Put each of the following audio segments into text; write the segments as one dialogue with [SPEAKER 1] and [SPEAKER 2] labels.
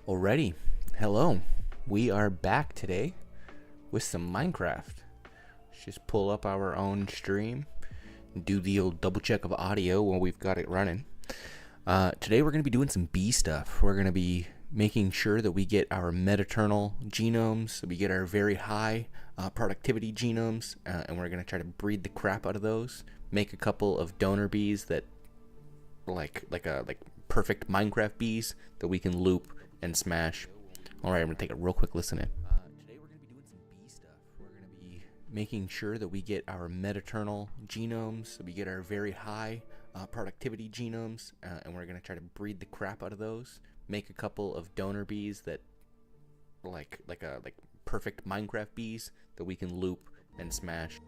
[SPEAKER 1] Alrighty, hello. We are back today with some Minecraft. Let's just pull up our own stream, do the old double check of audio when we've got it running. Today we're going to be doing some bee stuff. We're going to be making sure that we get our meta-eternal genomes, so we get our very high productivity genomes, and we're going to try to breed the crap out of those. Make a couple of donor bees that, like perfect Minecraft bees that we can loop and smash. Alright, I'm going to take a real quick listen in. Today we're going to be doing some bee stuff. We're going to be making sure that we get our meta-eternal genomes, so we get our very high productivity genomes, and we're going to try to breed the crap out of those. Make a couple of donor bees that, like perfect Minecraft bees that we can loop and smash.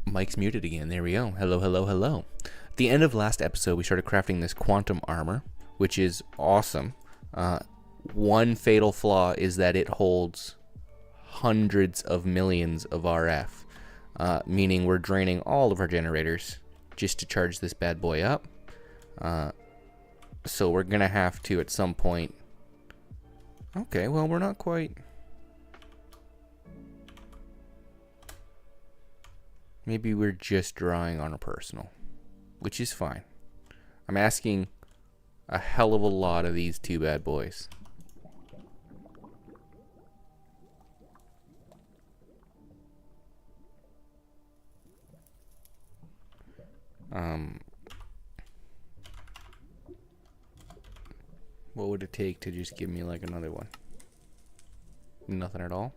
[SPEAKER 1] Mike's muted again. There we go. Hello, hello, hello. At the end of last episode, we started crafting this quantum armor, which is awesome. One fatal flaw is that it holds hundreds of millions of RF, meaning we're draining all of our generators just to charge this bad boy up. So we're going to have to, at some point... Okay, well, we're not quite... Maybe we're just drawing on a personal, which is fine. I'm asking a hell of a lot of these two bad boys. What would it take to just give me like another one? Nothing at all?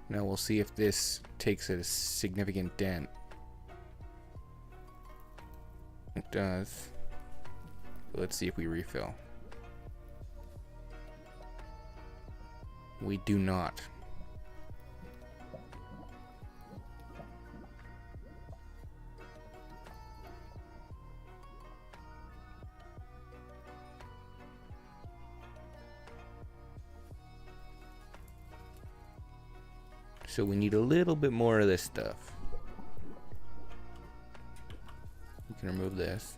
[SPEAKER 1] Now we'll see if this takes a significant dent. It does. Let's see if we refill. We do not. So we need a little bit more of this stuff. We can remove this.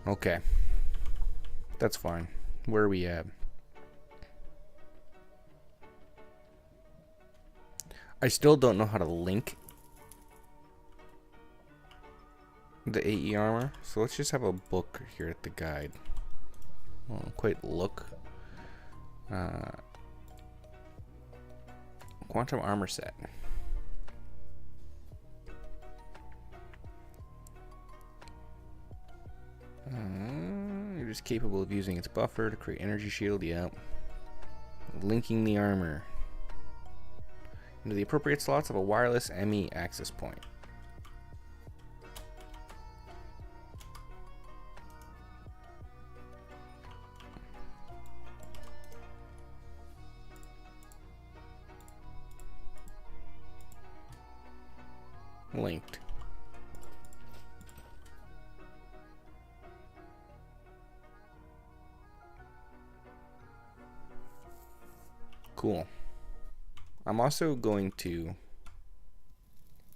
[SPEAKER 1] Okay. That's fine. Where are we at? I still don't know how to link the AE armor, so let's just have a book here at the guide. Won't quite look. Quantum armor set. You're just capable of using its buffer to create energy shield. Yep. Linking the armor into the appropriate slots of a wireless ME access point. Linked. Cool. I'm also going to...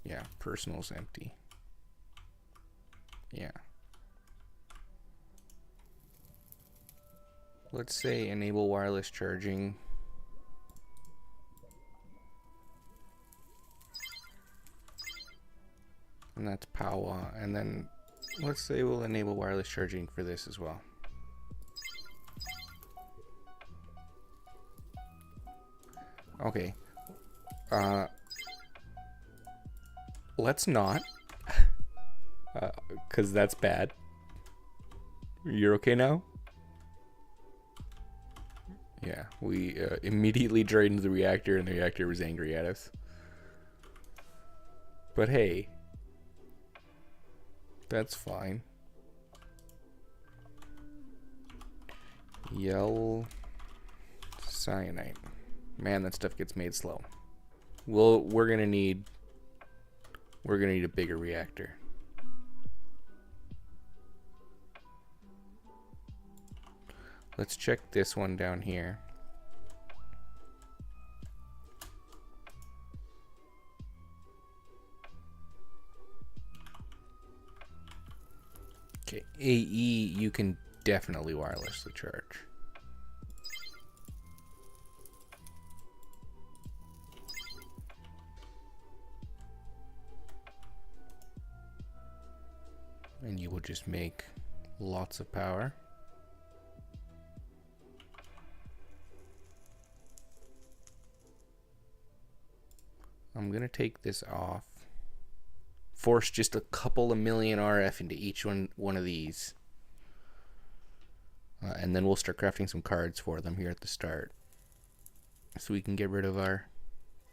[SPEAKER 1] Yeah, personal's empty. Yeah. Let's say enable wireless charging. And that's power. And then let's say we'll enable wireless charging for this as well. Okay. Let's not. Because that's bad. You're okay now? Yeah, we immediately drained the reactor and the reactor was angry at us. But hey, That's fine. Yellow cyanide. Man, that stuff gets made slow. Well, we're gonna need a bigger reactor. Let's check this one down here. Okay, AE, you can definitely wirelessly charge. And you will just make lots of power. I'm gonna take this off. Force just a couple of million RF into each one of these. And then we'll start crafting some cards for them here at the start. So we can get rid of our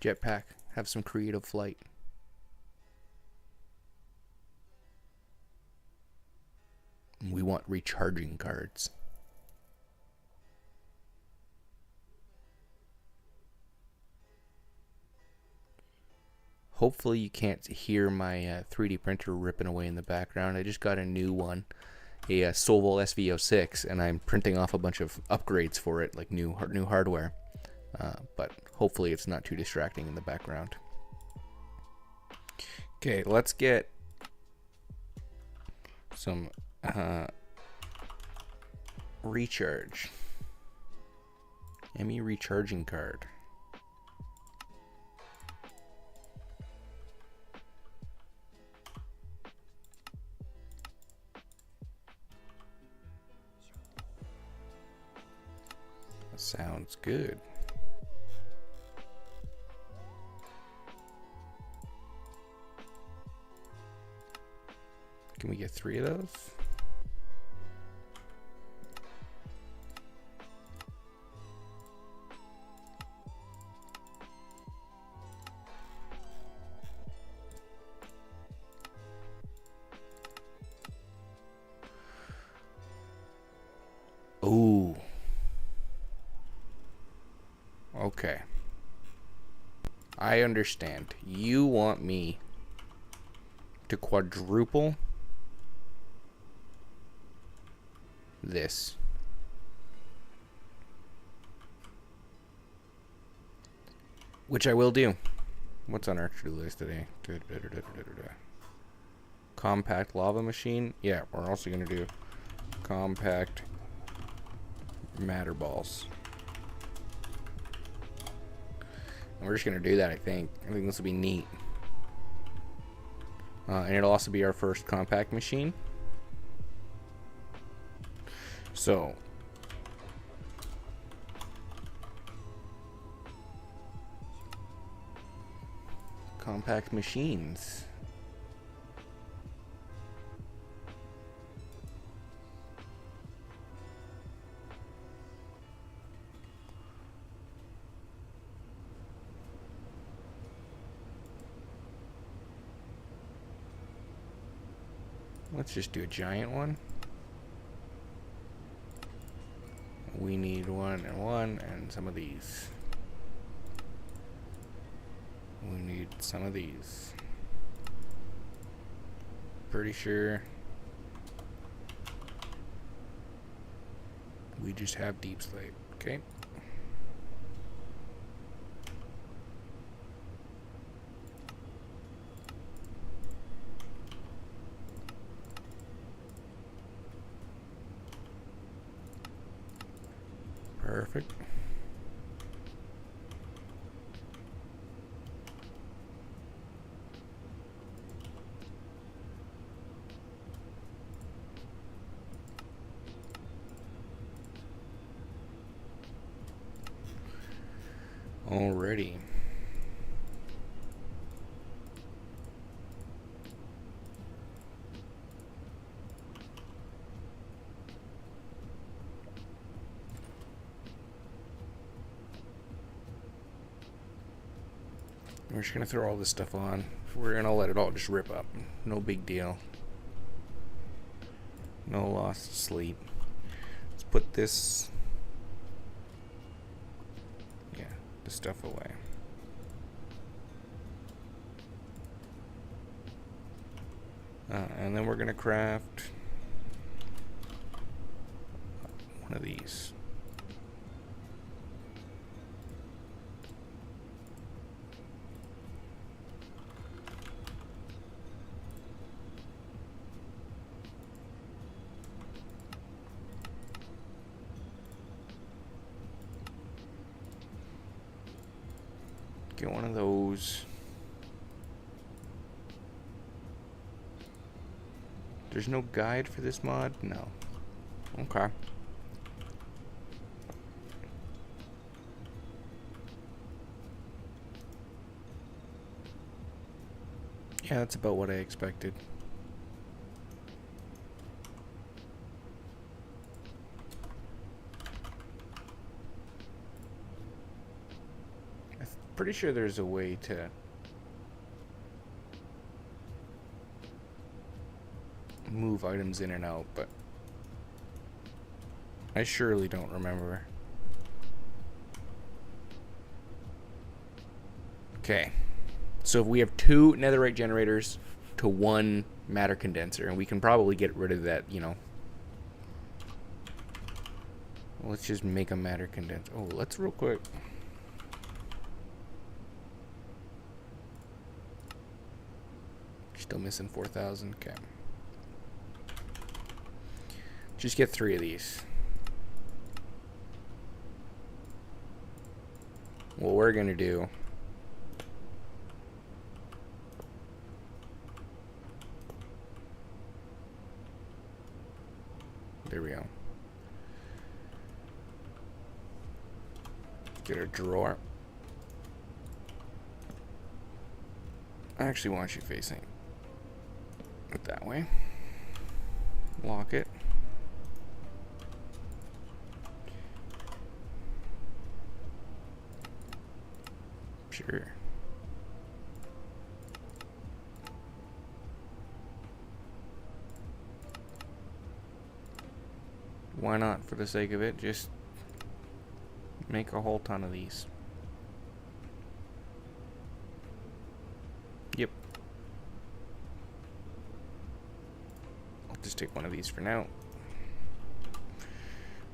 [SPEAKER 1] jetpack, have some creative flight. We want recharging cards. Hopefully you can't hear my 3D printer ripping away in the background. I just got a new one, a Solvol SV06, and I'm printing off a bunch of upgrades for it, like new hardware. But hopefully it's not too distracting in the background. Okay, let's get some recharge. ME recharging card. Sounds good. Can we get 3 of those? Ooh. Okay. I understand. You want me to quadruple this. Which I will do. What's on our to-do list today? Compact lava machine. Yeah, we're also going to do compact matter balls. And we're just going to do that, I think. I think this will be neat. And it'll also be our first compact machine. So, compact machines. Let's just do a giant one. We need 1 and 1 and some of these. We need some of these. Pretty sure we just have deep slate. Okay. Perfect. Alrighty. We're just gonna throw all this stuff on. We're gonna let it all just rip up. No big deal. No lost sleep. Let's put this, the stuff away. And then we're gonna craft one of these. Get one of those. There's no guide for this mod? No. Okay. Yeah, that's about what I expected. I'm pretty sure there's a way to move items in and out, but I surely don't remember. Okay. So if we have 2 netherite generators to 1 matter condenser, and we can probably get rid of that, you know. Let's just make a matter condenser. Oh, let's real quick. Still missing 4,000. Okay. Just get 3 of these. What we're gonna do, there we go. Get a drawer. I actually want you facing it that way. Lock it. Sure. Why not, for the sake of it, just make a whole ton of these. Yep. I'll just take one of these for now.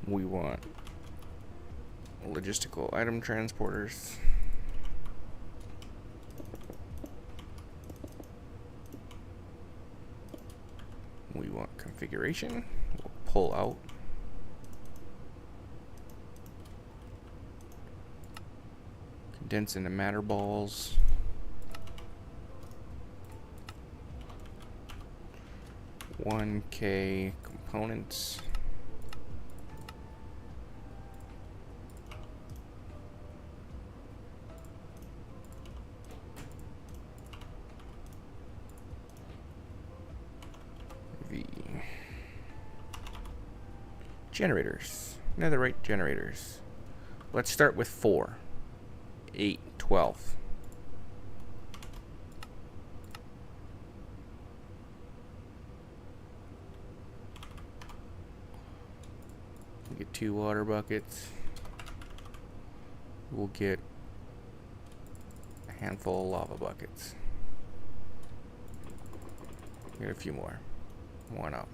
[SPEAKER 1] We want logistical item transporters. We want configuration. We'll pull out. Condense into matter balls. $1K components. Generators. Netherite generators. Let's start with 4. 8, 12. We'll get 2 water buckets. We'll get a handful of lava buckets. Get a few more. Why not?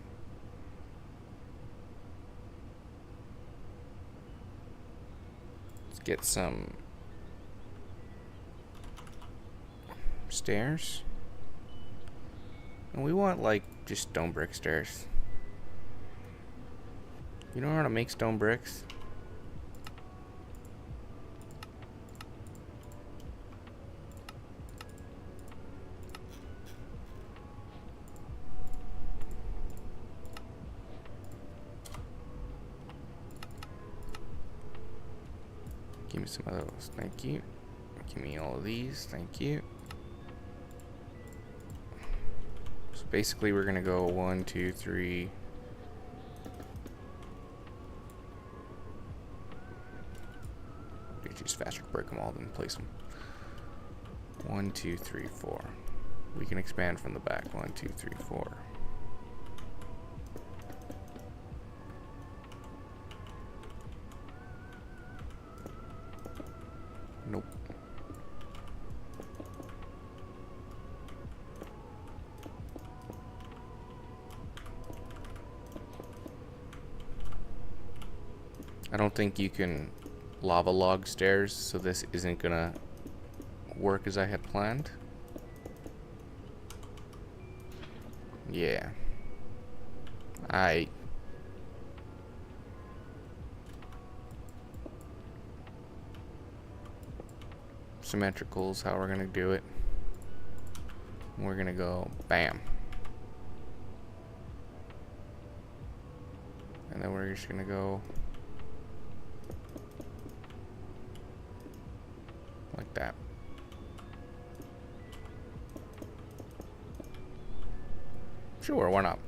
[SPEAKER 1] Let's get some stairs. And we want, like, just stone brick stairs. You know how to make stone bricks? Give me some of those, thank you. Give me all of these, thank you. So basically we're gonna go 1, 2, 3. It's just faster to break them all than place them. 1, 2, 3, 4. We can expand from the back. 1, 2, 3, 4. I don't think you can lava log stairs, so this isn't gonna work as I had planned. Yeah. Symmetrical is how we're gonna do it. We're gonna go bam. And then we're just gonna go like that. Sure, why not?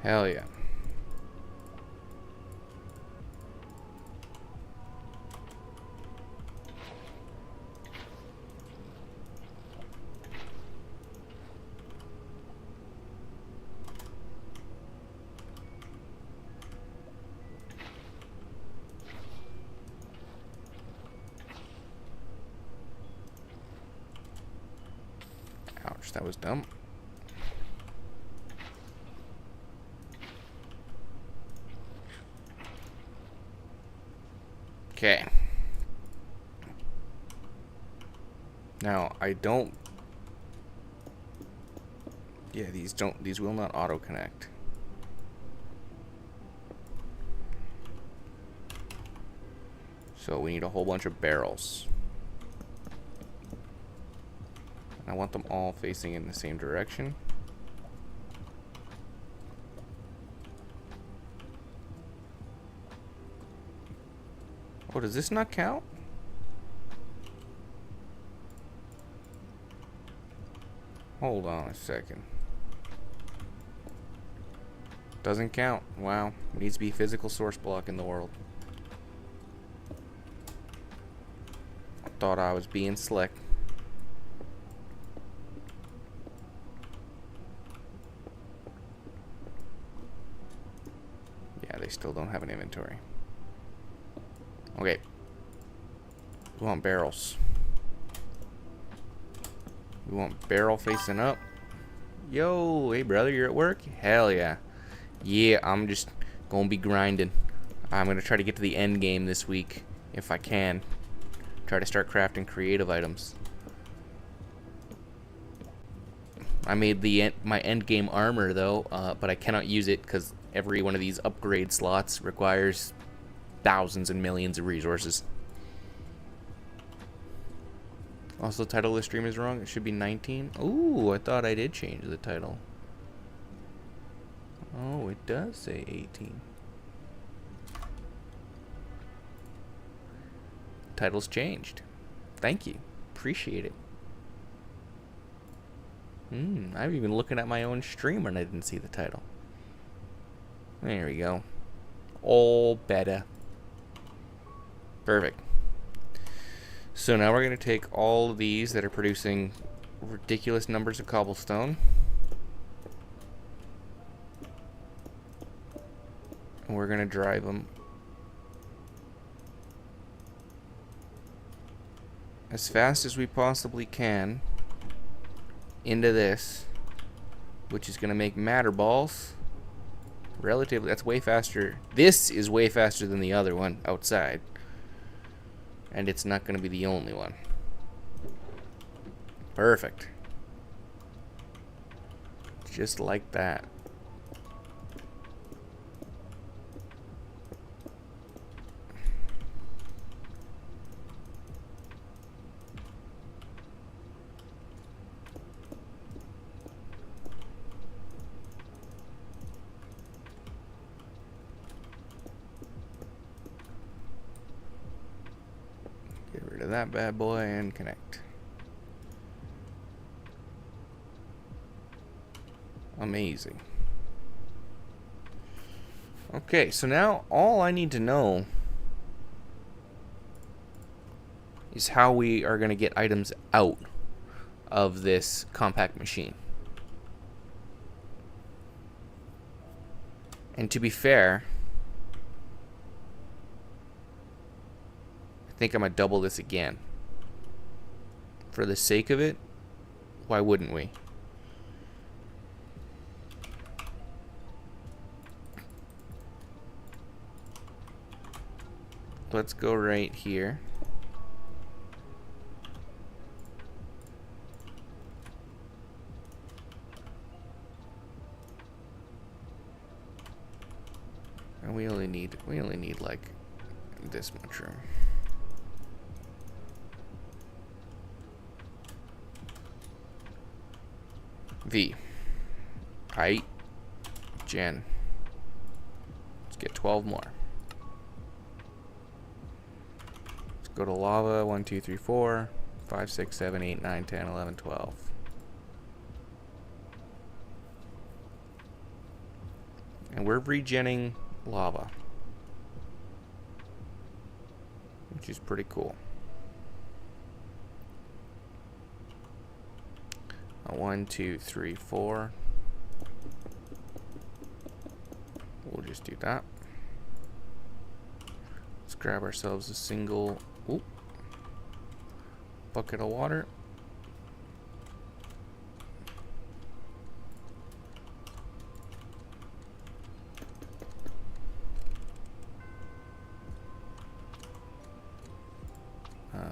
[SPEAKER 1] Hell yeah. Ouch, that was dumb. Okay. Now, I don't... Yeah, these will not auto-connect. So we need a whole bunch of barrels. I want them all facing in the same direction. Oh, does this not count? Hold on a second. Doesn't count. Wow. Needs to be physical source block in the world. Thought I was being slick. Yeah, they still don't have an inventory. Okay. We want barrels. We want barrel facing up. Yo, hey brother, you're at work? Hell yeah. Yeah, I'm just gonna be grinding. I'm gonna try to get to the end game this week if I can. Try to start crafting creative items. I made my end game armor though, but I cannot use it because every one of these upgrade slots requires thousands and millions of resources. Also, the title of the stream is wrong. It should be 19. Ooh, I thought I did change the title. Oh, it does say 18. Title's changed. Thank you. Appreciate it. I'm even looking at my own stream and I didn't see the title. There we go. All better. Perfect. So now we're going to take all of these that are producing ridiculous numbers of cobblestone. And we're going to drive them as fast as we possibly can into this, which is going to make matter balls. Relatively, that's way faster. This is way faster than the other one outside. And it's not going to be the only one. Perfect. Just like that. Get rid of that bad boy and connect. Amazing. Okay, so now all I need to know is how we are going to get items out of this compact machine. And to be fair, I think I'm gonna double this again. For the sake of it, why wouldn't we? Let's go right here. And we only need like this much room. V. Height. Gen. Let's get 12 more. Let's go to lava. 1, 2, 3, 4, 5, 6, 7, 8, 9, 10, 11, 12. And we're regenning lava, which is pretty cool. 1, 2, 3, 4. We'll just do that. Let's grab ourselves a single bucket of water.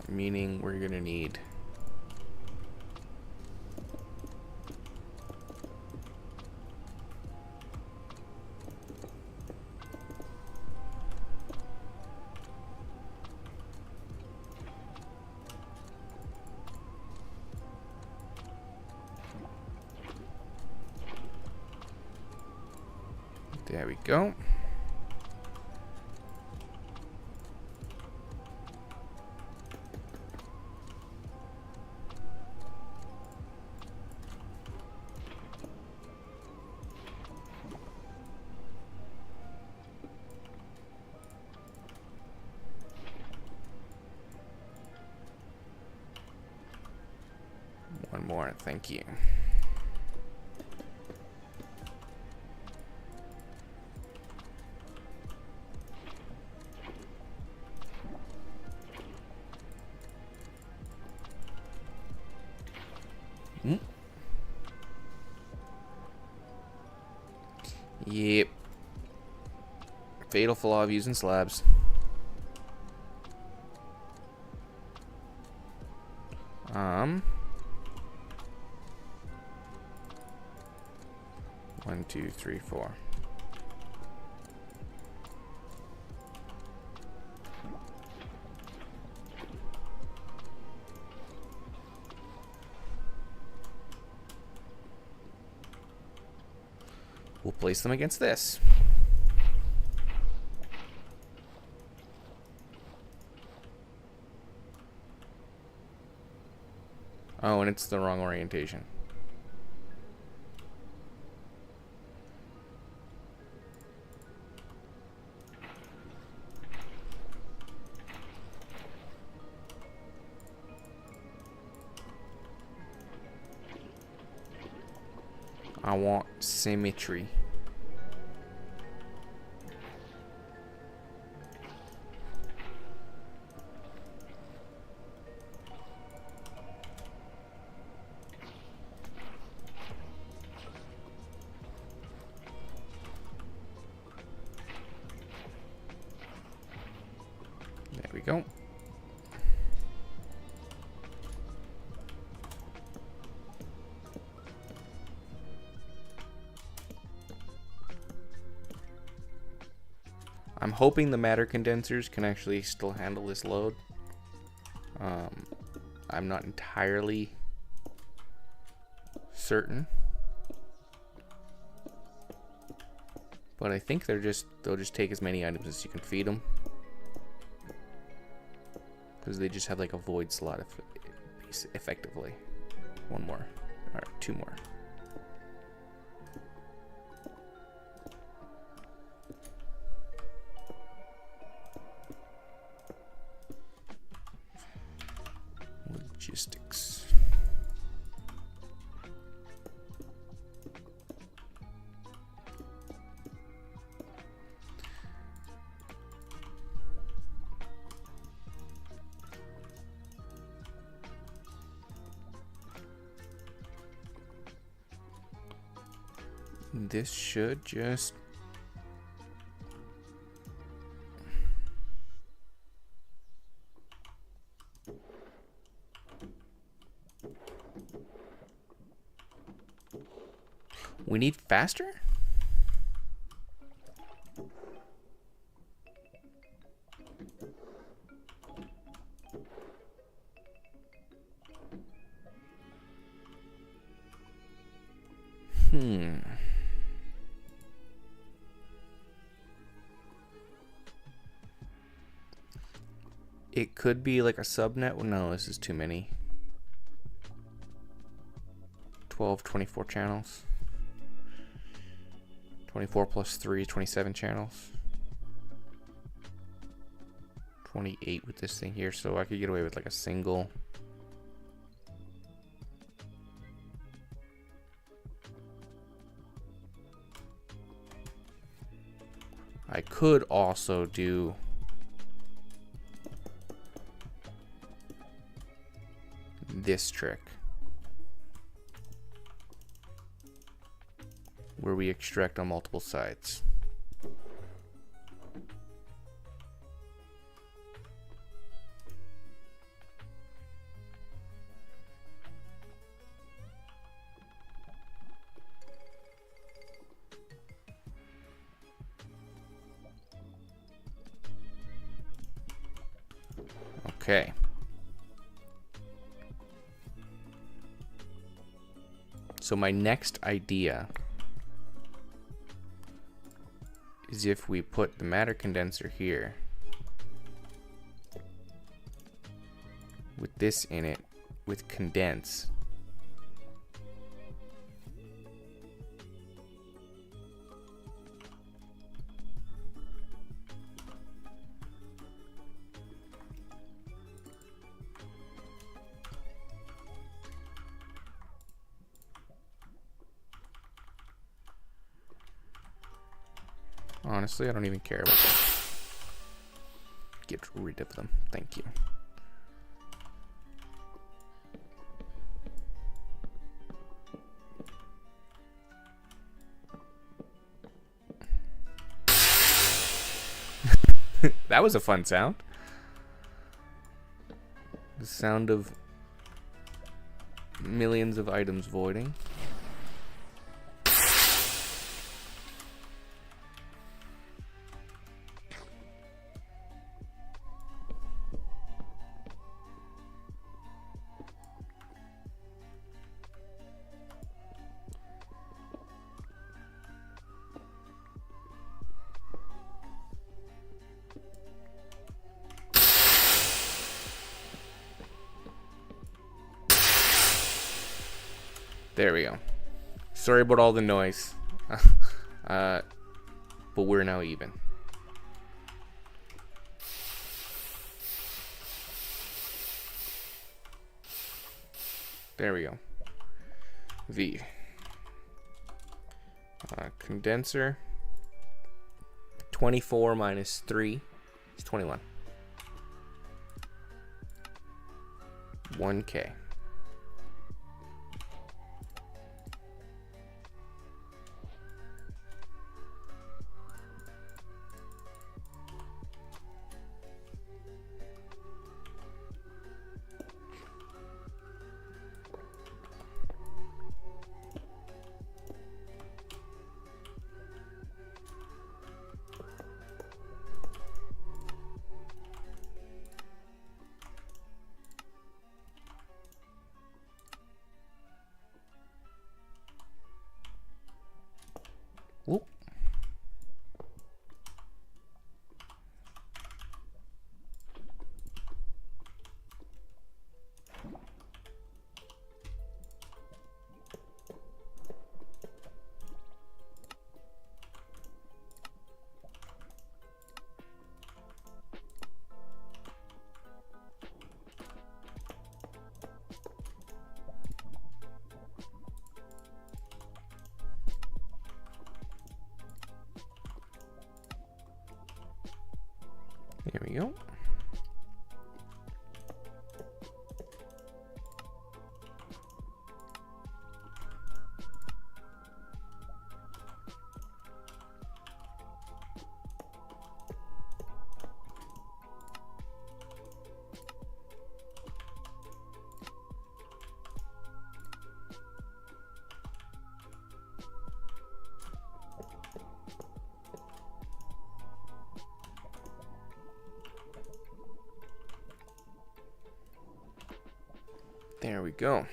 [SPEAKER 1] Meaning we're gonna need there we go. One more, thank you. Yep. Fatal flaw of using slabs. One, two, three, four. We'll place them against this. Oh, and it's the wrong orientation. I want symmetry. There we go. I'm hoping the matter condensers can actually still handle this load. I'm not entirely certain, but I think they'll just take as many items as you can feed them, because they just have like a void slot effectively. One more, or two more. Logistics. This should just... We need faster? It could be like a subnet. No, this is too many. 12, 24 channels. 24 plus 3, 27 channels. 28 with this thing here, so I could get away with like a single. I could also do this trick where we extract on multiple sides. Okay. So my next idea is if we put the matter condenser here with this in it with condense. Honestly, I don't even care about them. Get rid of them. Thank you. That was a fun sound. The sound of millions of items voiding. There we go. Sorry about all the noise. But we're now even. There we go. V. Condenser. 24 minus 3 is 21. 1K. Whoop. There we go. There we go.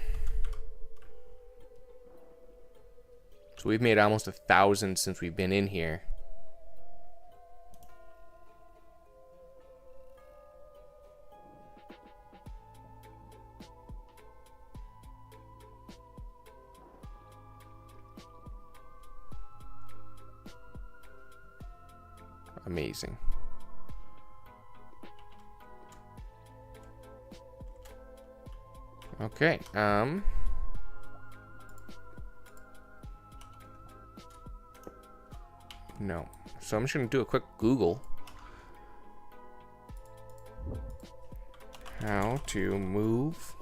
[SPEAKER 1] So we've made almost 1,000 since we've been in here. Amazing. Okay, no. So I'm just gonna do a quick Google. How to move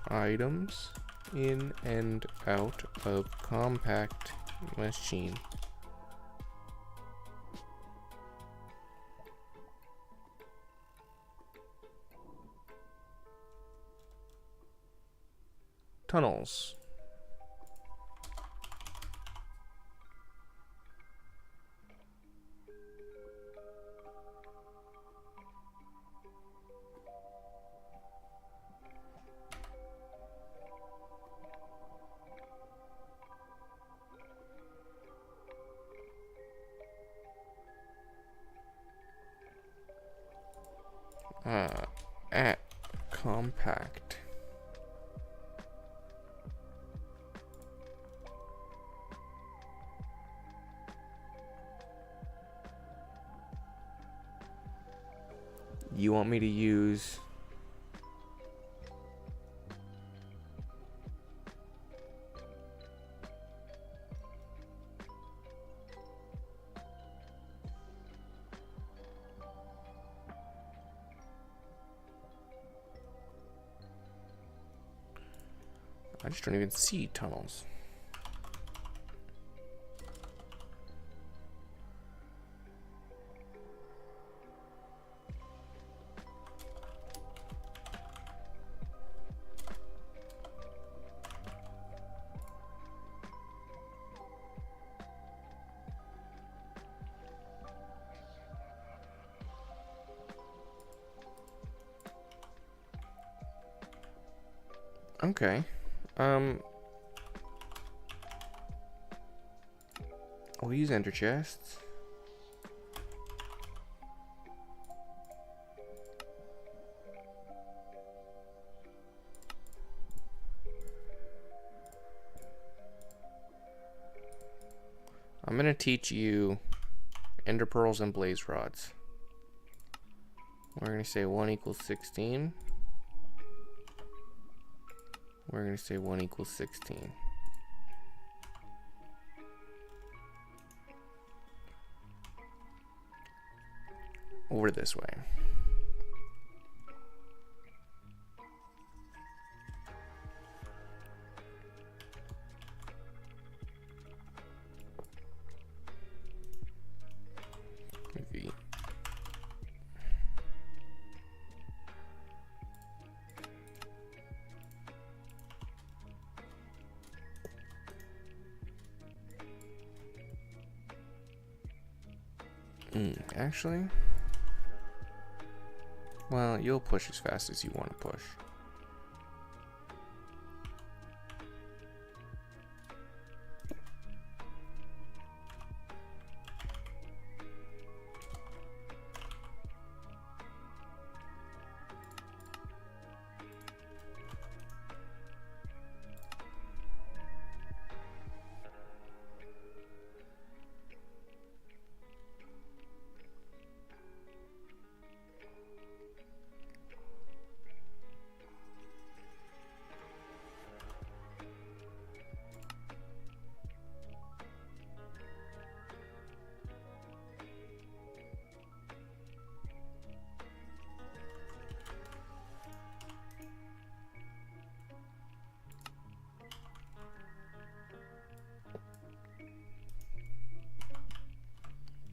[SPEAKER 1] items in and out of compact machine. Tunnels. At compact. You want me to use I just don't even see tunnels. Okay. We'll use ender chests. I'm gonna teach you ender pearls and blaze rods. We're gonna say 1 equals 16. We're going to say 1 equals 16. Over this way. V. Actually, well, you'll push as fast as you want to push.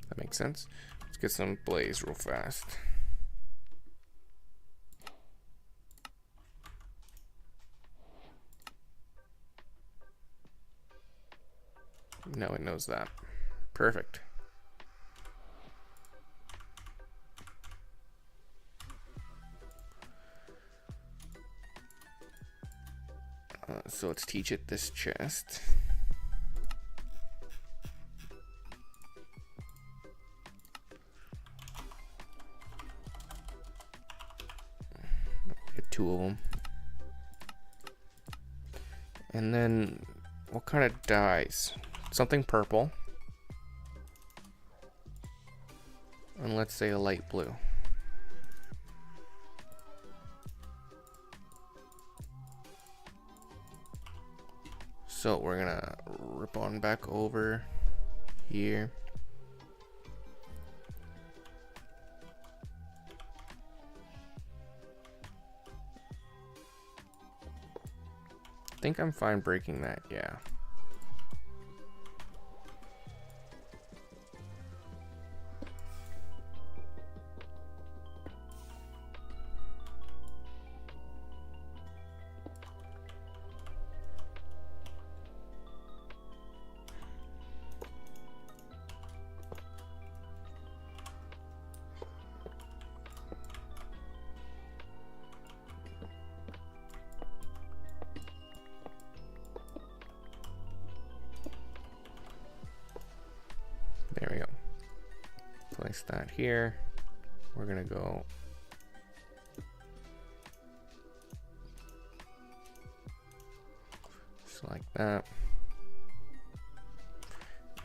[SPEAKER 1] That makes sense. Let's get some blaze real fast. No, it knows that. Perfect. So let's teach it this chest. Get 2 of them. And then what kind of dyes? Something purple. And let's say a light blue. So we're gonna rip on back over here. I think I'm fine breaking that, yeah. There we go. Place that here. We're gonna go just like that.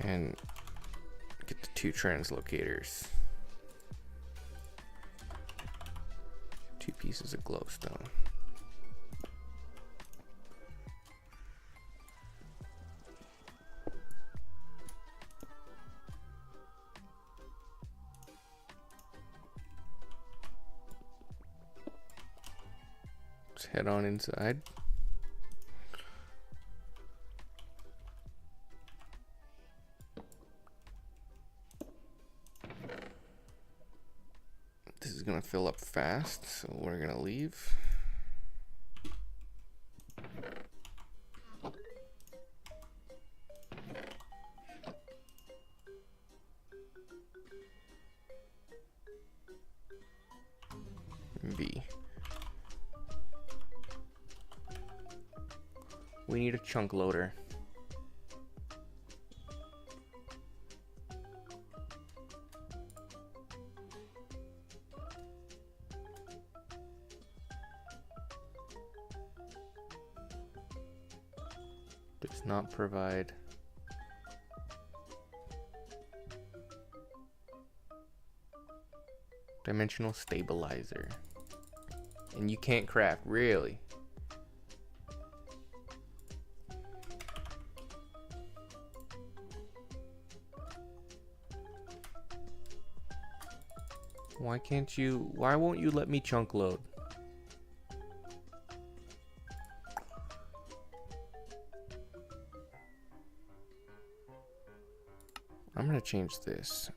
[SPEAKER 1] And get the 2 translocators. 2 pieces of glowstone. Let's head on inside. This is gonna fill up fast, so we're gonna leave. V. We need a chunk loader. Does not provide dimensional stabilizer. And you can't craft, really? Why won't you let me chunk load? I'm gonna change this.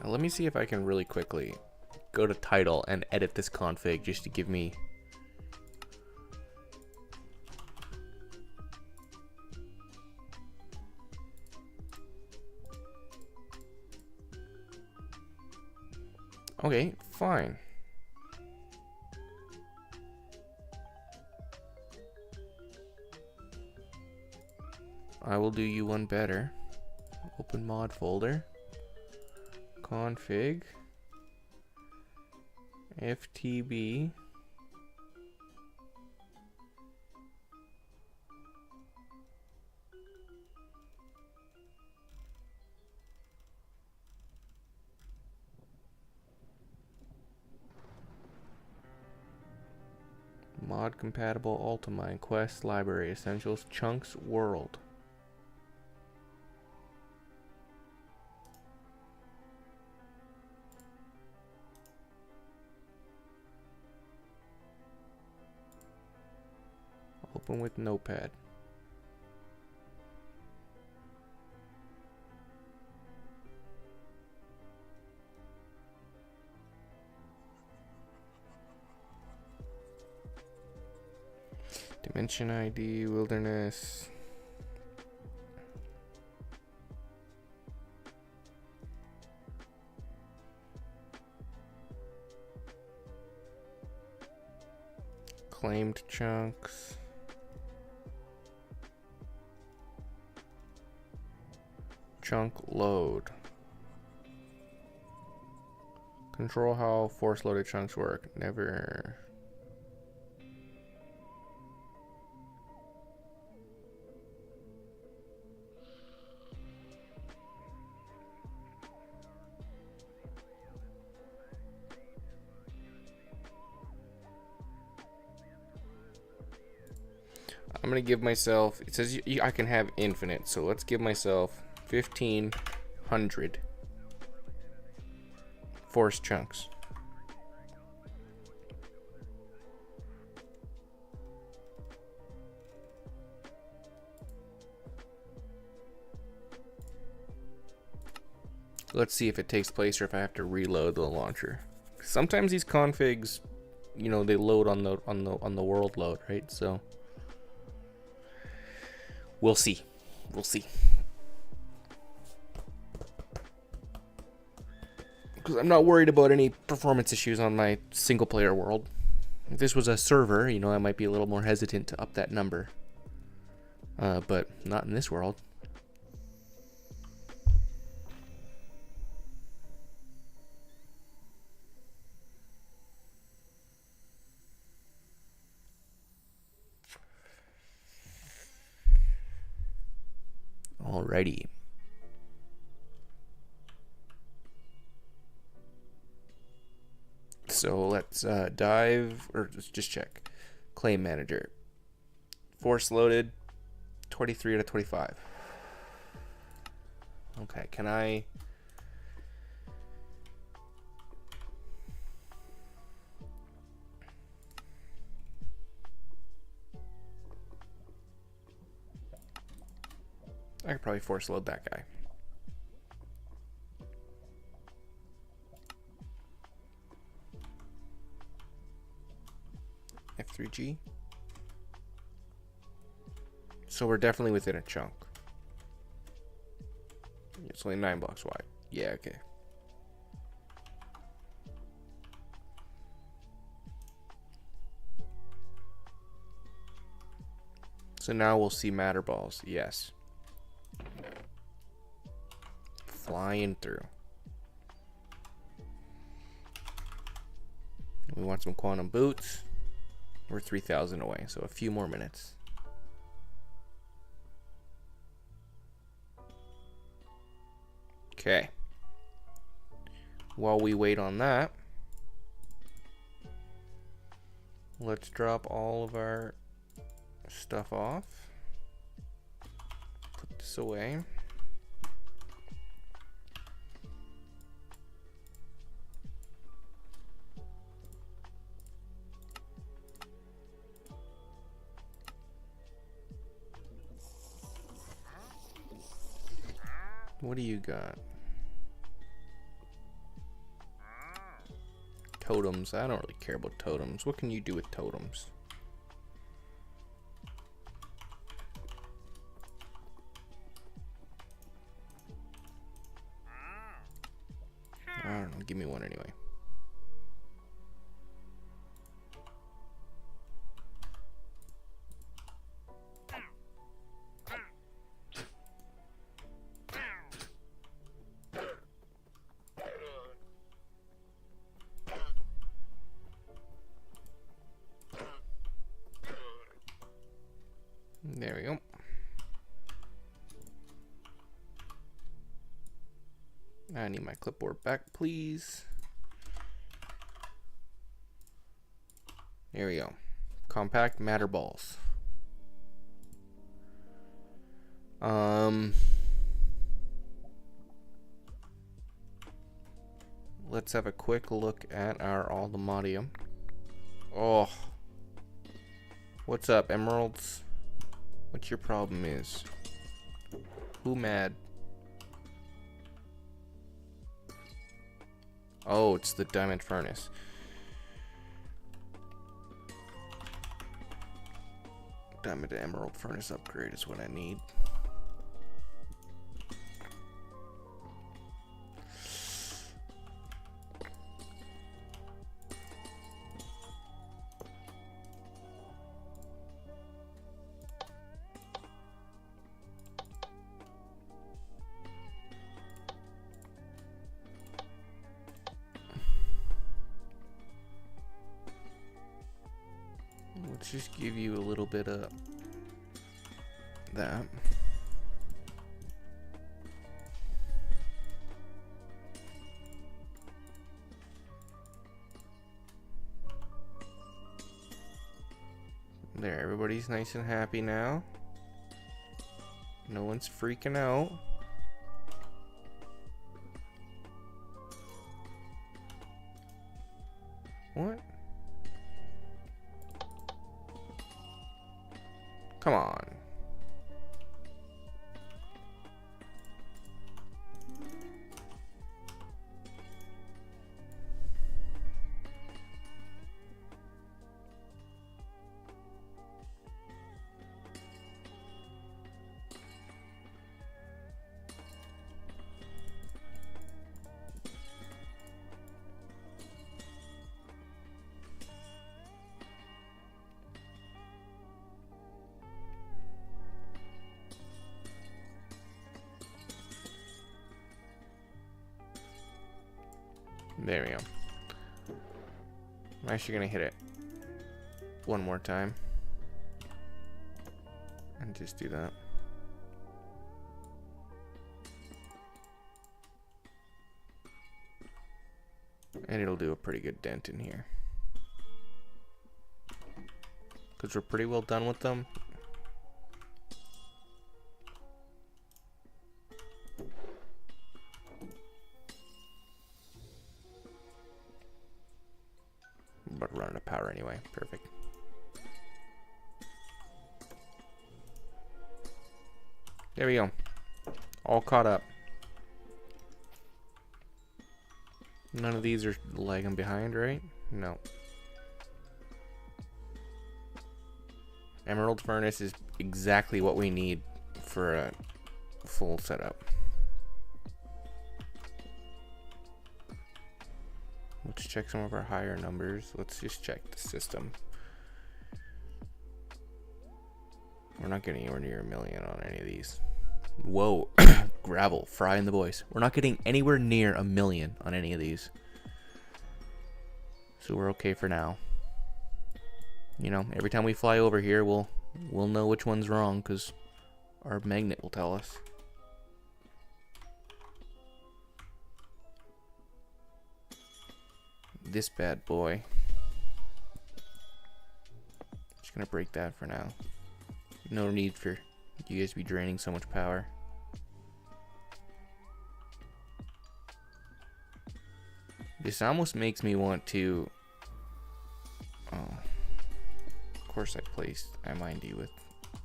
[SPEAKER 1] Let me see if I can really quickly go to title and edit this config just to give me okay, fine. I will do you one better. Open mod folder. Config FTB mod compatible Ultimine Quest Library Essentials Chunks World. Open with Notepad. Mention ID, wilderness. Claimed chunks. Chunk load. Control how force loaded chunks work. Never. I'm gonna give myself, it says I can have infinite, so let's give myself 1500 force chunks. Let's see if it takes place or if I have to reload the launcher. Sometimes these configs, you know, they load on the world load, right? So we'll see. We'll see. Because I'm not worried about any performance issues on my single player world. If this was a server, you know, I might be a little more hesitant to up that number. But not in this world. Alrighty. So let's dive, or just check. Claim manager. Force loaded, 23 out of 25. Okay, can I... I could probably force load that guy. F3G. So we're definitely within a chunk. It's only 9 blocks wide. Yeah, okay. So now we'll see matter balls. Yes. Flying through. We want some quantum boots. We're 3,000 away, so a few more minutes. Okay. While we wait on that, let's drop all of our stuff off. Put this away. What do you got? Totems. I don't really care about totems. What can you do with totems? I don't know. Give me one anyway. There we go. I need my clipboard back, please. There we go. Compact matter balls. Let's have a quick look at our Aldemodium. Oh. What's up, emeralds? What your problem is? Who mad? Oh, it's the diamond furnace. Diamond to emerald furnace upgrade is what I need. Let's just give you a little bit of that. There, everybody's nice and happy now. No one's freaking out. What? Come on. There we go. I'm actually gonna hit it one more time and just do that. And it'll do a pretty good dent in here. Because we're pretty well done with them. But run out of power anyway. Perfect. There we go. All caught up. None of these are lagging behind, right? No. Emerald Furnace is exactly what we need for a full setup. Let's check some of our higher numbers. Let's just check the system. We're not getting anywhere near 1 million on any of these. Whoa. Gravel. Frying the boys. We're not getting anywhere near 1 million on any of these. So we're okay for now. You know, every time we fly over here, we'll know which one's wrong because our magnet will tell us. This bad boy. Just gonna break that for now. No need for you guys to be draining so much power. This almost makes me want to. Oh, of course I mined you with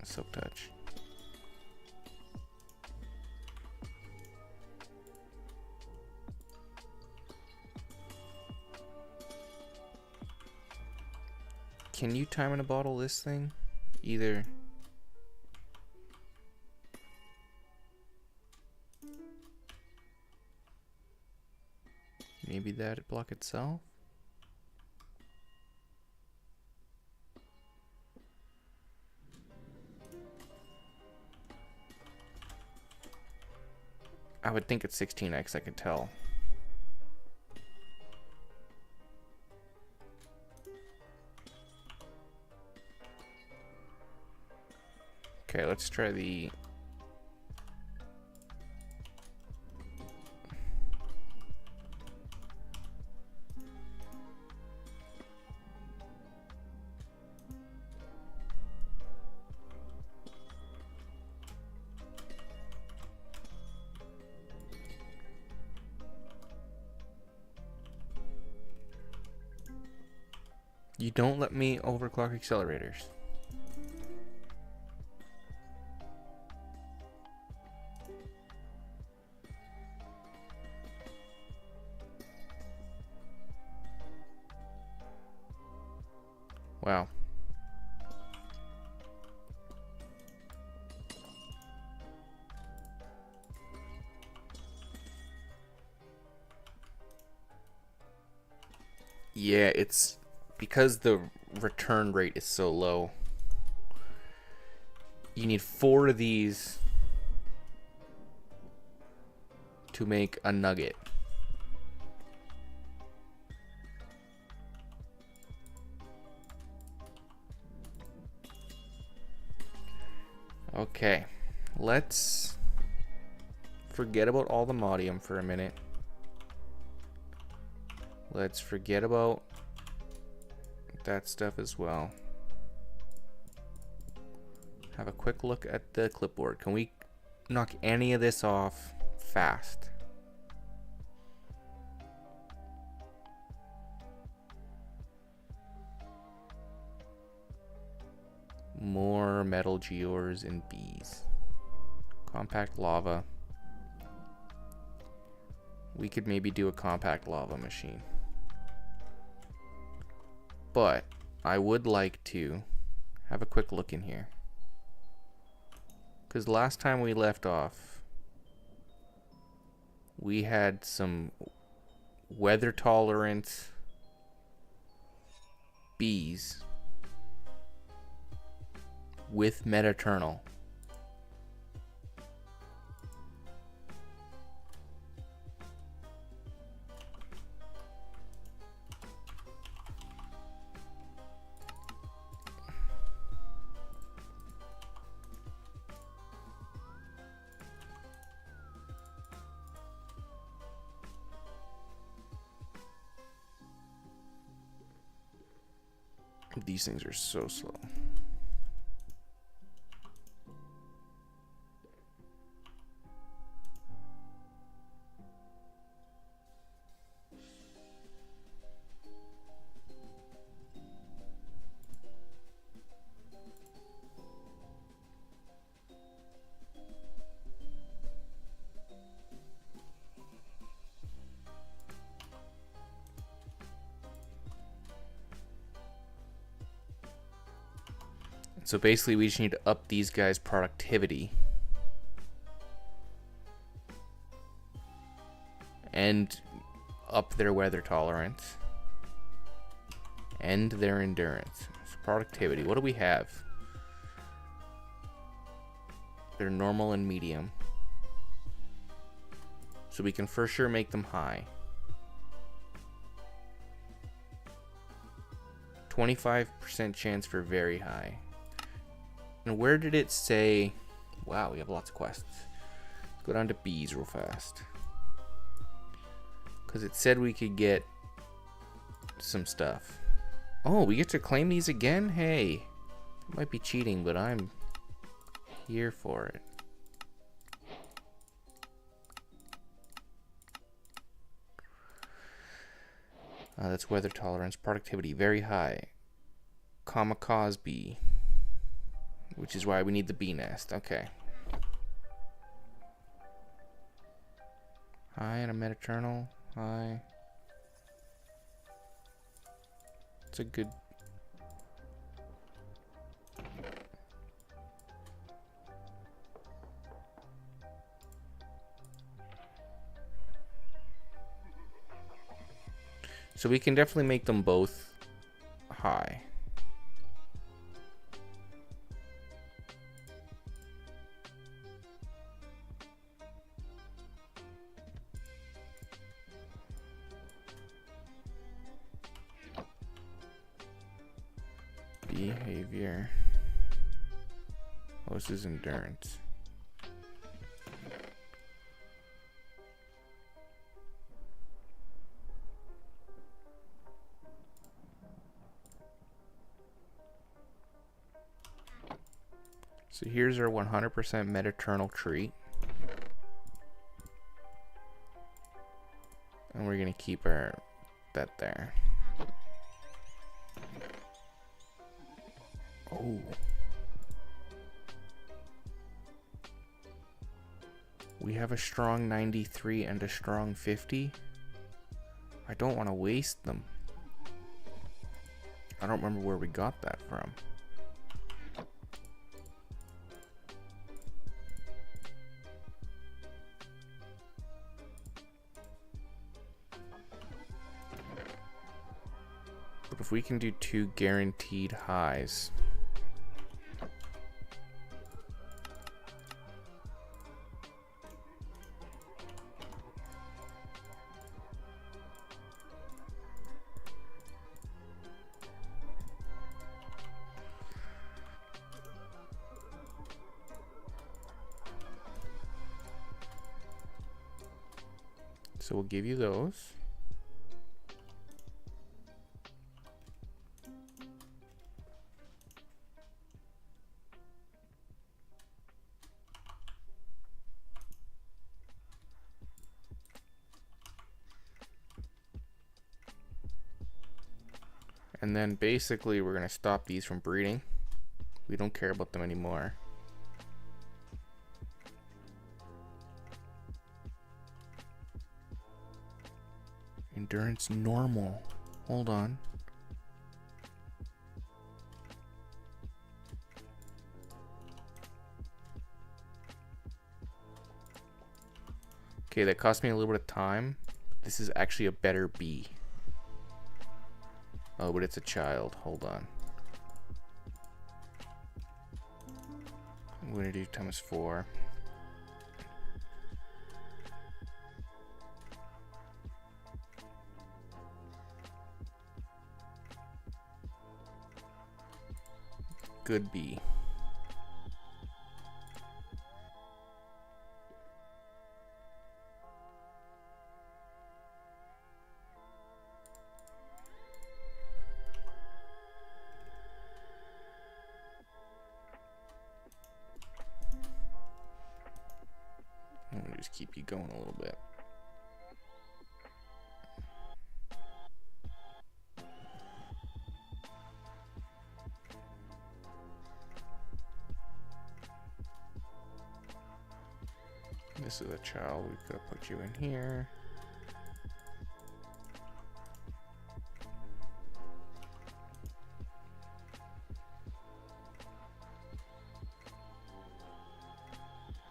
[SPEAKER 1] a silk touch. Can you time in a bottle this thing? Either. Maybe that block itself? I would think it's 16x, I could tell. Okay, let's try the... You don't let me overclock accelerators. Wow. Yeah, it's because the return rate is so low. You need 4 of these to make a nugget. Okay, let's forget about all the modium for a minute. Let's forget about that stuff as well. Have a quick look at the clipboard. Can we knock any of this off fast? More metal gears and bees. Compact lava. We could maybe do a compact lava machine. But I would like to have a quick look in here. Because last time we left off, we had some weather tolerant bees with Metaternal. These things are so slow. So basically we just need to up these guys' productivity and up their weather tolerance and their endurance. So productivity, what do we have? They're normal and medium. So we can for sure make them high. 25% chance for very high. And where did it say? Wow, we have lots of quests. Let's go down to bees real fast. Because it said we could get some stuff. Oh, we get to claim these again? Hey, it might be cheating, but I'm here for it. That's weather tolerance. Productivity, very high. Kamikaze bee. Which is why we need the bee nest. Okay. High and a Metaternal. High. It's a good... So we can definitely make them both high. Behavior. Oh, this is endurance. So here's our 100% Metaternal treat. And we're gonna keep that there. Oh. We have a strong 93 and a strong 50. I don't want to waste them. I don't remember where we got that from. if we can do 2 guaranteed highs. So we'll give you those. And then basically we're going to stop these from breeding. We don't care about them anymore. Endurance normal. Hold on. Okay, that cost me a little bit of time. This is actually a better bee. Oh, but it's a child. Hold on. I'm going to do times 4. Good bee. I'm gonna just keep you going a little bit. This is a child. We could have put you in here.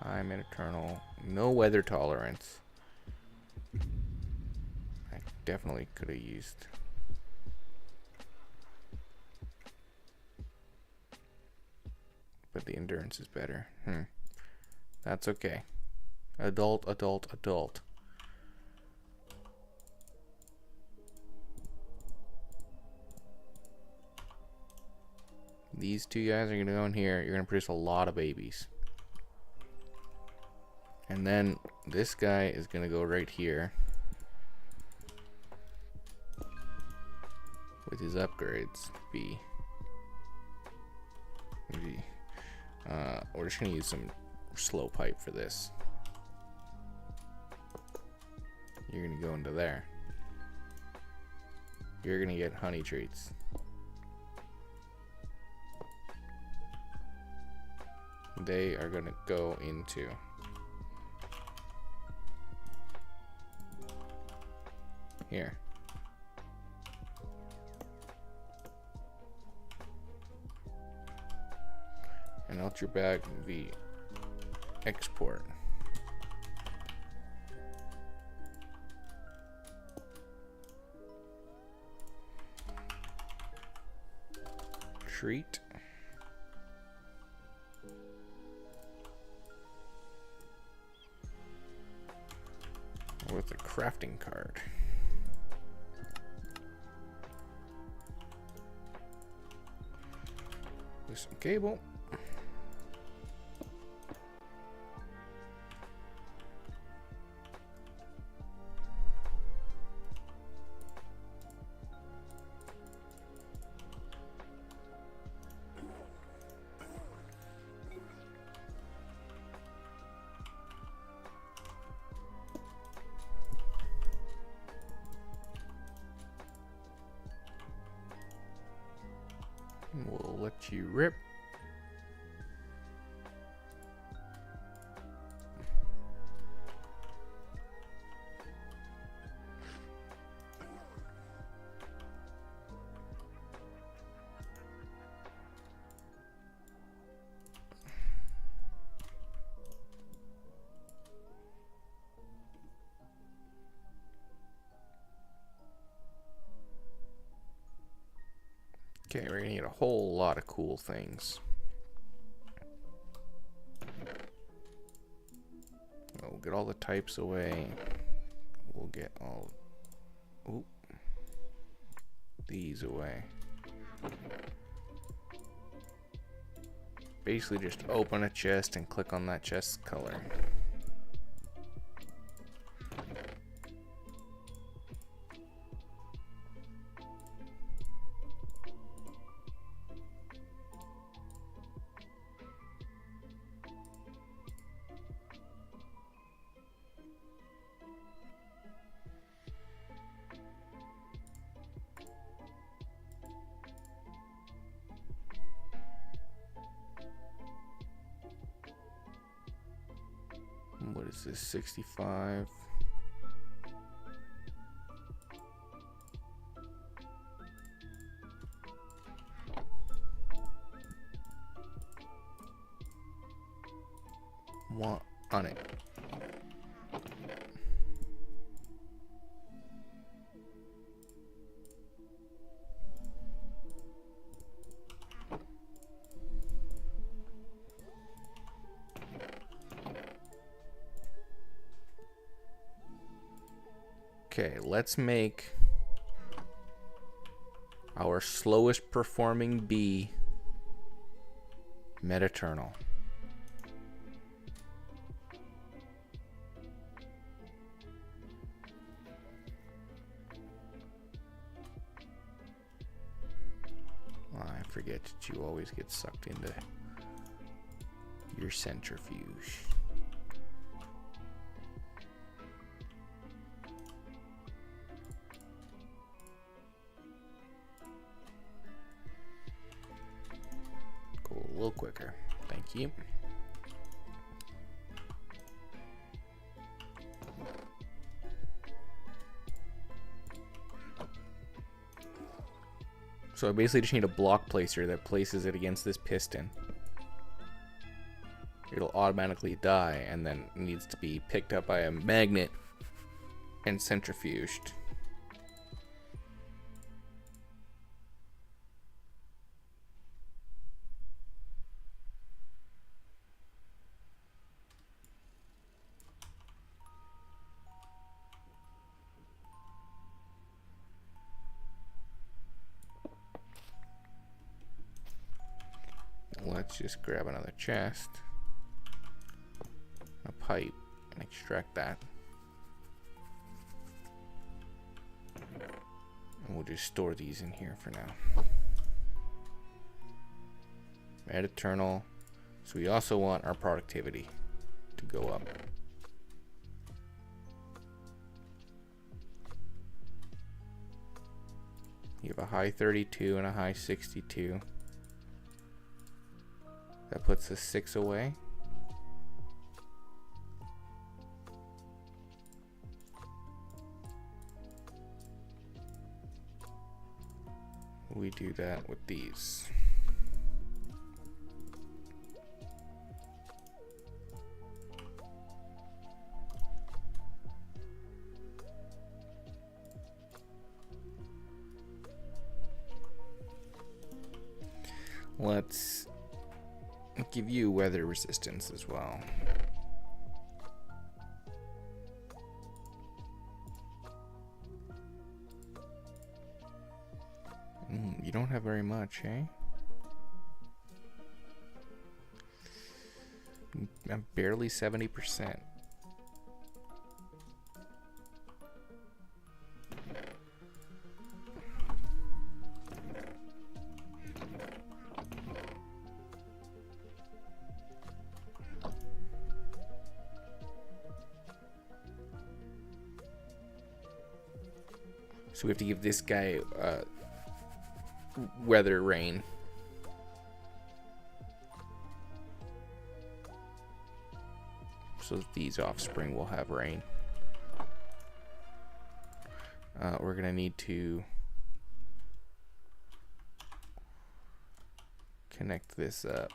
[SPEAKER 1] I'm an eternal. No weather tolerance. I definitely could have used. But the endurance is better. That's okay. Adult, adult, adult. These 2 guys are going to go in here. You're going to produce a lot of babies. And then this guy is going to go right here with his upgrades. B. We're just going to use some slow pipe for this. You're going to go into there. You're going to get honey treats. They are going to go into here. And out your bag the export. Treat. With a crafting card. With some cable. We'll let you rip. Okay, we're gonna need a whole lot of cool things. We'll get all the types away. We'll get all these away. Basically just open a chest and click on that chest's color. What is this, 65? Want on it. Okay, let's make our slowest performing bee Meta-Eternal. I forget that you always get sucked into your centrifuge. Go a little quicker. Thank you. So I basically just need a block placer that places it against this piston. It'll automatically die and then needs to be picked up by a magnet and centrifuged. Let's just grab another chest, a pipe, and extract that. And we'll just store these in here for now. Meta-Eternal. So we also want our productivity to go up. You have a high 32 and a high 62. That puts the 6 away. We do that with these. Let's give you weather resistance as well. You don't have very much, eh? I'm barely 70%. So we have to give this guy weather rain. So these offspring will have rain. We're gonna need to connect this up.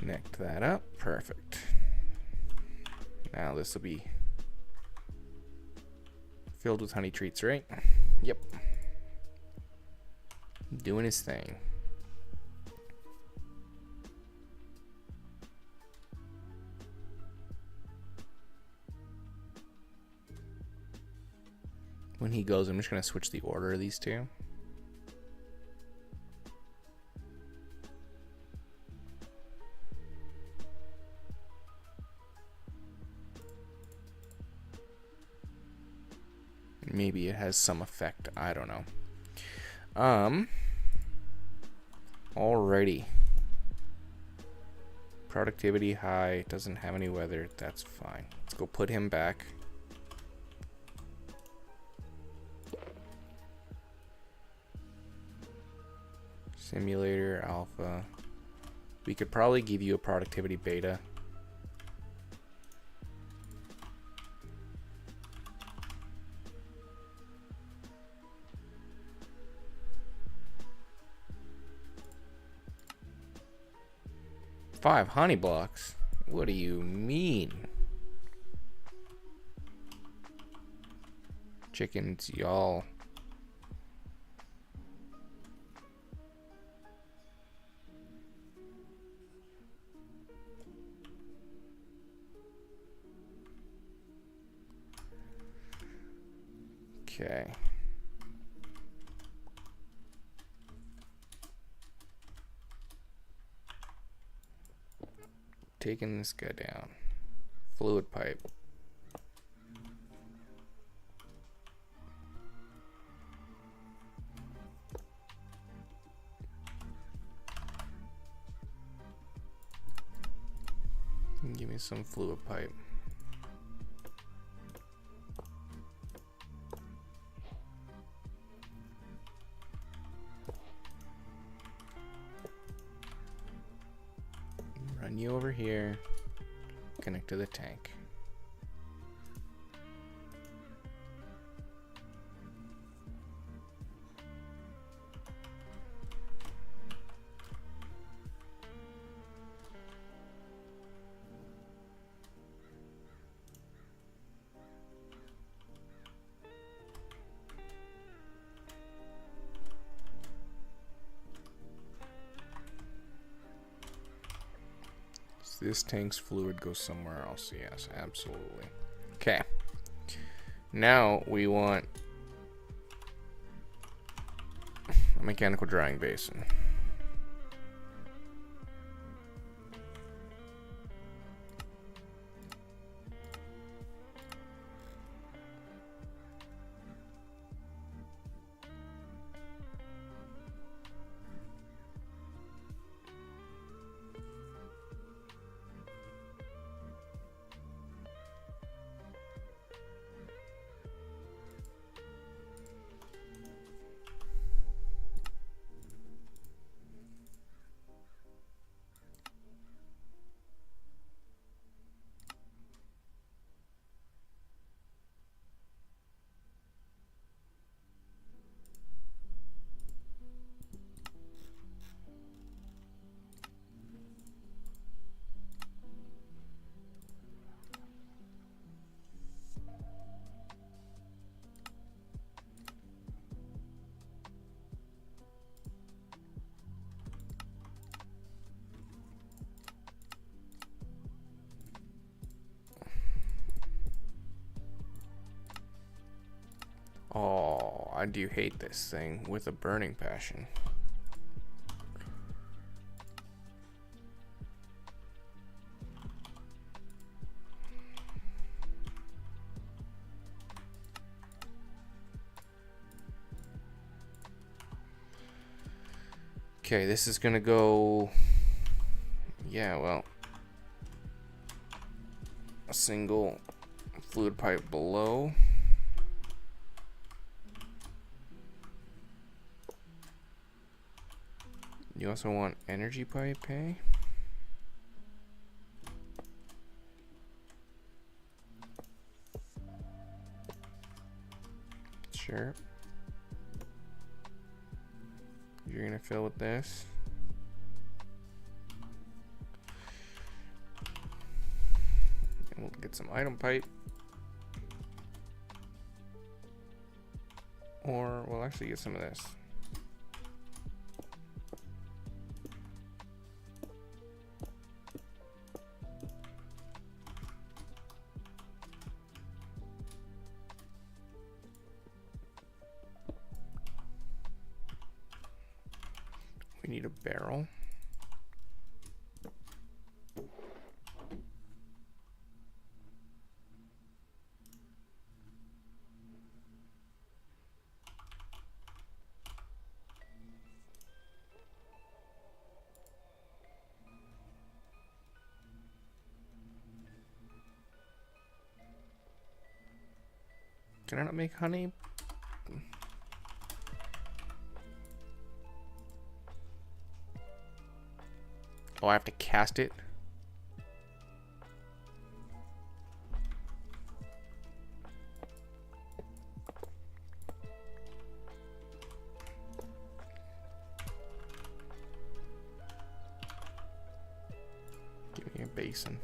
[SPEAKER 1] Connect that up. Perfect. Now this will be filled with honey treats, right? Yep. Doing his thing. When he goes, I'm just going to switch the order of these two. Maybe it has some effect. I don't know. Alrighty. Productivity high. Doesn't have any weather. That's fine. Let's go put him back. Simulator alpha. We could probably give you a productivity beta. Five honey blocks? What do you mean? Chickens, y'all. Okay. Taking this guy down. Fluid pipe. Give me some fluid pipe. Run you over here. Connect to the tank. This tank's fluid goes somewhere else. Yes, absolutely. Okay. Now we want a mechanical drying basin. Oh, I do hate this thing with a burning passion. Okay, this is gonna go, yeah, well, a single fluid pipe below. You also want energy pipe, hey? Sure. You're gonna fill with this. Get some item pipe. Or we'll actually get some of this. We need a barrel. Can I not make honey? Oh, I have to cast it? Give me a basin.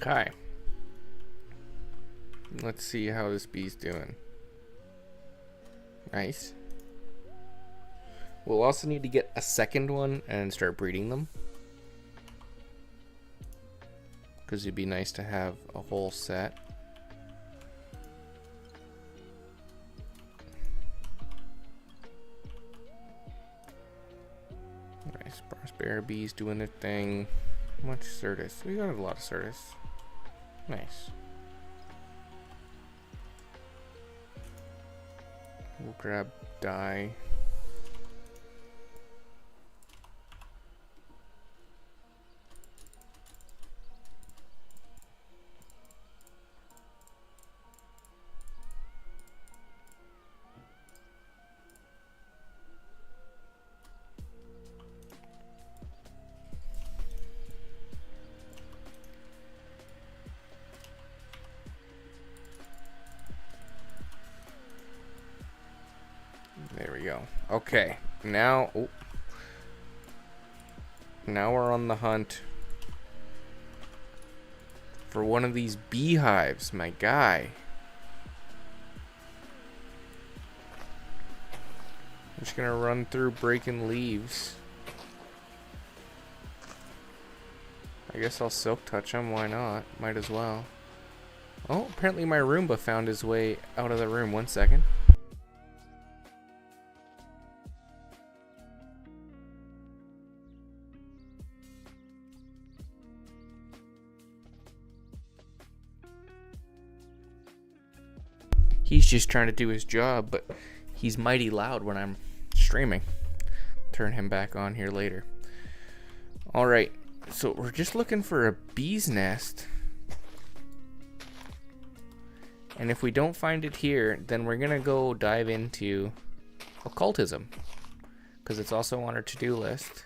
[SPEAKER 1] Okay. Let's see how this bee's doing. Nice. We'll also need to get a second one and start breeding them, because it'd be nice to have a whole set. Nice. Brass bees doing their thing. How much Certus? We got a lot of Certus. Nice. We'll grab dye. There we go. Okay, now, now we're on the hunt for one of these beehives, my guy. I'm just gonna run through breaking leaves. I guess I'll silk touch him, why not? Might as well. Oh, apparently my Roomba found his way out of the room. 1 second. He's just trying to do his job, but he's mighty loud when I'm streaming. Turn him back on here later. Alright, so we're just looking for a bee's nest. And if we don't find it here, then we're gonna go dive into occultism, because it's also on our to-do list.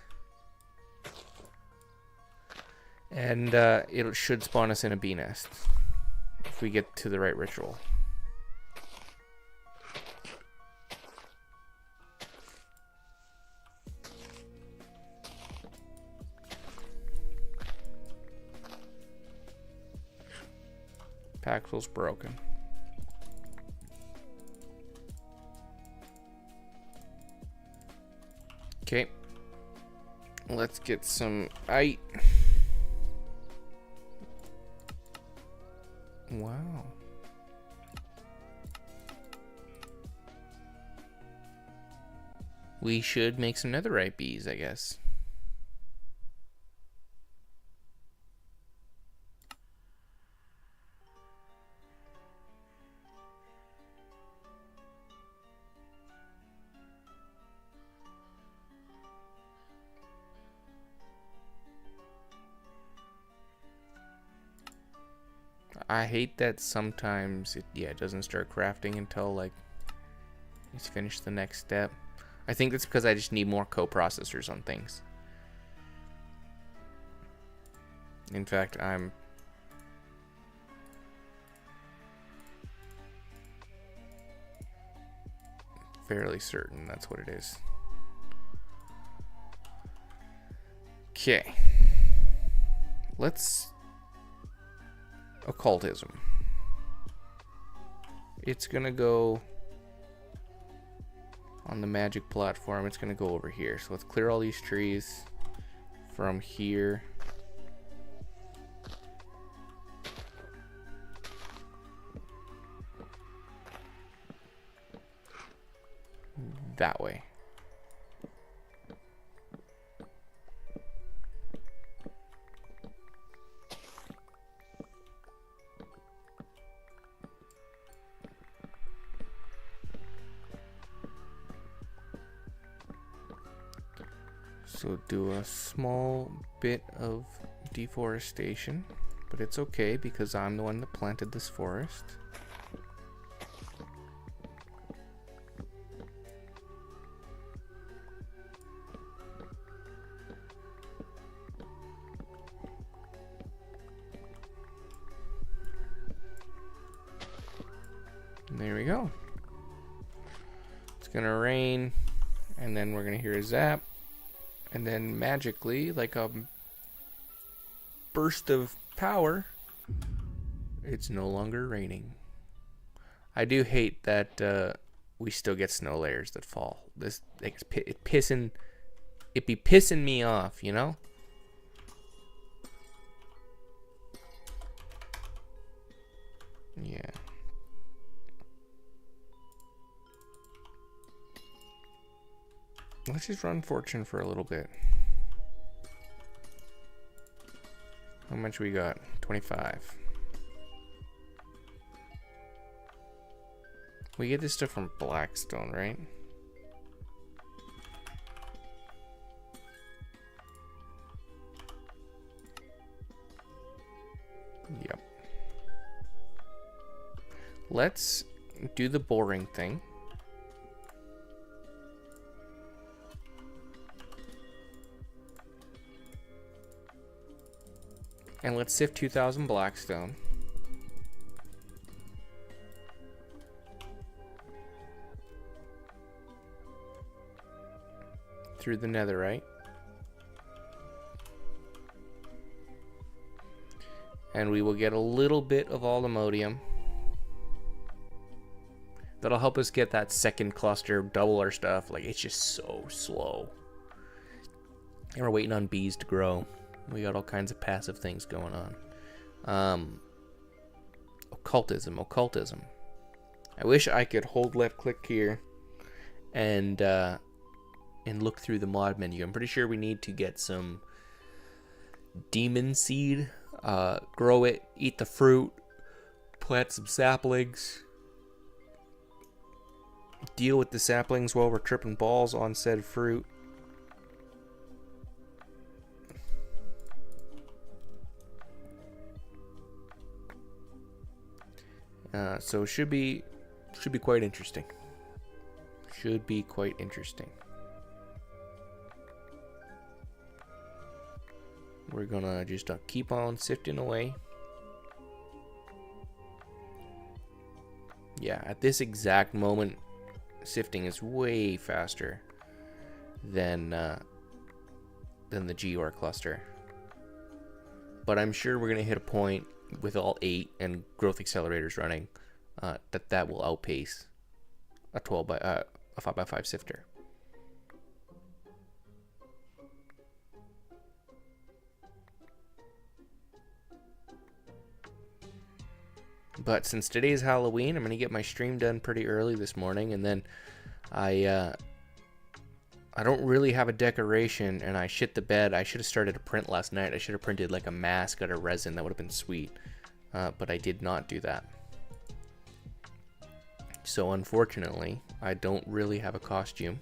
[SPEAKER 1] And it should spawn us in a bee nest if we get to the right ritual. Paxel's broken. Okay. Let's get some ite. Wow. We should make some netherite bees, I guess. I hate that sometimes it doesn't start crafting until like it's finished the next step. I think that's because I just need more coprocessors on things. In fact, I'm fairly certain that's what it is. Okay. Let's occultism. It's gonna go on the magic platform. It's gonna go over here. So let's clear all these trees from here. That way. So do a small bit of deforestation, but it's okay because I'm the one that planted this forest. And there we go. It's gonna rain, and then we're gonna hear a zap. And then magically, like a burst of power, it's no longer raining. I do hate that we still get snow layers that fall. This it be pissing me off, you know? Yeah. Let's just run fortune for a little bit. How much we got? 25. We get this stuff from Blackstone, right? Yep. Let's do the boring thing. And let's sift 2,000 Blackstone. Through the netherite. And we will get a little bit of allomodium. That'll help us get that second cluster, double our stuff. Like, it's just so slow. And we're waiting on bees to grow. We got all kinds of passive things going on. Occultism. I wish I could hold left click here and look through the mod menu. I'm pretty sure we need to get some demon seed, grow it, eat the fruit, plant some saplings, deal with the saplings while we're tripping balls on said fruit. So should be quite interesting. Should be quite interesting. We're gonna just keep on sifting away. Yeah, at this exact moment, sifting is way faster than the GOR cluster. But I'm sure we're gonna hit a point with all 8 and growth accelerators running that will outpace a 5x5 sifter. But since today's Halloween, I'm going to get my stream done pretty early this morning, and then I don't really have a decoration, and I shit the bed. I should have started a print last night. I should have printed like a mask out of resin. That would have been sweet, but I did not do that. So unfortunately, I don't really have a costume.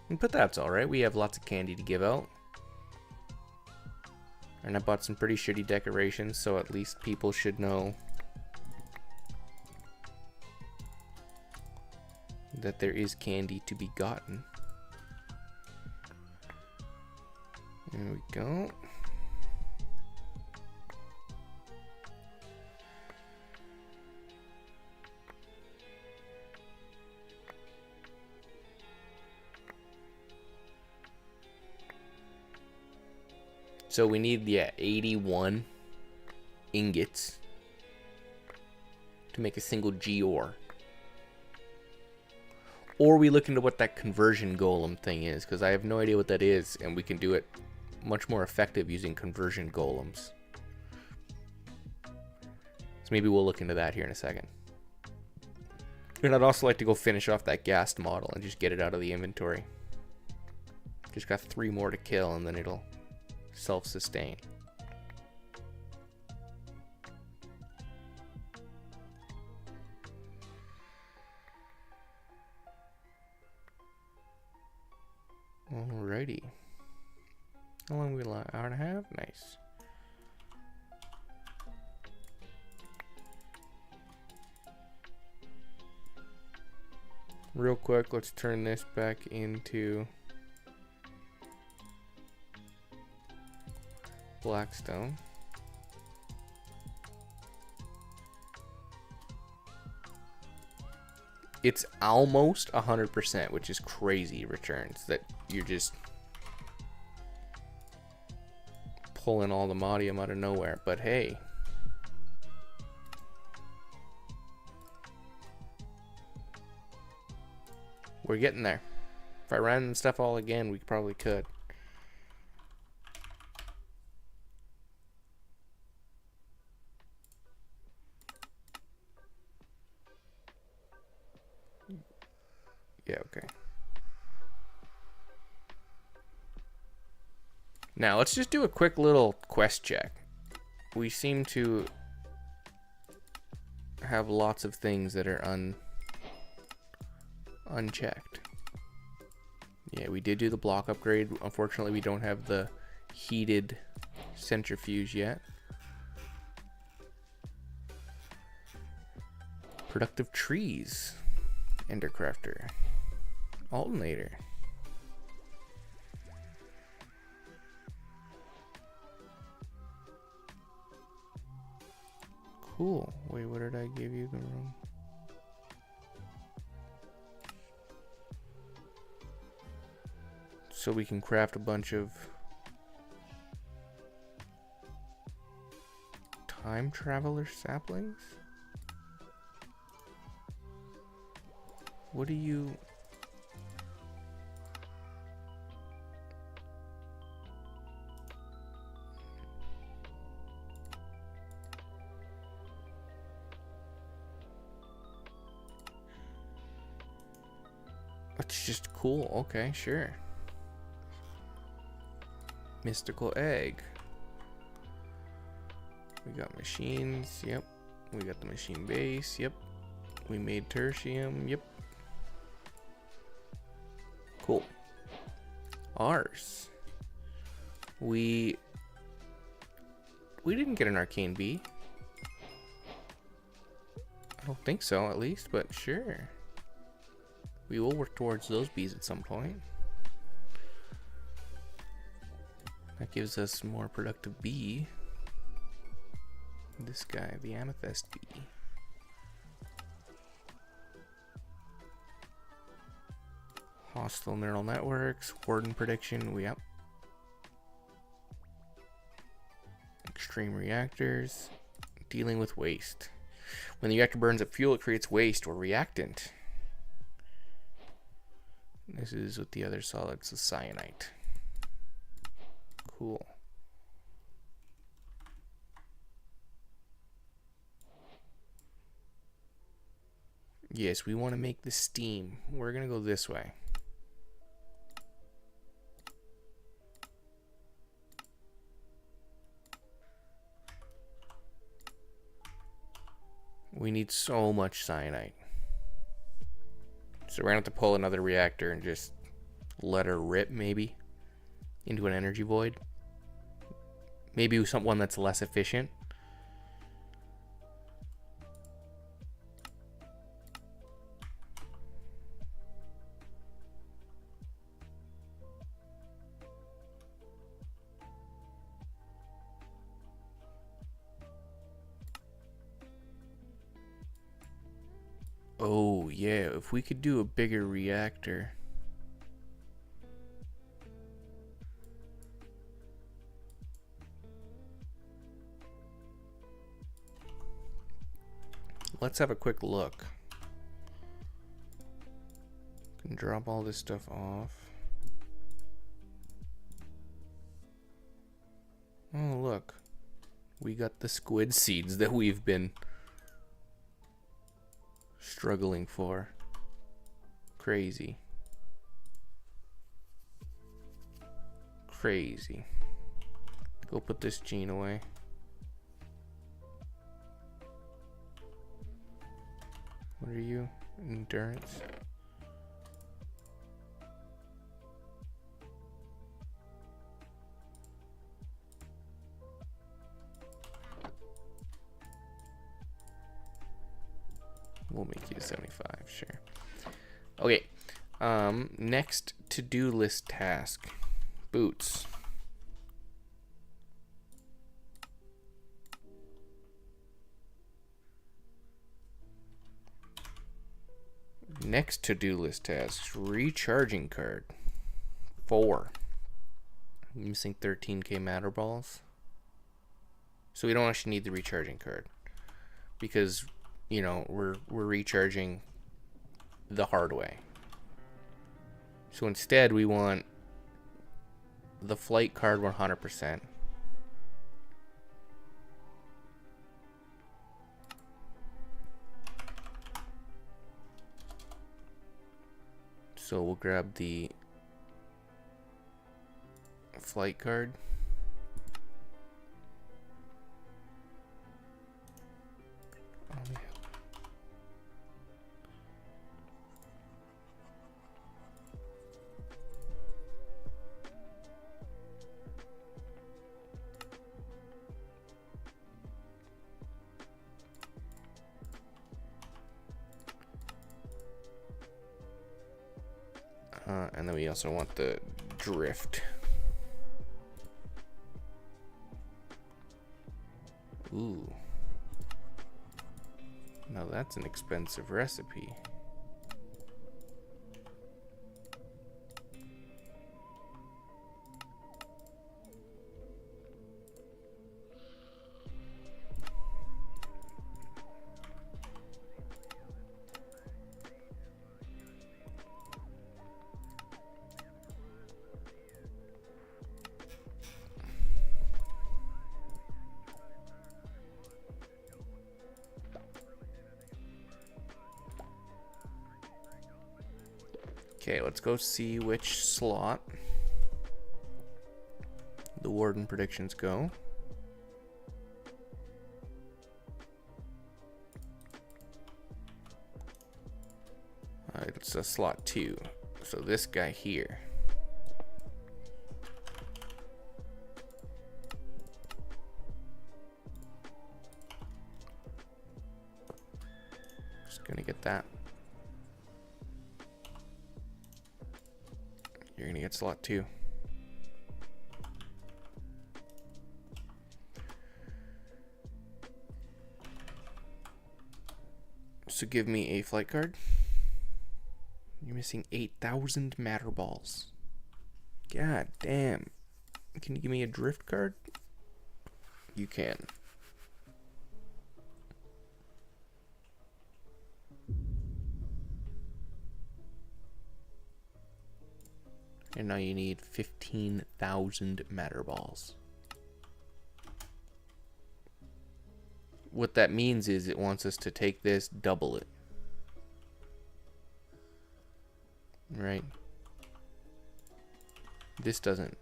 [SPEAKER 1] But that's alright. We have lots of candy to give out. And I bought some pretty shitty decorations, so at least people should know that there is candy to be gotten. There we go. So we need, 81 ingots to make a single GOR. Or we look into what that conversion golem thing is, because I have no idea what that is, and we can do it much more effective using conversion golems. So maybe we'll look into that here in a second. And I'd also like to go finish off that ghast model and just get it out of the inventory. Just got 3 more to kill, and then it'll self-sustain. Alrighty. How long we lie? Hour and a half? Nice. Real quick, let's turn this back into Blackstone. It's almost 100%, which is crazy returns that you're just pulling all the modium out of nowhere. But hey, we're getting there. If I ran stuff all again, we probably could. Yeah, okay. Now, let's just do a quick little quest check. We seem to have lots of things that are unchecked. Yeah, we did do the block upgrade. Unfortunately, we don't have the heated centrifuge yet. Productive trees. Endercrafter. Alternator. Cool. Wait, what did I give you the room? So we can craft a bunch of time traveler saplings? What do you... That's just cool. Okay, sure. Mystical egg. We got machines. Yep. We got the machine base. Yep. We made tertium. Yep. Cool. Ours. We didn't get an arcane bee. I don't think so, at least, but sure. We will work towards those bees at some point. That gives us more productive bee. This guy, the amethyst bee. Hostile neural networks, warden prediction, yep. Extreme reactors, dealing with waste. When the reactor burns up fuel, it creates waste or reactant. This is with the other solids, the cyanite. Cool. Yes, we want to make the steam. We're going to go this way. We need so much cyanite. So we're going to have to pull another reactor and just let her rip, maybe, into an energy void. Maybe one that's less efficient. Oh, yeah, if we could do a bigger reactor. Let's have a quick look. Can drop all this stuff off. Oh, look. We got the squid seeds that we've been struggling for. Crazy. Crazy. Go put this gene away. What are you? Endurance? We'll make you a 75, sure. Okay. Next to-do list task. Boots. Next to-do list tasks. Recharging card. 4. Missing 13k matter balls. So we don't actually need the recharging card. Because, you know, we're recharging the hard way. So instead we want the flight card 100%. So we'll grab the flight card. And then we also want the drift. Ooh. Now that's an expensive recipe. Okay, let's go see which slot the warden predictions go. It's a slot 2. So this guy here. Just gonna get that. You're gonna get slot 2. So give me a flight card. You're missing 8,000 matter balls. God damn. Can you give me a drift card? You can. And now you need 15,000 matter balls. What that means is it wants us to take this, double it. Right? This doesn't.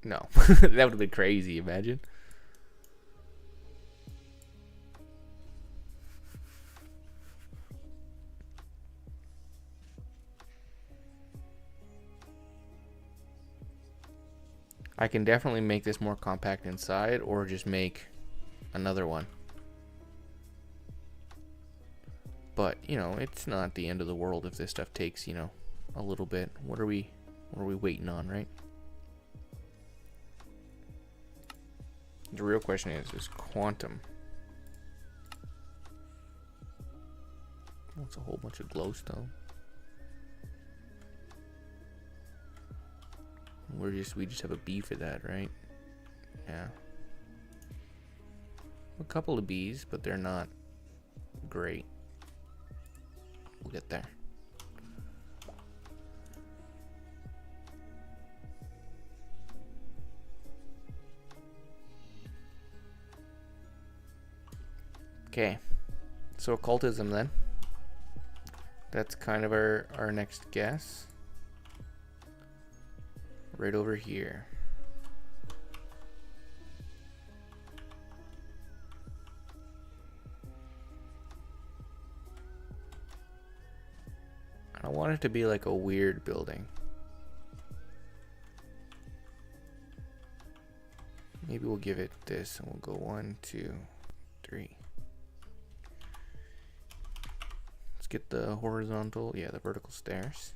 [SPEAKER 1] No. That would have been crazy, imagine. I can definitely make this more compact inside, or just make another one. But, you know, it's not the end of the world if this stuff takes, you know, a little bit. What are we waiting on, right? The real question is quantum. What's a whole bunch of glowstone? We just have a B for that, right? Yeah. A couple of B's, but they're not great. We'll get there. Okay. So occultism then. That's kind of our next guess. Right over here. I want it to be like a weird building. Maybe we'll give it this and we'll go 1, 2, 3. Let's get the horizontal, yeah, the vertical stairs.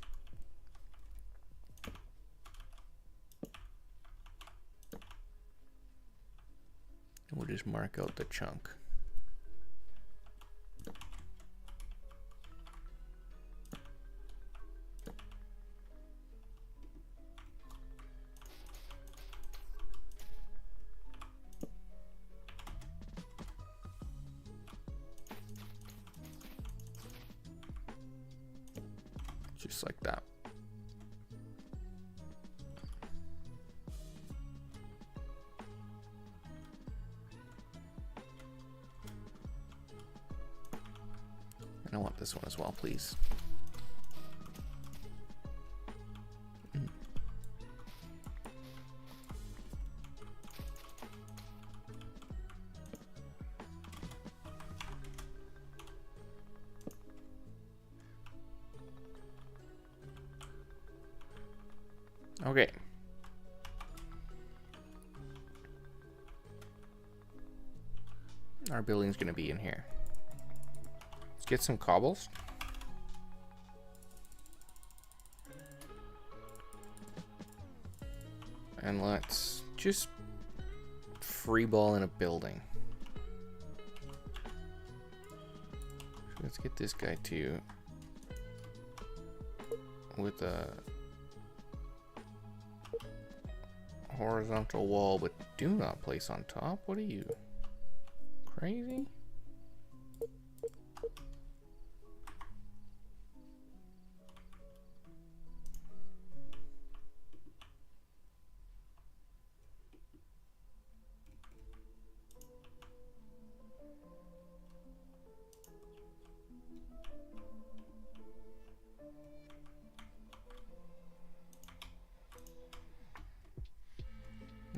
[SPEAKER 1] We'll just mark out the chunk. Just like that. And I want this one as well, please. Okay. Our building's gonna be in here. Let's get some cobbles. And let's just freeball in a building. Let's get this guy too. With a horizontal wall, but do not place on top. What are you, crazy?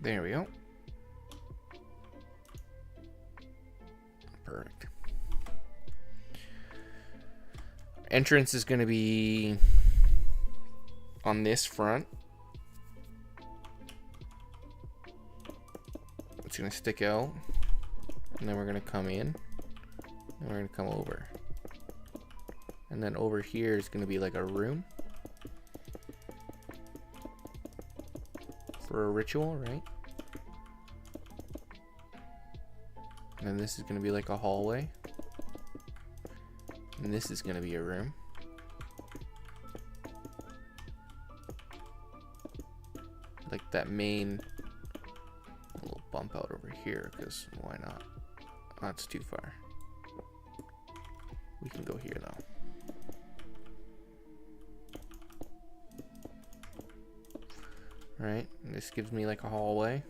[SPEAKER 1] There we go. Perfect. Entrance is going to be on this front. It's going to stick out. And then we're going to come in. And we're going to come over. And then over here is going to be like a room. For a ritual, right? And this is going to be like a hallway. And this is going to be a room. Like that main little bump out over here, because why not? That's too far. We can go here though. Right, and this gives me like a hallway.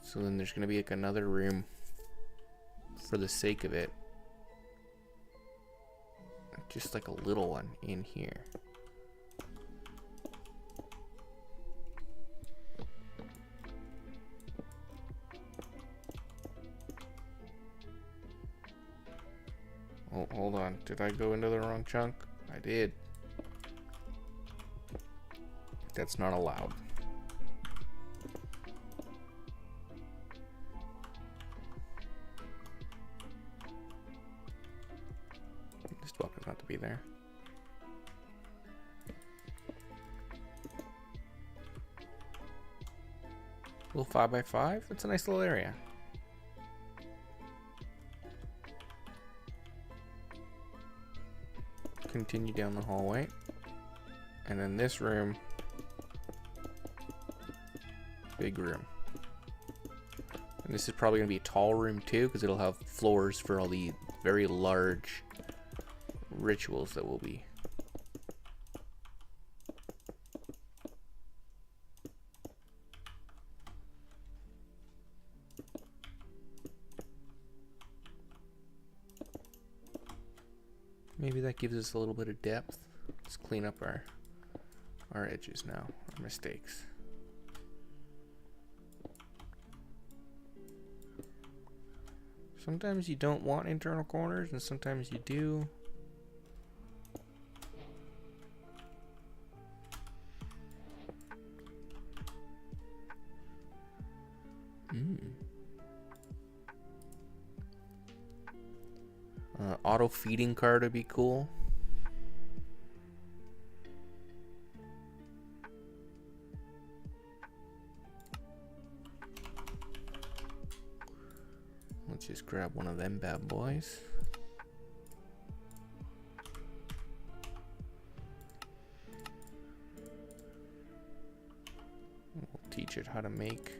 [SPEAKER 1] So then there's gonna be like another room for the sake of it. Just like a little one in here. Oh, hold on. Did I go into the wrong chunk? I did. That's not allowed. This welcome's not to be there. Little 5x5. That's a nice little area. Continue down the hallway. And then this room. Big room. And this is probably going to be a tall room too, because it'll have floors for all the very large rituals that will be. Maybe that gives us a little bit of depth. Let's clean up our edges now, our mistakes. Sometimes you don't want internal corners, and sometimes you do. Auto feeding card would be cool. Let's just grab one of them bad boys. We'll teach it how to make.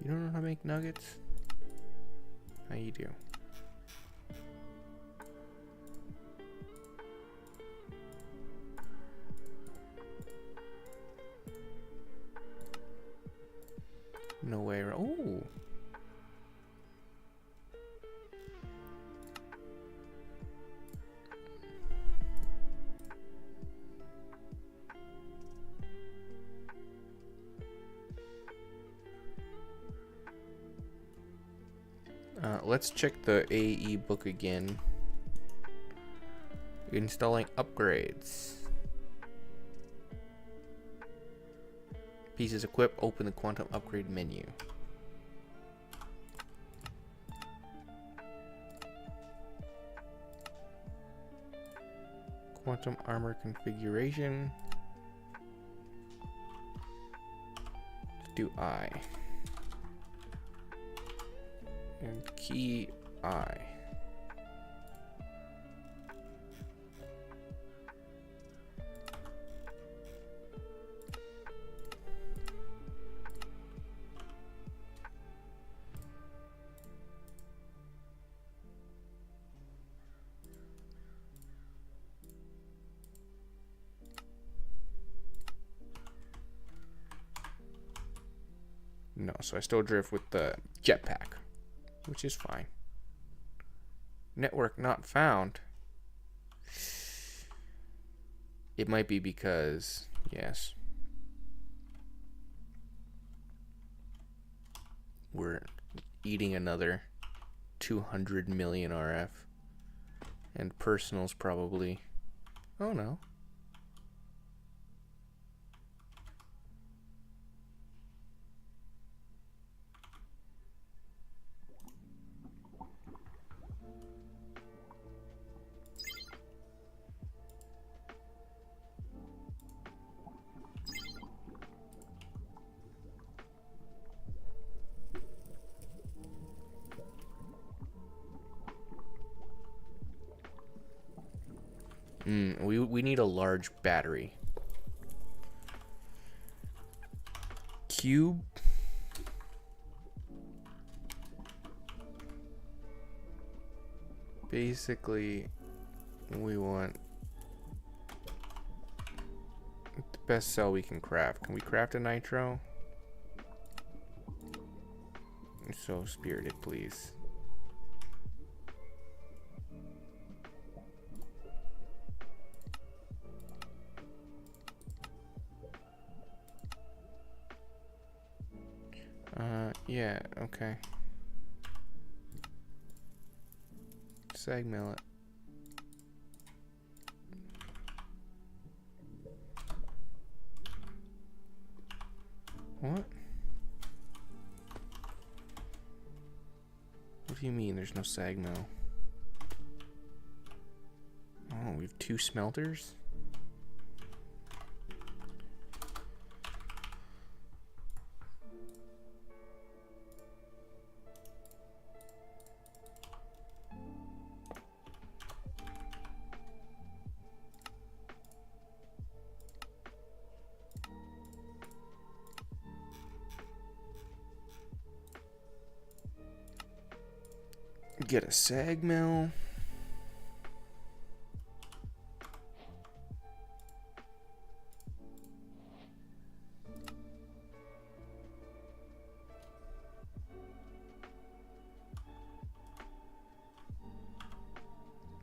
[SPEAKER 1] You don't know how to make nuggets? How you do? No way. Oh. Let's check the AE book again. Installing upgrades. Pieces equipped. Open the quantum upgrade menu. Quantum armor configuration. Let's do I. And key I. No, so I still drift with the jetpack, which is fine. Network not found. It might be because, yes, we're eating another 200 million RF. And personal's probably, oh no. We need a large battery. Cube. Basically, we want the best cell we can craft. Can we craft a nitro? I'm so spirited, please. Yeah, okay. Sag mill it. What? What do you mean there's no sag mill? Oh, we have 2 smelters? Get a sag mill.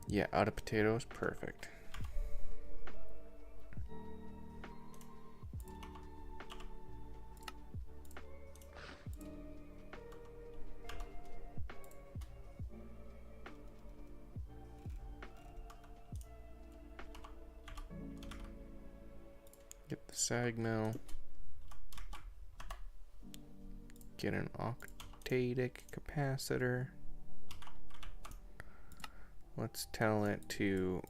[SPEAKER 1] Yeah, out of potatoes, perfect. Get the sag mill. Get an octadic capacitor. Let's tell it to...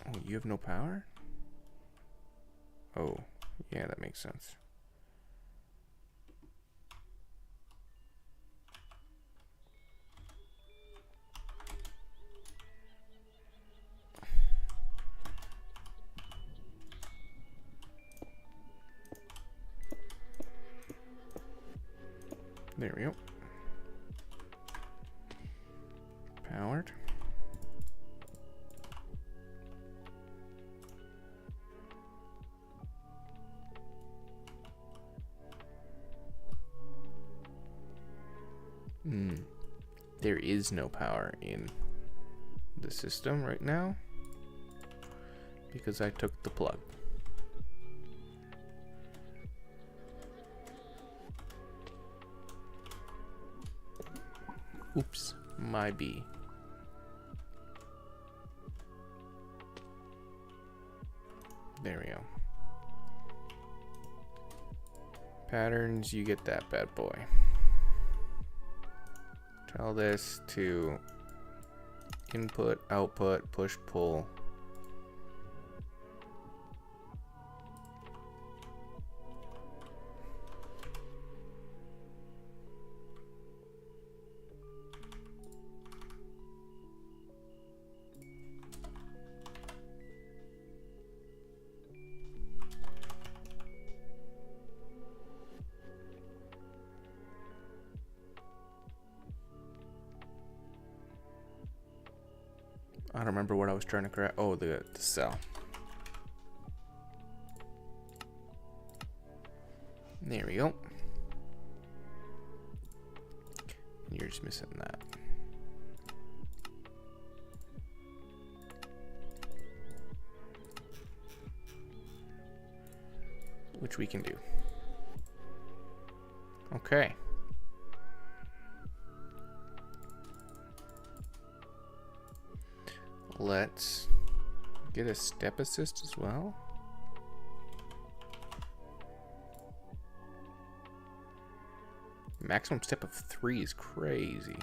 [SPEAKER 1] Oh, you have no power? Oh, yeah, that makes sense. There we go. Powered. There is no power in the system right now because I took the plug. Oops, my B. There we go. Patterns, you get that bad boy. Tell this to input, output, push, pull, don't remember what I was trying to craft. Oh, the cell. There we go. And you're just missing that. Which we can do. Okay. Let's get a step assist as well. Maximum step of 3 is crazy.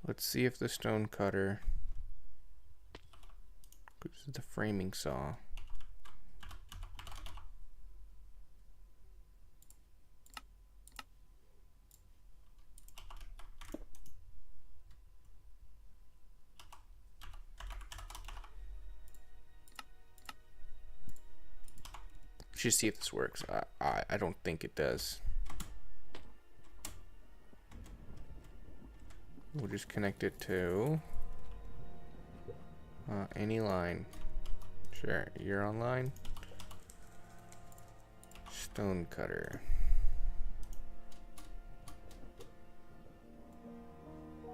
[SPEAKER 1] Let's see if the stone cutter, this is the framing saw. Let's just see if this works. I don't think it does. We'll just connect it to any line. Sure, you're online. Stone cutter.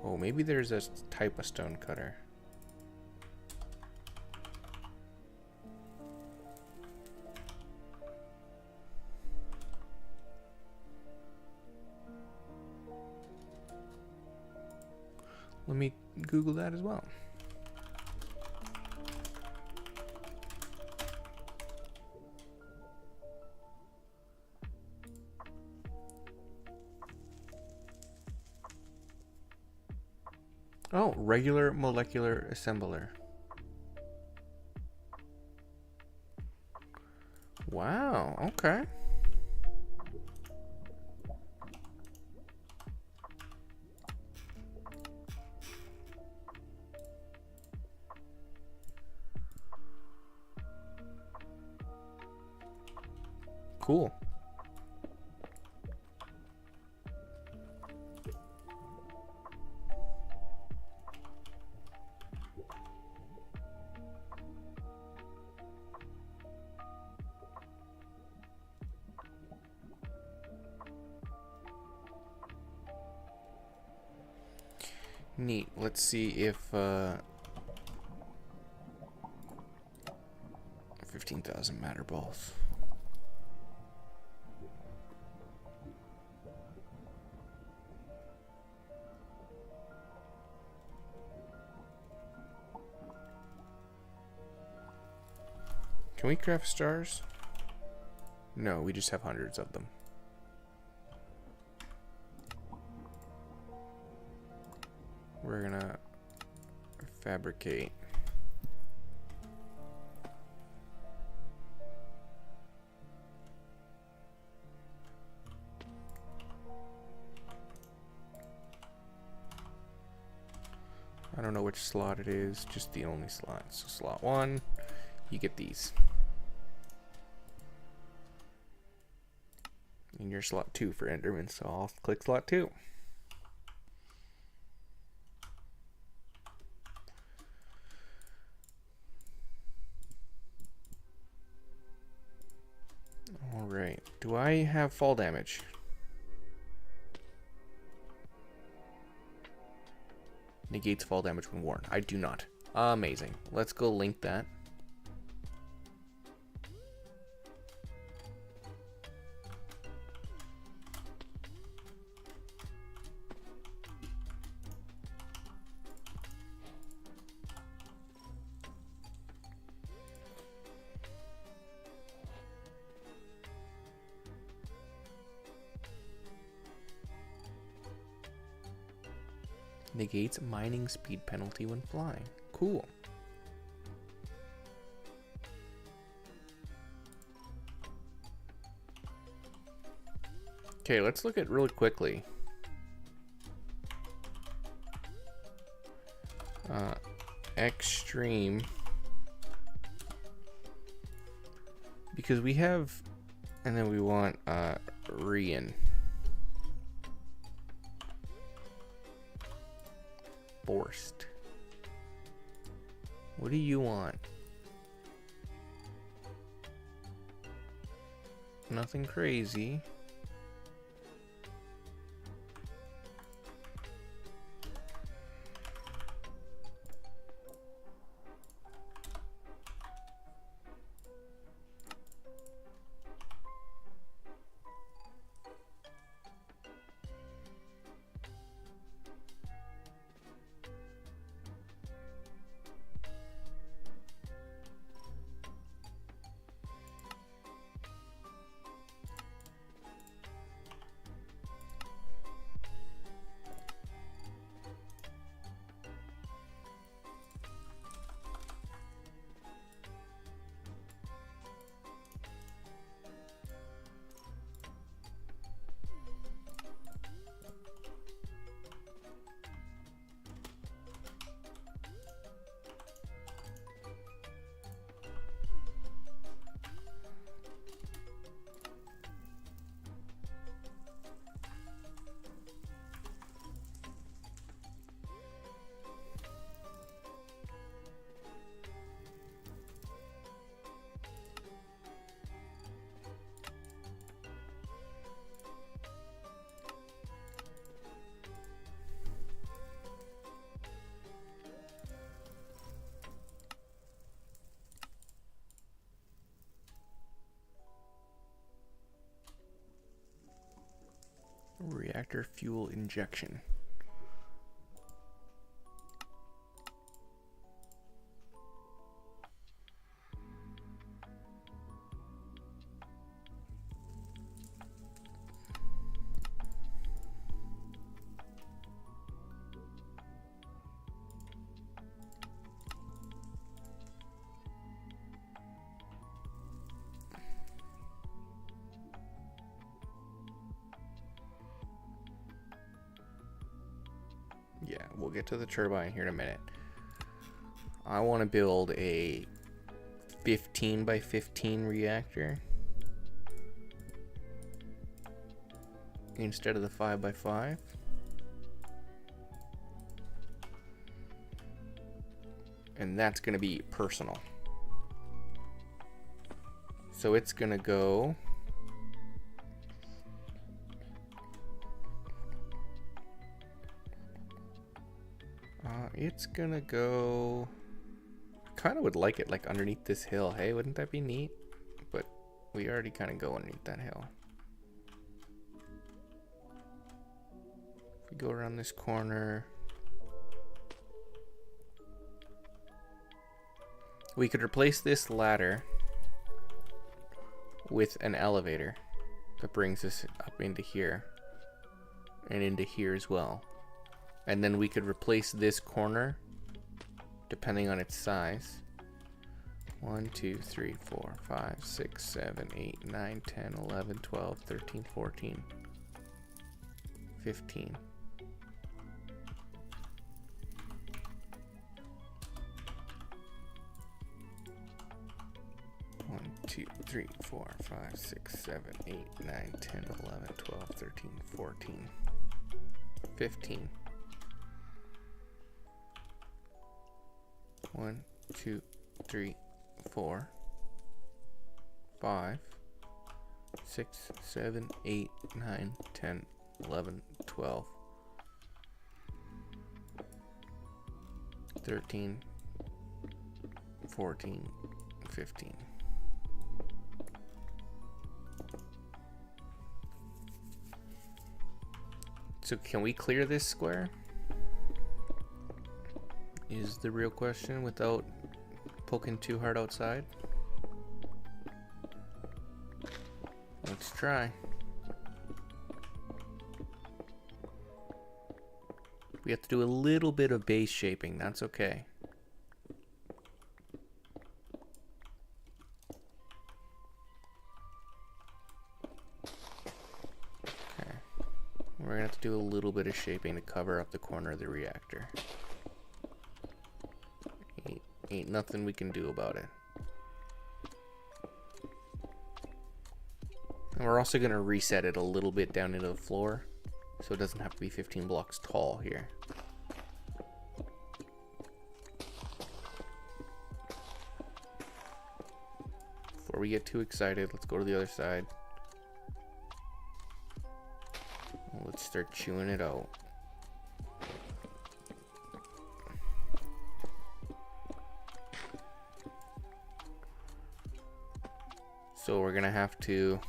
[SPEAKER 1] Oh, maybe there's a type of stone cutter. Let me Google that as well. Oh, regular molecular assembler. Wow, okay. Cool. Neat. Let's see if 15,000 matter balls. Can we craft stars? No, we just have hundreds of them. We're gonna fabricate. I don't know which slot it is, just the only slot. So slot 1, you get these. And your slot 2 for Enderman, so I'll click slot 2. Alright, do I have fall damage? Negates fall damage when worn. I do not. Amazing. Let's go link that. Negates mining speed penalty when flying. Cool. Okay, let's look at really quickly. Extreme. Because we have, and then we want Rian. Forced. What do you want? Nothing crazy. Reactor fuel injection. Yeah, we'll get to the turbine here in a minute. I want to build a 15 by 15 reactor instead of the 5 by 5. And that's going to be personal. So it's going to go it's gonna go, kind of would like it like underneath this hill. Hey, wouldn't that be neat? But we already kind of go underneath that hill. If we go around this corner, we could replace this ladder with an elevator that brings us up into here and into here as well. And then we could replace this corner depending on its size. 1, 2, 3, 4, 5, 6, 7, 8, 9, 10, 11, 12, 13, 14, 15. One, 2, 3, 4, 5, 6, 7, 8, 9, 10, 11, 12, 13, 14, 15. 1, 2, 3, 4, 5, 6, 7, 8, 9, 10, 11, 12, 13, 14, 15. So can we clear this square? Is the real question without poking too hard outside. Let's try. We have to do a little bit of base shaping. That's okay. we're gonna have to do a little bit of shaping to cover up the corner of the reactor. Ain't nothing we can do about it. And we're also gonna reset it a little bit down into the floor, so it doesn't have to be 15 blocks tall here. Before we get too excited, let's go to the other side. Let's start chewing it out. So we're gonna have to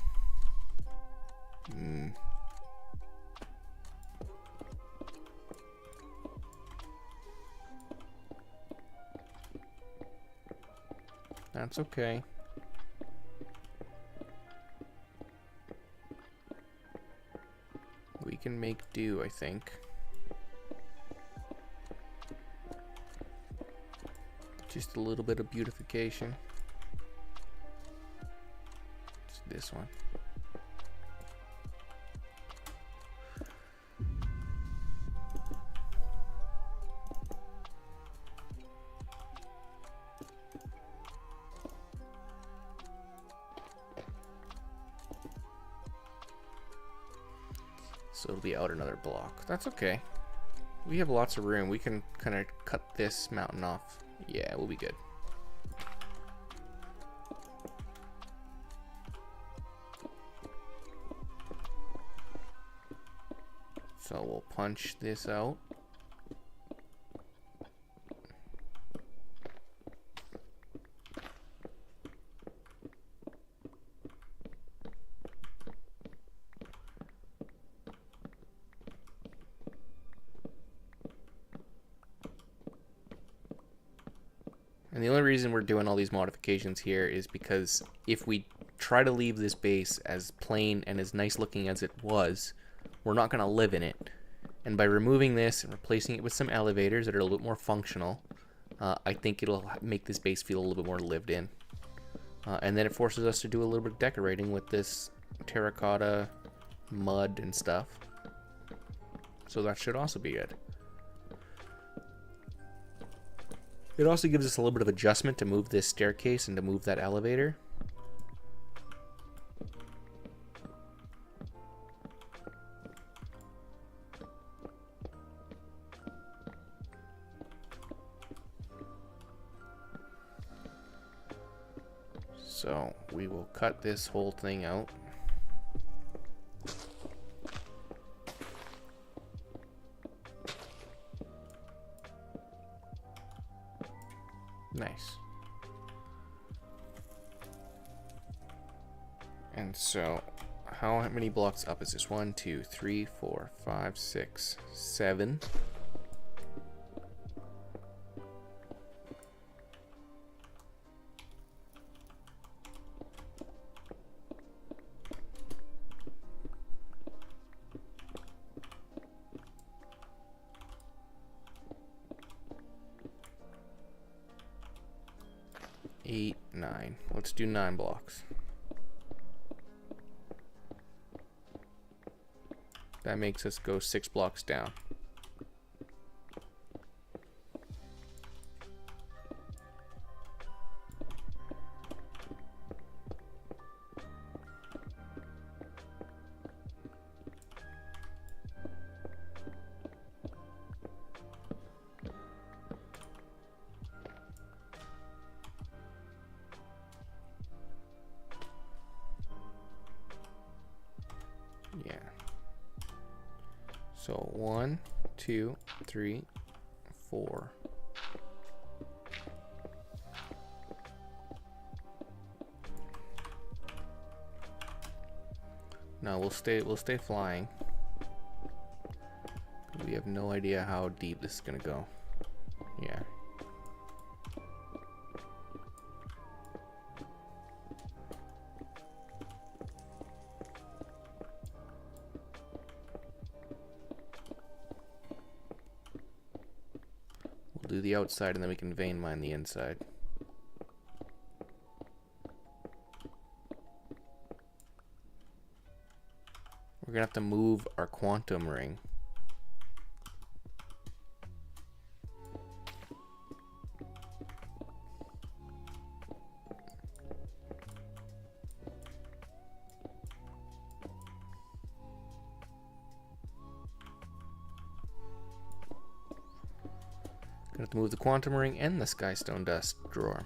[SPEAKER 1] that's okay. We can make do, I think. Just a little bit of beautification. Just this one. So it'll be out another block. That's okay. We have lots of room. We can kind of cut this mountain off. Yeah, we'll be good. So we'll punch this out. And the only reason we're doing all these modifications here is because if we try to leave this base as plain and as nice looking as it was, we're not going to live in it. And by removing this and replacing it with some elevators that are a little bit more functional, I think it'll make this base feel a little bit more lived in. And then it forces us to do a little bit of decorating with this terracotta, mud, and stuff. So that should also be good. It also gives us a little bit of adjustment to move this staircase and to move that elevator. So we will cut this whole thing out. Nice. And so, how many blocks up is this? 1, 2, 3, 4, 5, 6, 7. Eight, 9. Let's do 9 blocks. That makes us go 6 blocks down. Yeah. So 1, 2, 3, 4. No, we'll stay flying. We have no idea how deep this is gonna go. Yeah. Do the outside and then we can vein mine the inside. We're gonna have to move our quantum ring. Gonna have to move the quantum ring and the skystone dust drawer.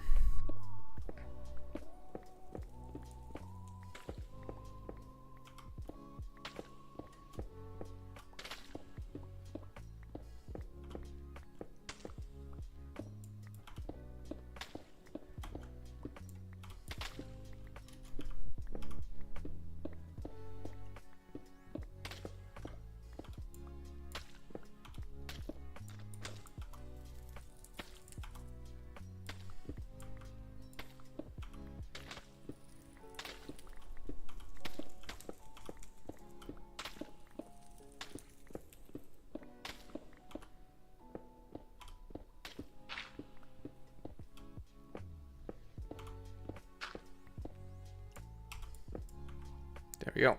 [SPEAKER 1] There we go.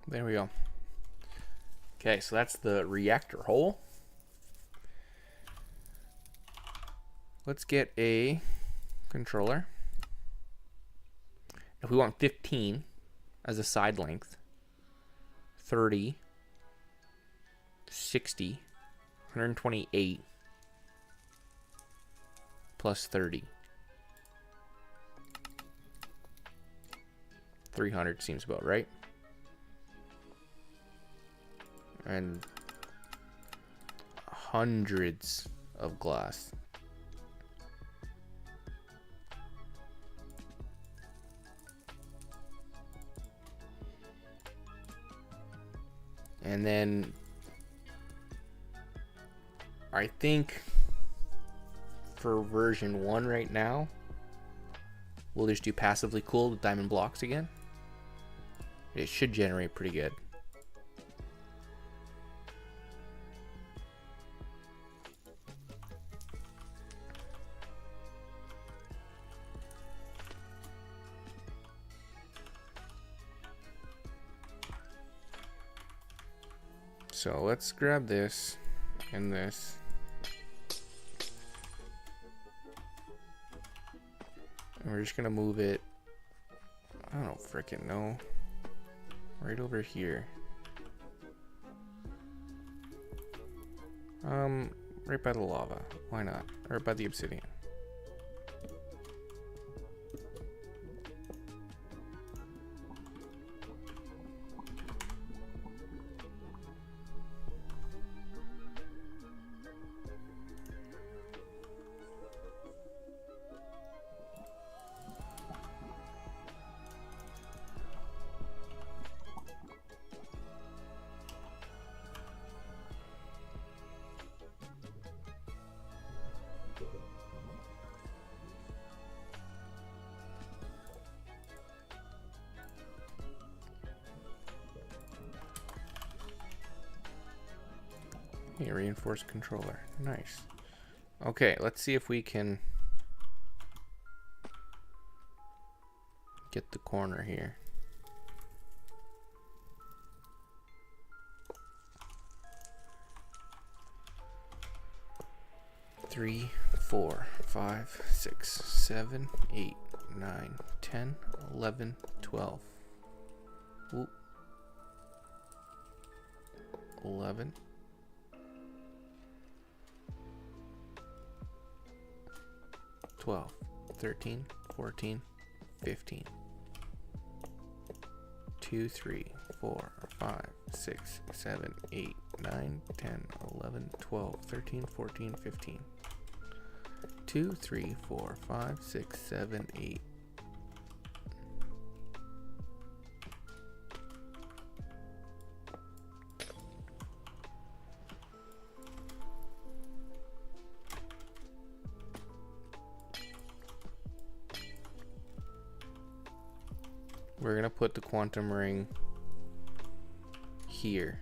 [SPEAKER 1] There we go. Okay, so that's the reactor hole. Let's get a controller. If we want 15 as a side length, 30, 60, 128, plus 30. 300 seems about right. And hundreds of glass. And then I think for version 1 right now, we'll just do passively cooled with diamond blocks again. It should generate pretty good. So let's grab this and this. And we're just gonna move it, I don't freaking know, right over here. Right by the lava. Why not? Or by the obsidian. Hey, reinforced controller. Nice. Okay, let's see if we can get the corner here. Three, 4, 5, 6, 7, 8, 9, 10, 11, 12. Ooh. 11. 12, 13, 14, 15. 2, 3, 4, 5, 6, 7, 8, 9, 10, 11, 12, 13, 14, 15. 2, 3, 4, 5, 6, 7, 8. We're gonna put the quantum ring here.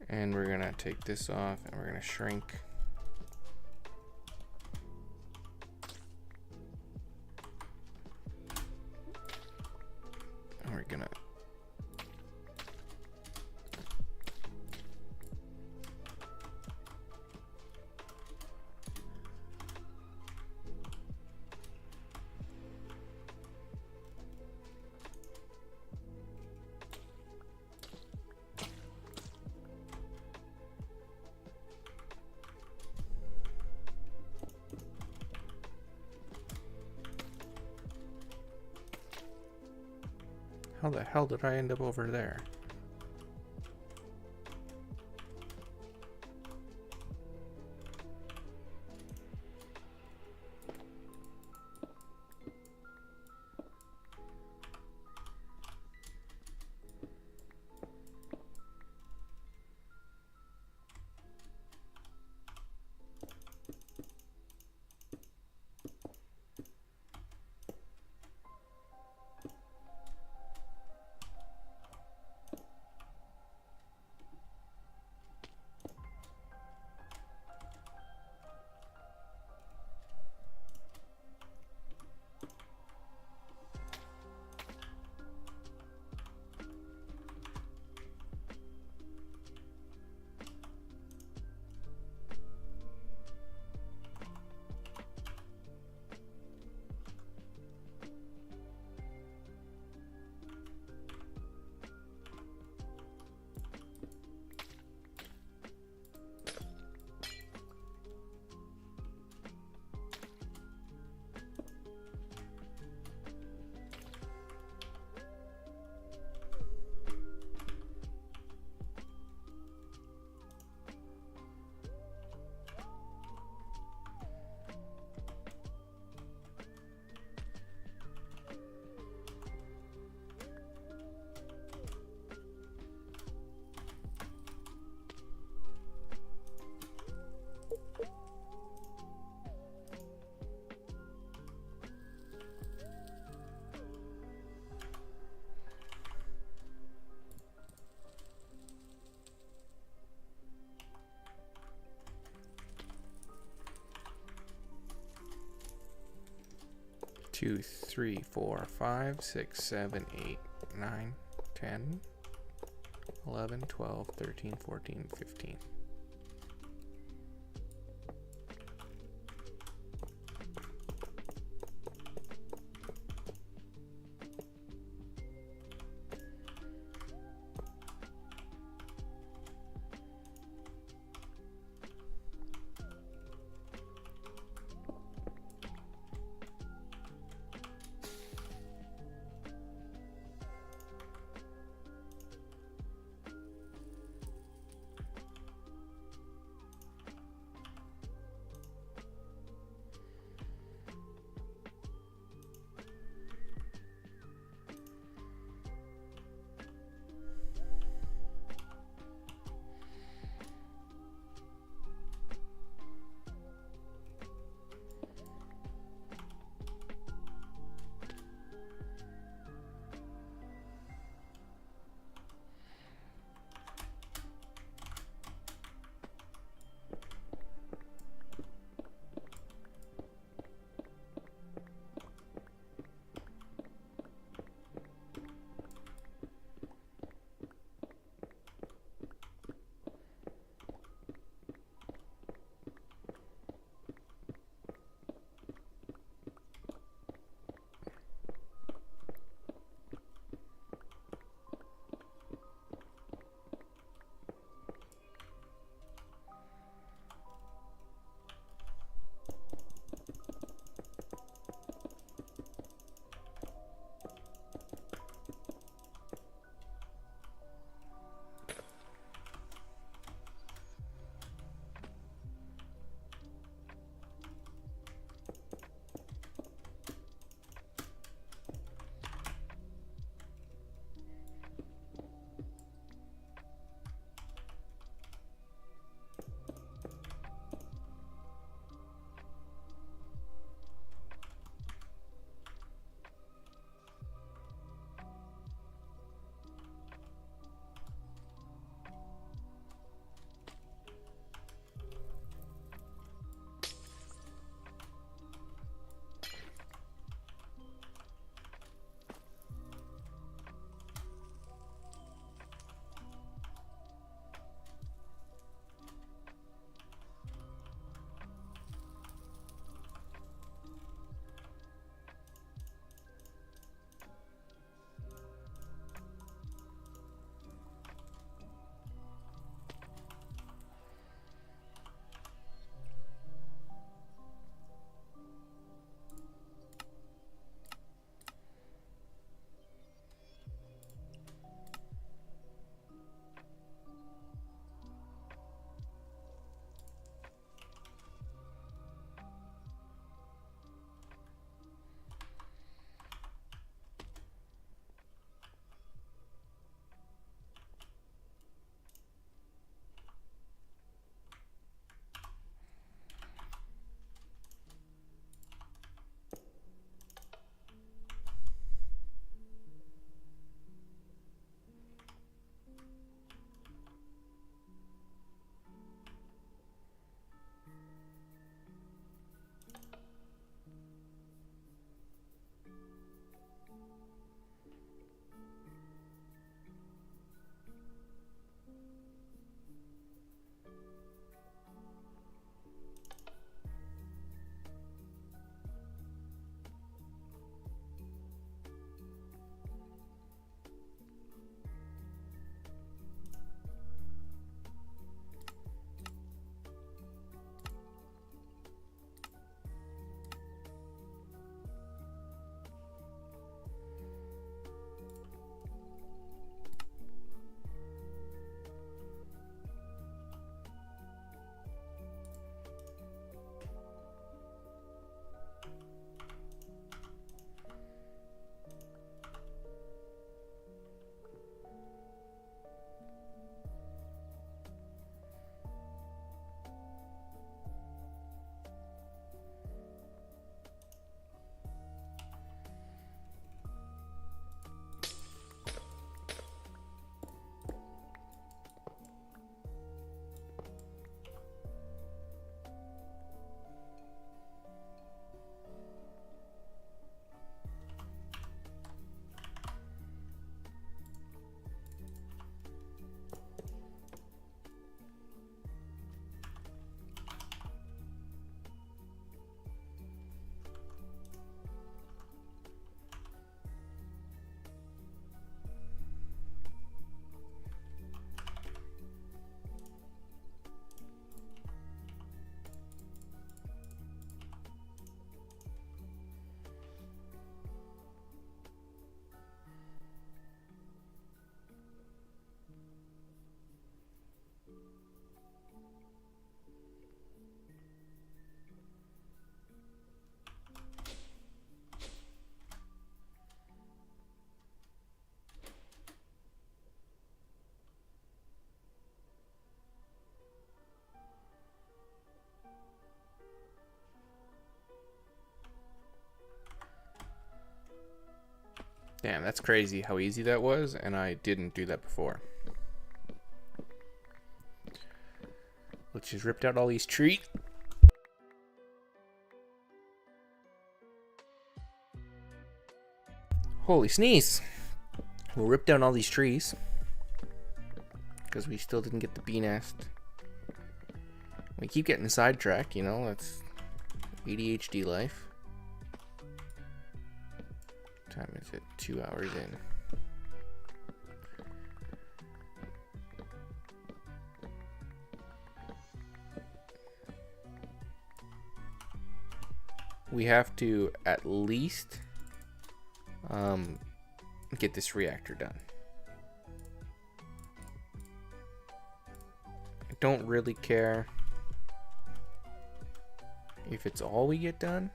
[SPEAKER 1] And we're gonna take this off and we're gonna shrink. And we're gonna how the hell did I end up over there? Two, 3, 4, 5, 6, 7, 8, 9, 10, 11, 12, 13, 14, 15. Damn, that's crazy how easy that was, and I didn't do that before. Let's just rip out all these trees. Holy sneeze. We'll rip down all these trees. Because we still didn't get the bee nest. We keep getting sidetracked, you know, that's ADHD life. What time is it? 2 hours in. We have to at least get this reactor done. I don't really care if it's all we get done.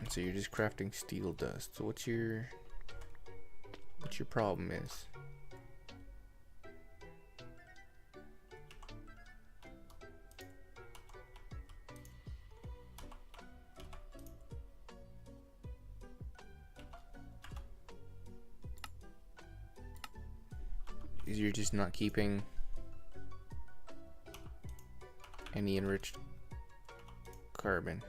[SPEAKER 1] So you're just crafting steel dust. So what's your problem is? Is you're just not keeping any enriched carbon.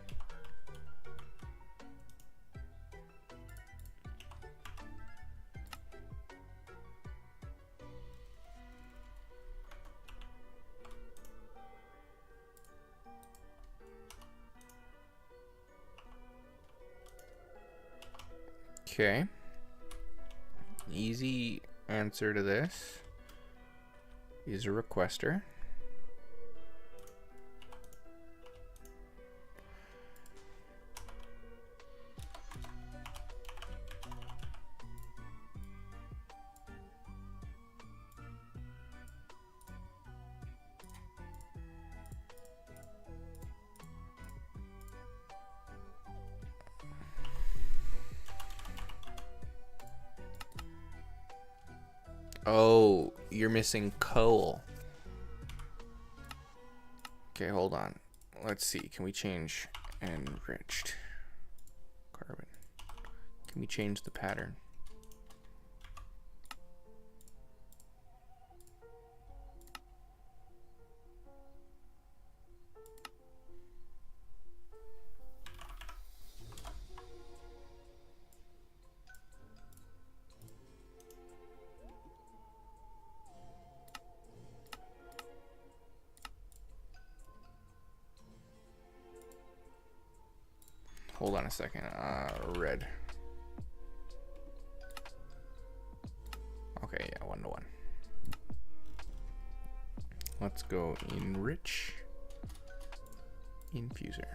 [SPEAKER 1] Okay. Easy answer to this is a requester. Oh, you're missing coal. Okay, hold on. Let's see. Can we change enriched carbon? Can we change the pattern? Hold on a second. Red. Okay, yeah, 1-to-1. Let's go enrich infuser.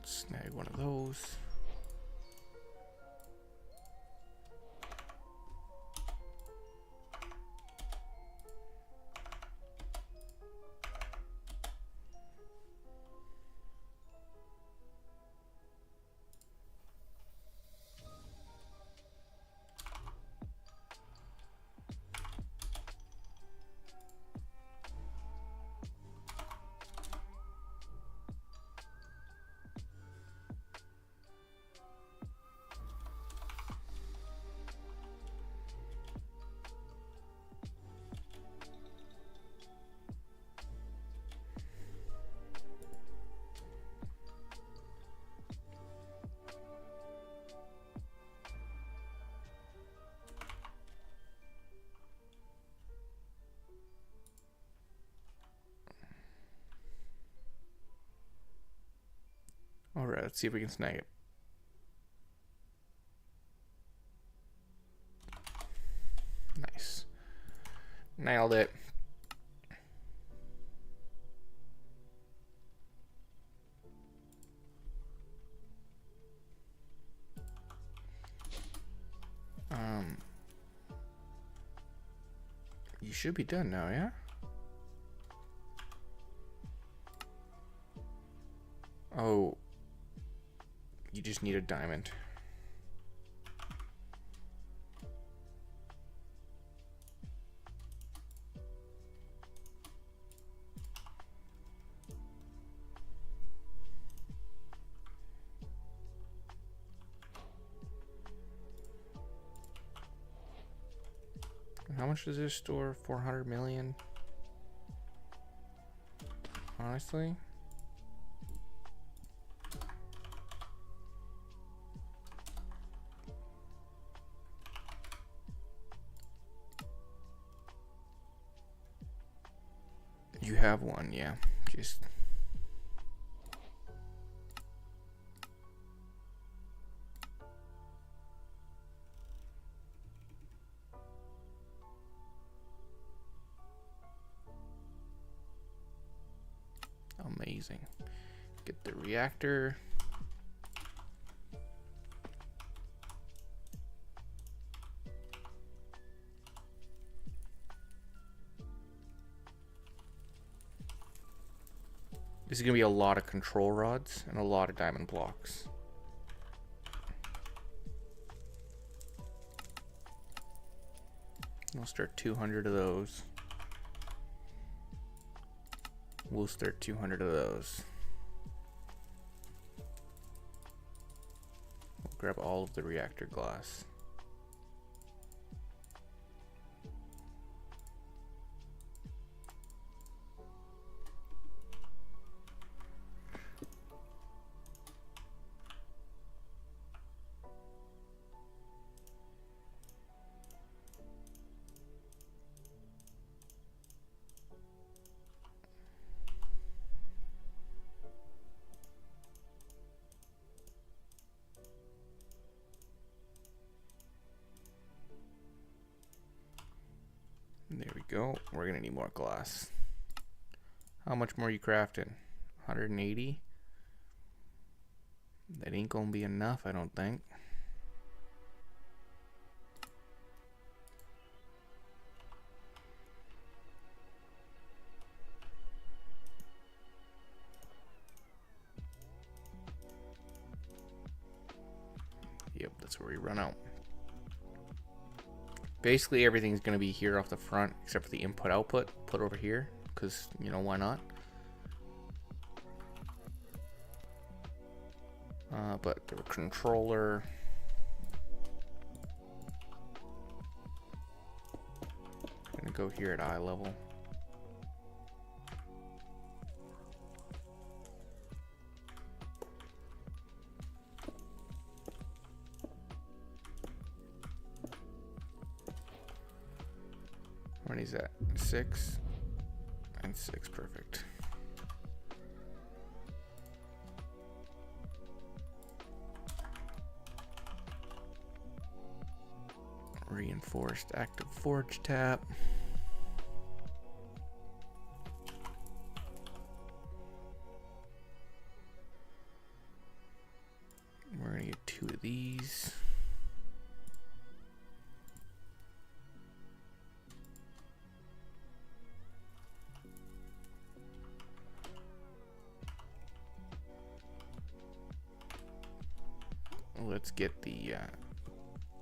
[SPEAKER 1] Snag one of those. All right, let's see if we can snag it. Nice. Nailed it. should be done now, yeah? Oh, you just need a diamond. How much does this store? 400 million? Honestly? You have one, yeah. Just... amazing. Get the reactor. This is going to be a lot of control rods and a lot of diamond blocks. We'll start 200 of those. We'll start 200 of those. We'll grab all of the reactor glass. There we go. We're gonna need more glass. How much more are you crafting? 180? That ain't gonna be enough, I don't think. Yep, that's where we run out. Basically everything's going to be here off the front except for the input output put over here because, you know, why not? But the controller, I'm going to go here at eye level. How many is that? 6 and 6, perfect. Reinforced active forge tap. We're gonna get 2 of these. Let's get the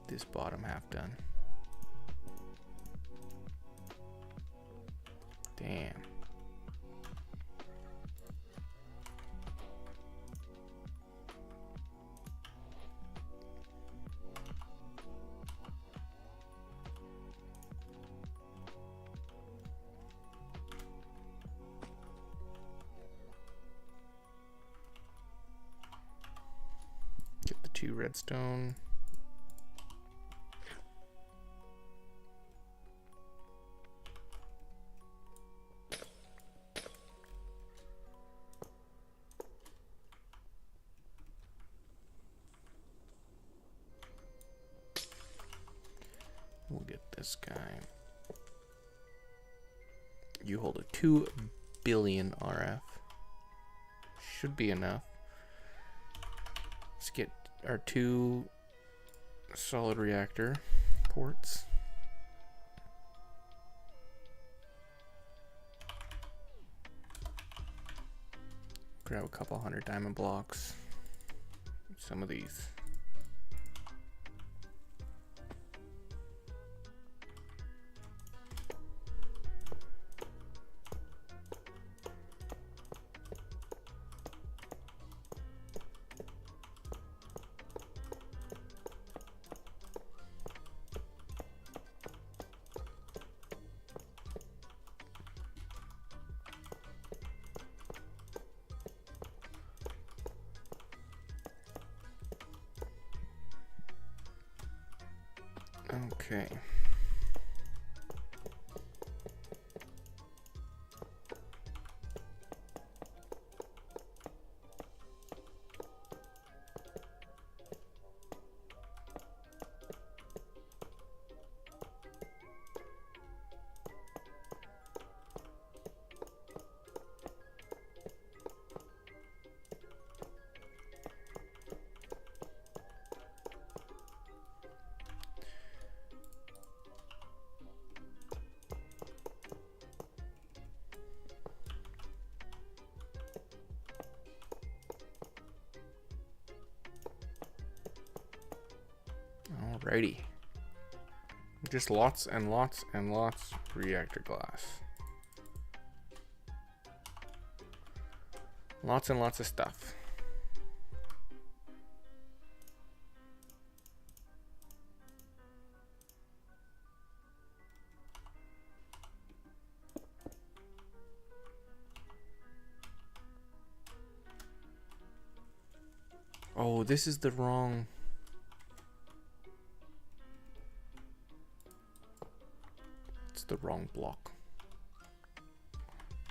[SPEAKER 1] this bottom half done. Damn. Get the 2 redstone. We'll get this guy. You hold a 2 billion RF. Should be enough. Let's get our 2 solid reactor ports. Grab a couple hundred diamond blocks. Some of these. Okay. Alrighty. Just lots and lots and lots of reactor glass. Lots and lots of stuff. Oh, this is the wrong... the wrong block.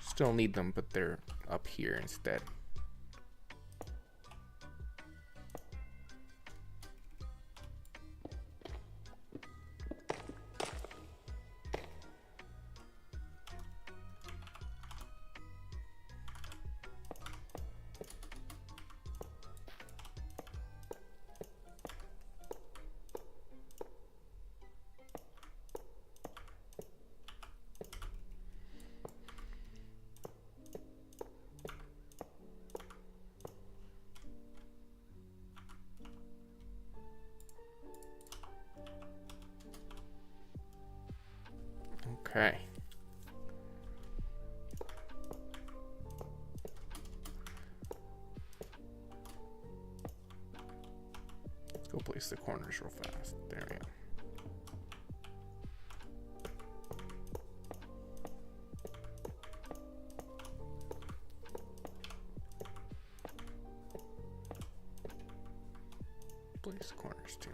[SPEAKER 1] Still need them, but they're up here instead. Okay. Let's go place the corners real fast. There we go. Place the corners too.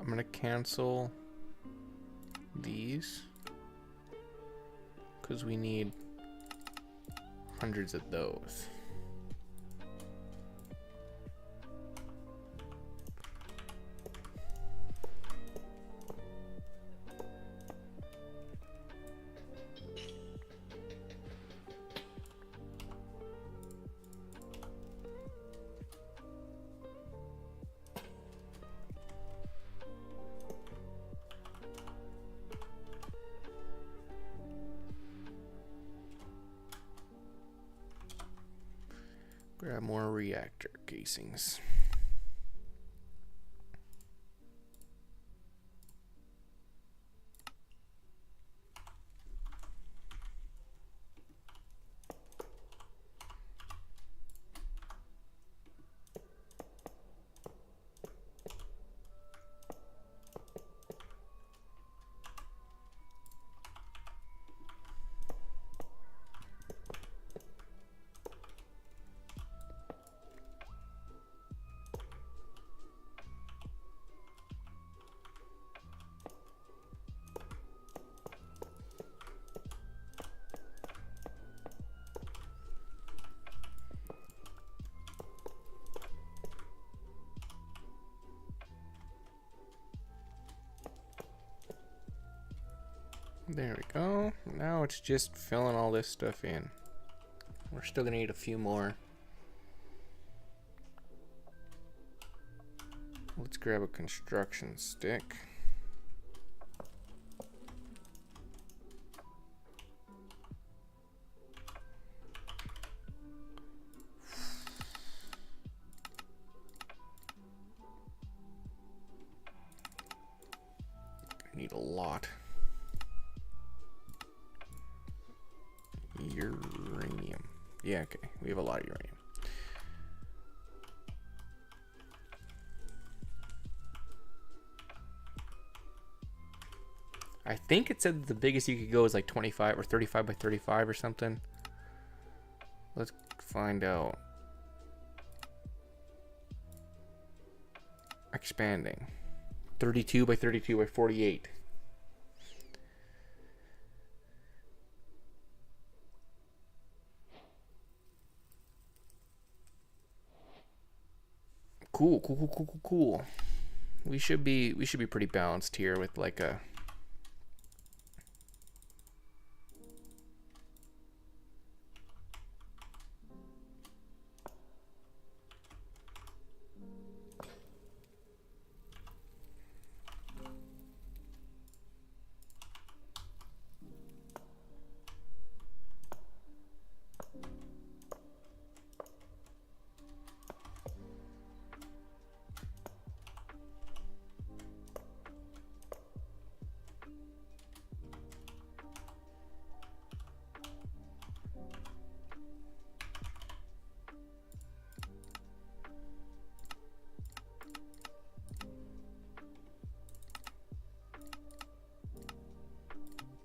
[SPEAKER 1] I'm gonna cancel these because we need hundreds of those. Grab more reactor casings. There we go. Now it's just filling all this stuff in. We're still gonna need a few more. Let's grab a construction stick. Need a lot. Uranium. Yeah, okay. We have a lot of uranium. I think it said the biggest you could go is like 25 or 35 by 35 or something. Let's find out. Expanding. 32 by 32 by 48. Cool. We should be pretty balanced here with like a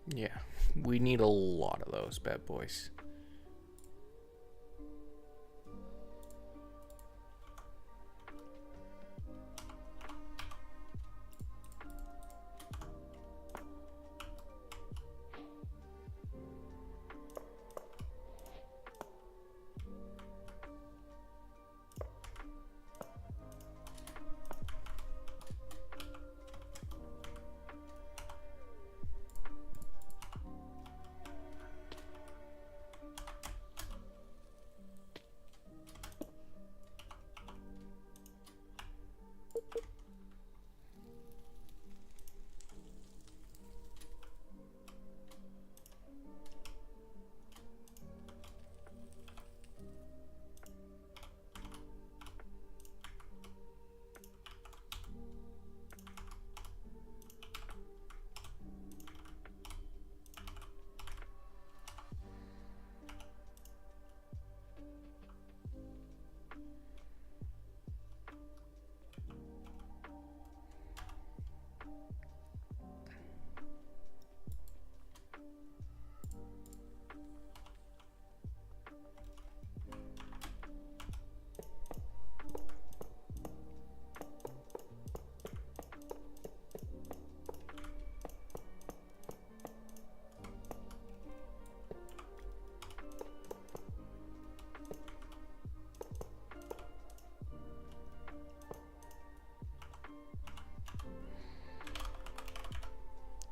[SPEAKER 1] yeah, we need a lot of those bad boys.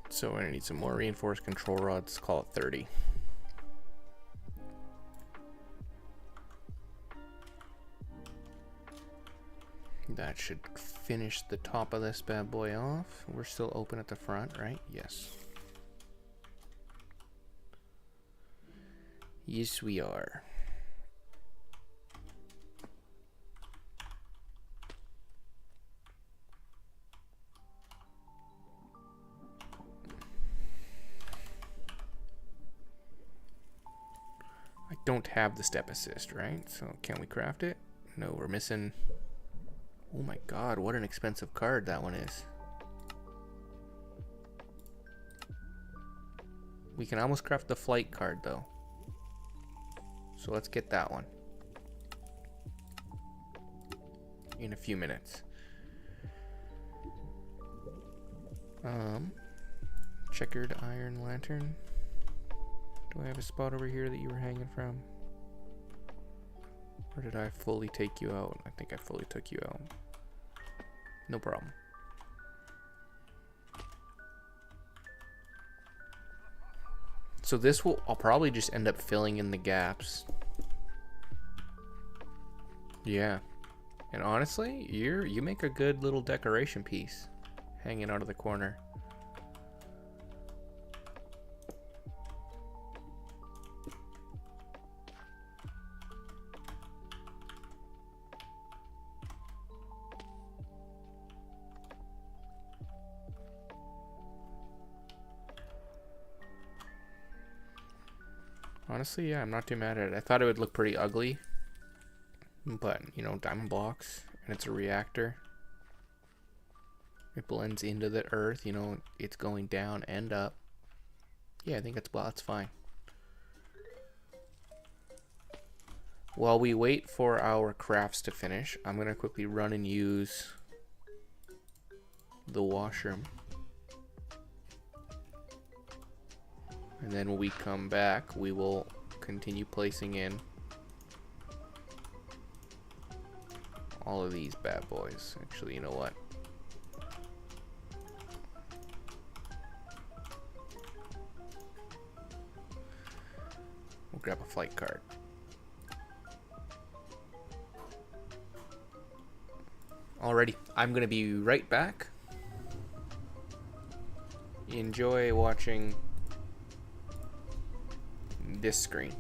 [SPEAKER 1] So we're gonna need some more reinforced control rods. Call it 30. That should finish the top of this bad boy off. We're still open at the front, right? Yes. Yes, we are. I don't have the step assist, right? So can we craft it? No, we're missing. Oh my god, what an expensive card that one is. We can almost craft the flight card though. So let's get that one in a few minutes. Checkered iron lantern. Do I have a spot over here that you were hanging from? Or did I fully take you out? I think I fully took you out. No problem. So this will, I'll probably just end up filling in the gaps. Yeah. And honestly, you make a good little decoration piece hanging out of the corner. Honestly, yeah, I'm not too mad at it. I thought it would look pretty ugly, but, you know, diamond blocks, and it's a reactor. It blends into the earth, you know, it's going down and up. Yeah, I think that's fine. While we wait for our crafts to finish, I'm going to quickly run and use the washroom. And then when we come back, we will continue placing in all of these bad boys. Actually, you know what? We'll grab a flight card. Alrighty, I'm gonna be right back. Enjoy watching this screen.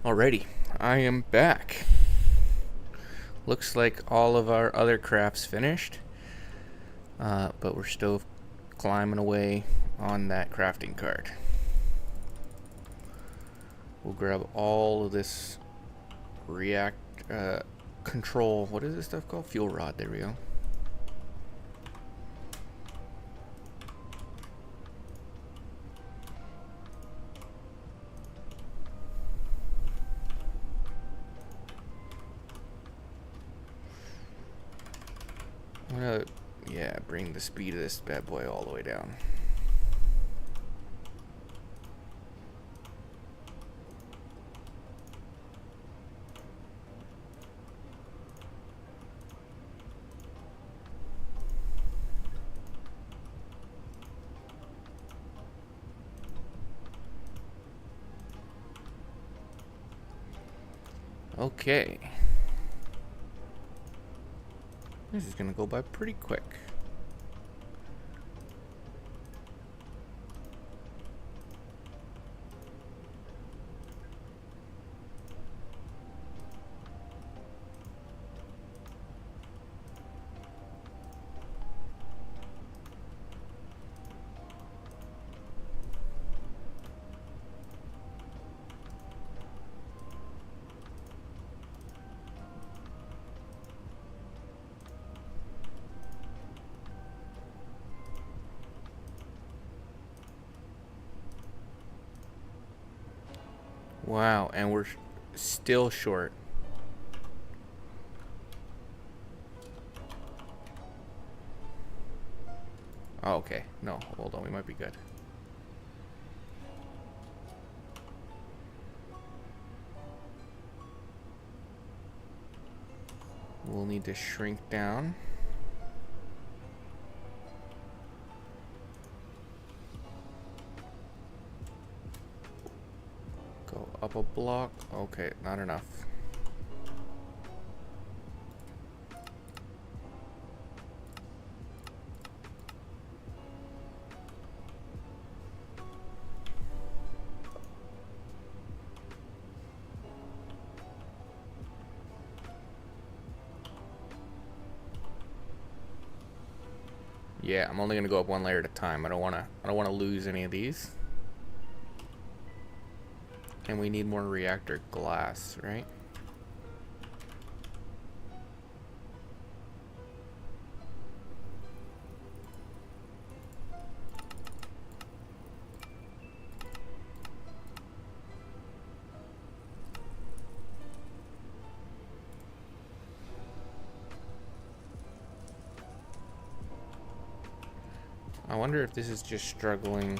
[SPEAKER 1] Alrighty, I am back. Looks like all of our other crafts finished, but we're still climbing away on that crafting card. We'll grab all of this control. What is this stuff called? Fuel rod. There we go. I'm gonna, bring the speed of this bad boy all the way down. Okay. This is gonna go by pretty quick. Wow, and we're still short. Oh, okay. No, hold on. We might be good. We'll need to shrink down. Go up a block. Okay, not enough. Yeah, I'm only gonna go up one layer at a time. I don't wanna lose any of these. And we need more reactor glass, right? I wonder if this is just struggling.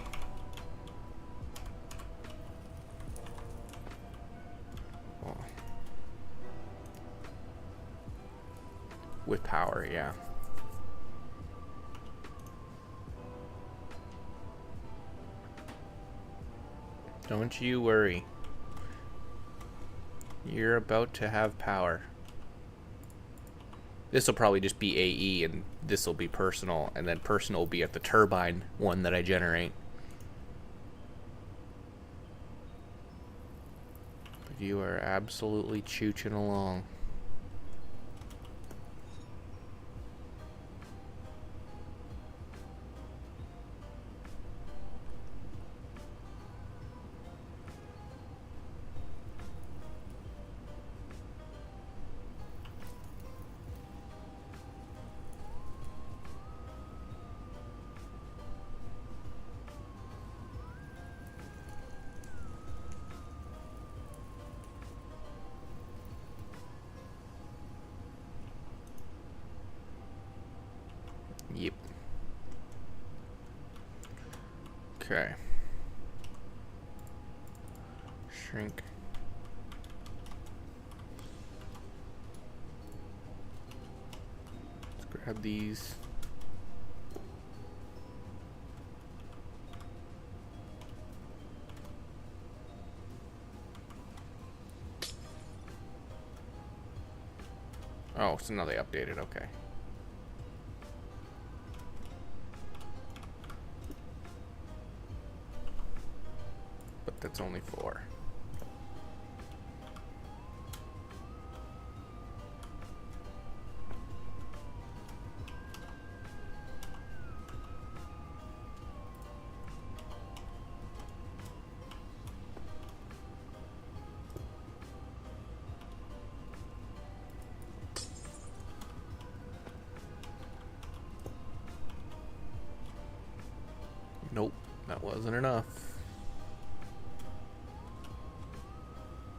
[SPEAKER 1] Oh. With power, yeah. Don't you worry. You're about to have power. This will probably just be AE, and this will be personal, and then personal will be at the turbine one that I generate. But you are absolutely chooching along. Yep. Okay. Shrink. Let's grab these. Oh, so now they updated, okay. But that's only 4. Wasn't enough.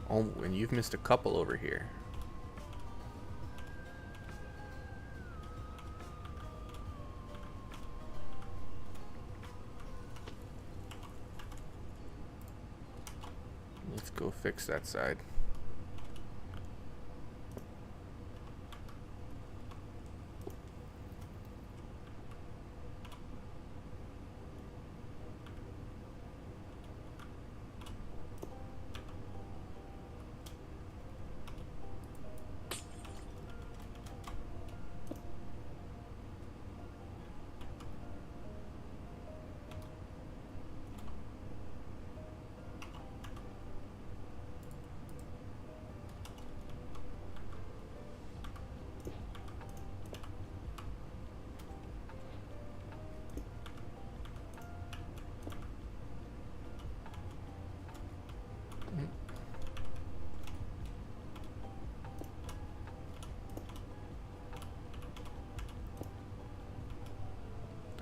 [SPEAKER 1] Oh, and you've missed a couple over here. Let's go fix that side.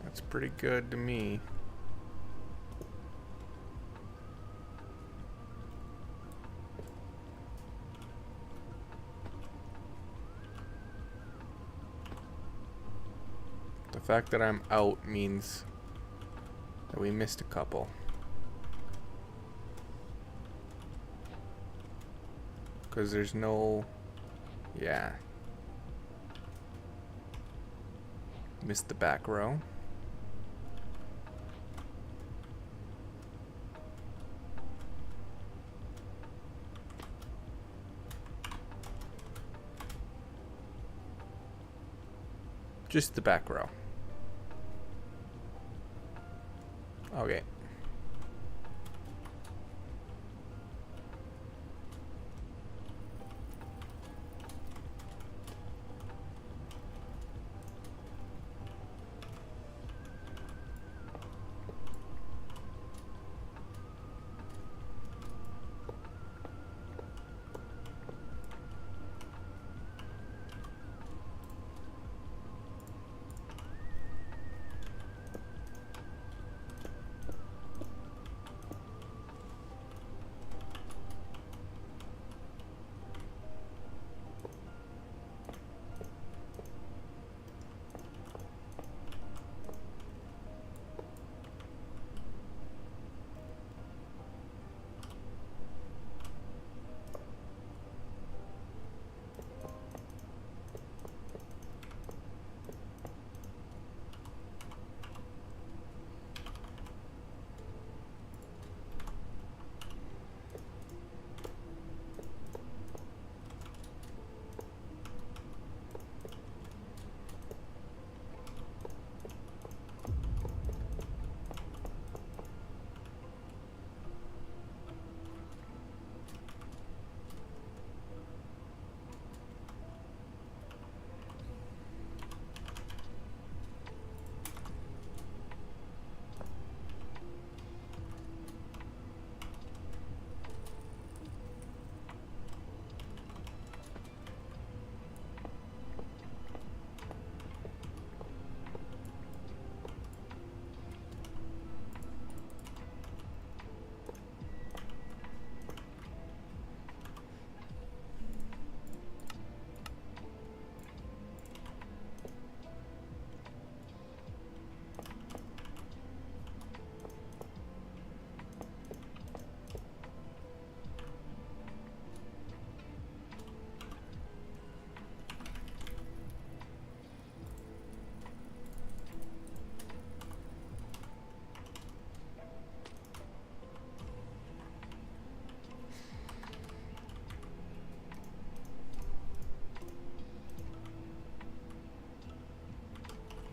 [SPEAKER 1] That's pretty good to me. The fact that I'm out means that we missed a couple. Because there's no... Yeah. Missed the back row. Just the back row. Okay.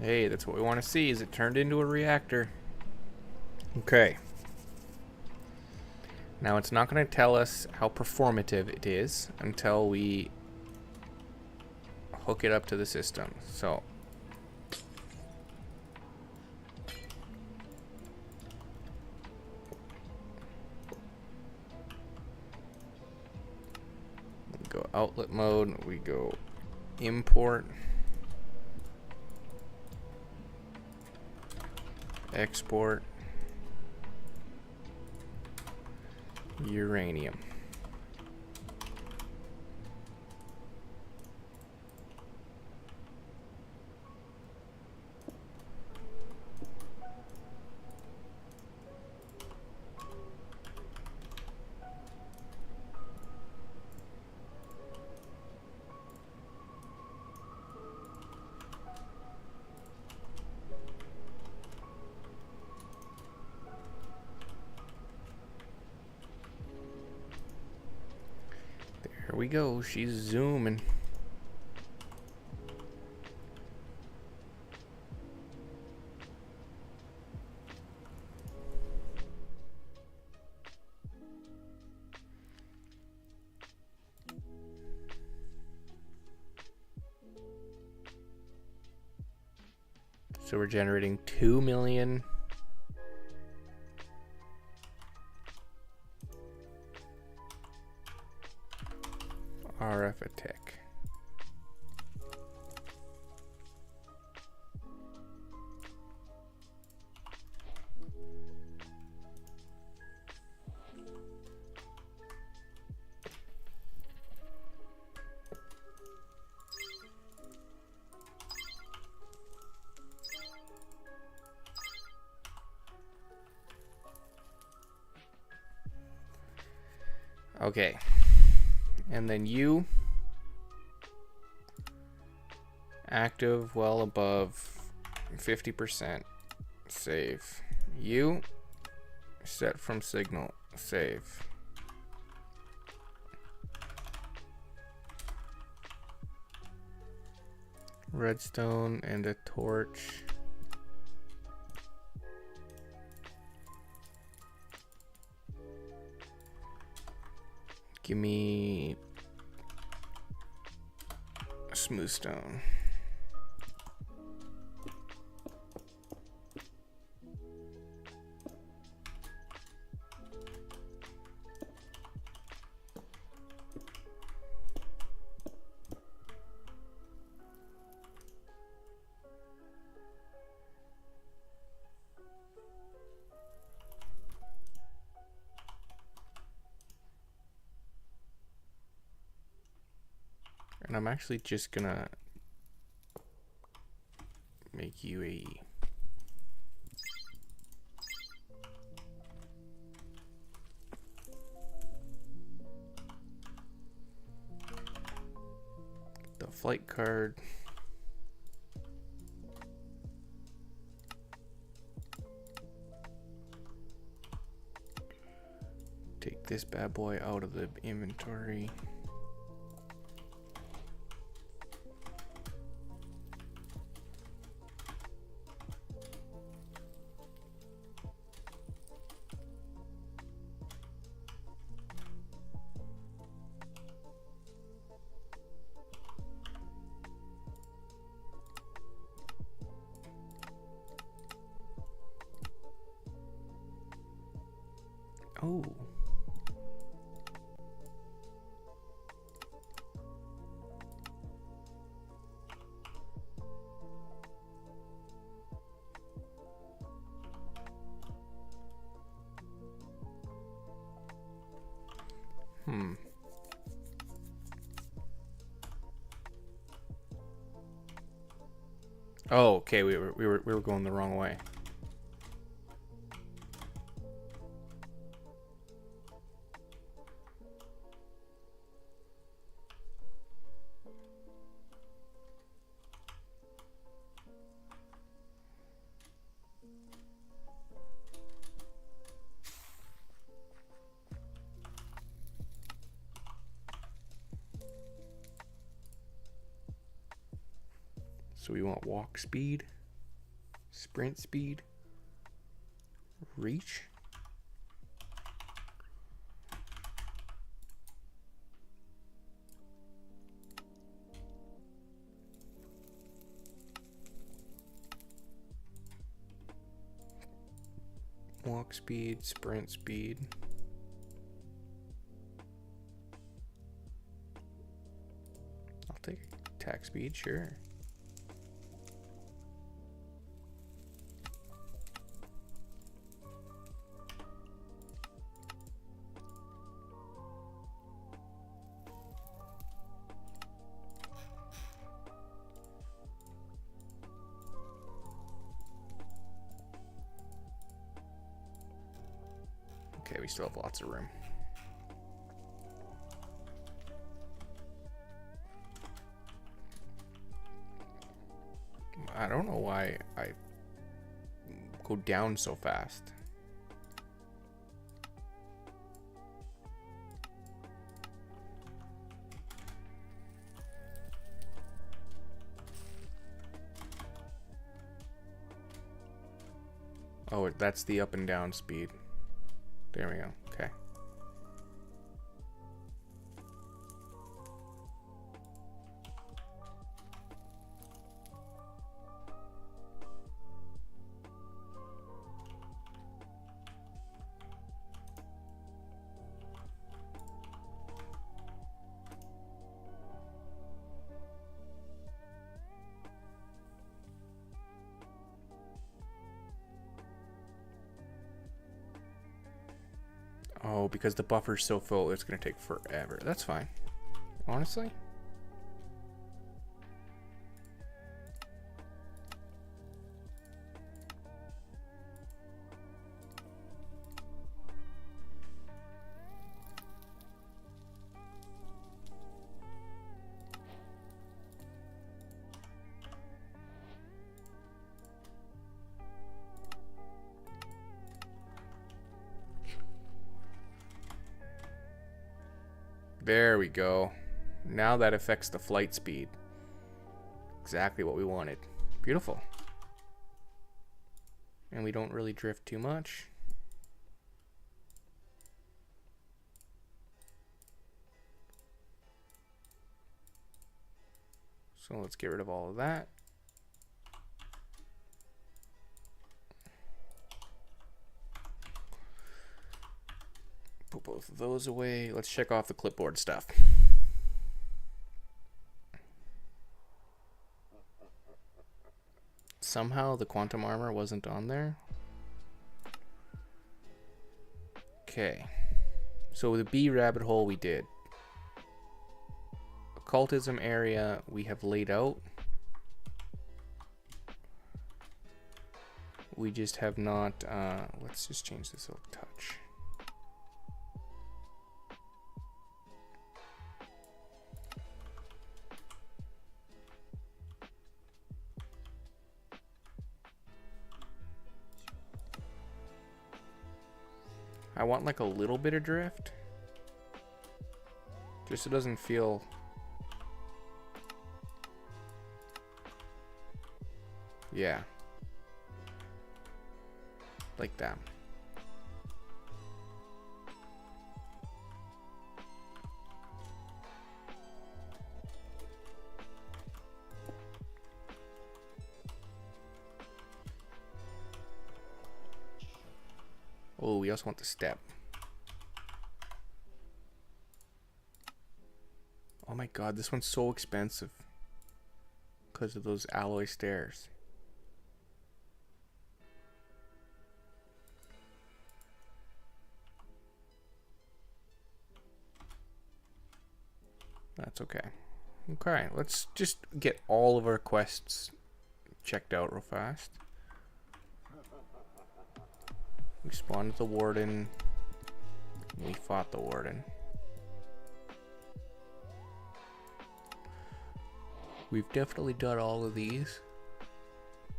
[SPEAKER 1] Hey, that's what we want to see, is it turned into a reactor. Okay. Now it's not going to tell us how performative it is until we hook it up to the system. So we go outlet mode, we go import, export, uranium. There we go. She's zooming. So we're generating 2 million RF a tick. Okay, and then you active well above 50%, save. You set from signal, save. Redstone and a torch. Give me a smooth stone. And I'm actually just gonna make you a the flight card. Take this bad boy out of the inventory. Oh. Oh, okay. We were going the wrong way. So we want walk speed, sprint speed, reach. Walk speed, sprint speed. I'll take attack speed, sure. we still have lots of room. I don't know why I go down so fast. Oh, that's the up and down speed. There we go. Okay. Oh, because the buffer's so full, it's going to take forever. That's fine. Honestly. There we go. Now that affects the flight speed. Exactly what we wanted. Beautiful. And we don't really drift too much. So let's get rid of all of that. Put both of those away. Let's check off the clipboard stuff. Somehow the quantum armor wasn't on there. Okay. So the B rabbit hole we did. Occultism area we have laid out. We just have not, let's just change this a touch. I want like a little bit of drift. Just so it doesn't feel... Yeah. Like that. Oh, we also want the step. Oh my god, this one's so expensive because of those alloy stairs. That's okay. Okay, let's just get all of our quests checked out real fast. We spawned the warden. We fought the warden. We've definitely done all of these,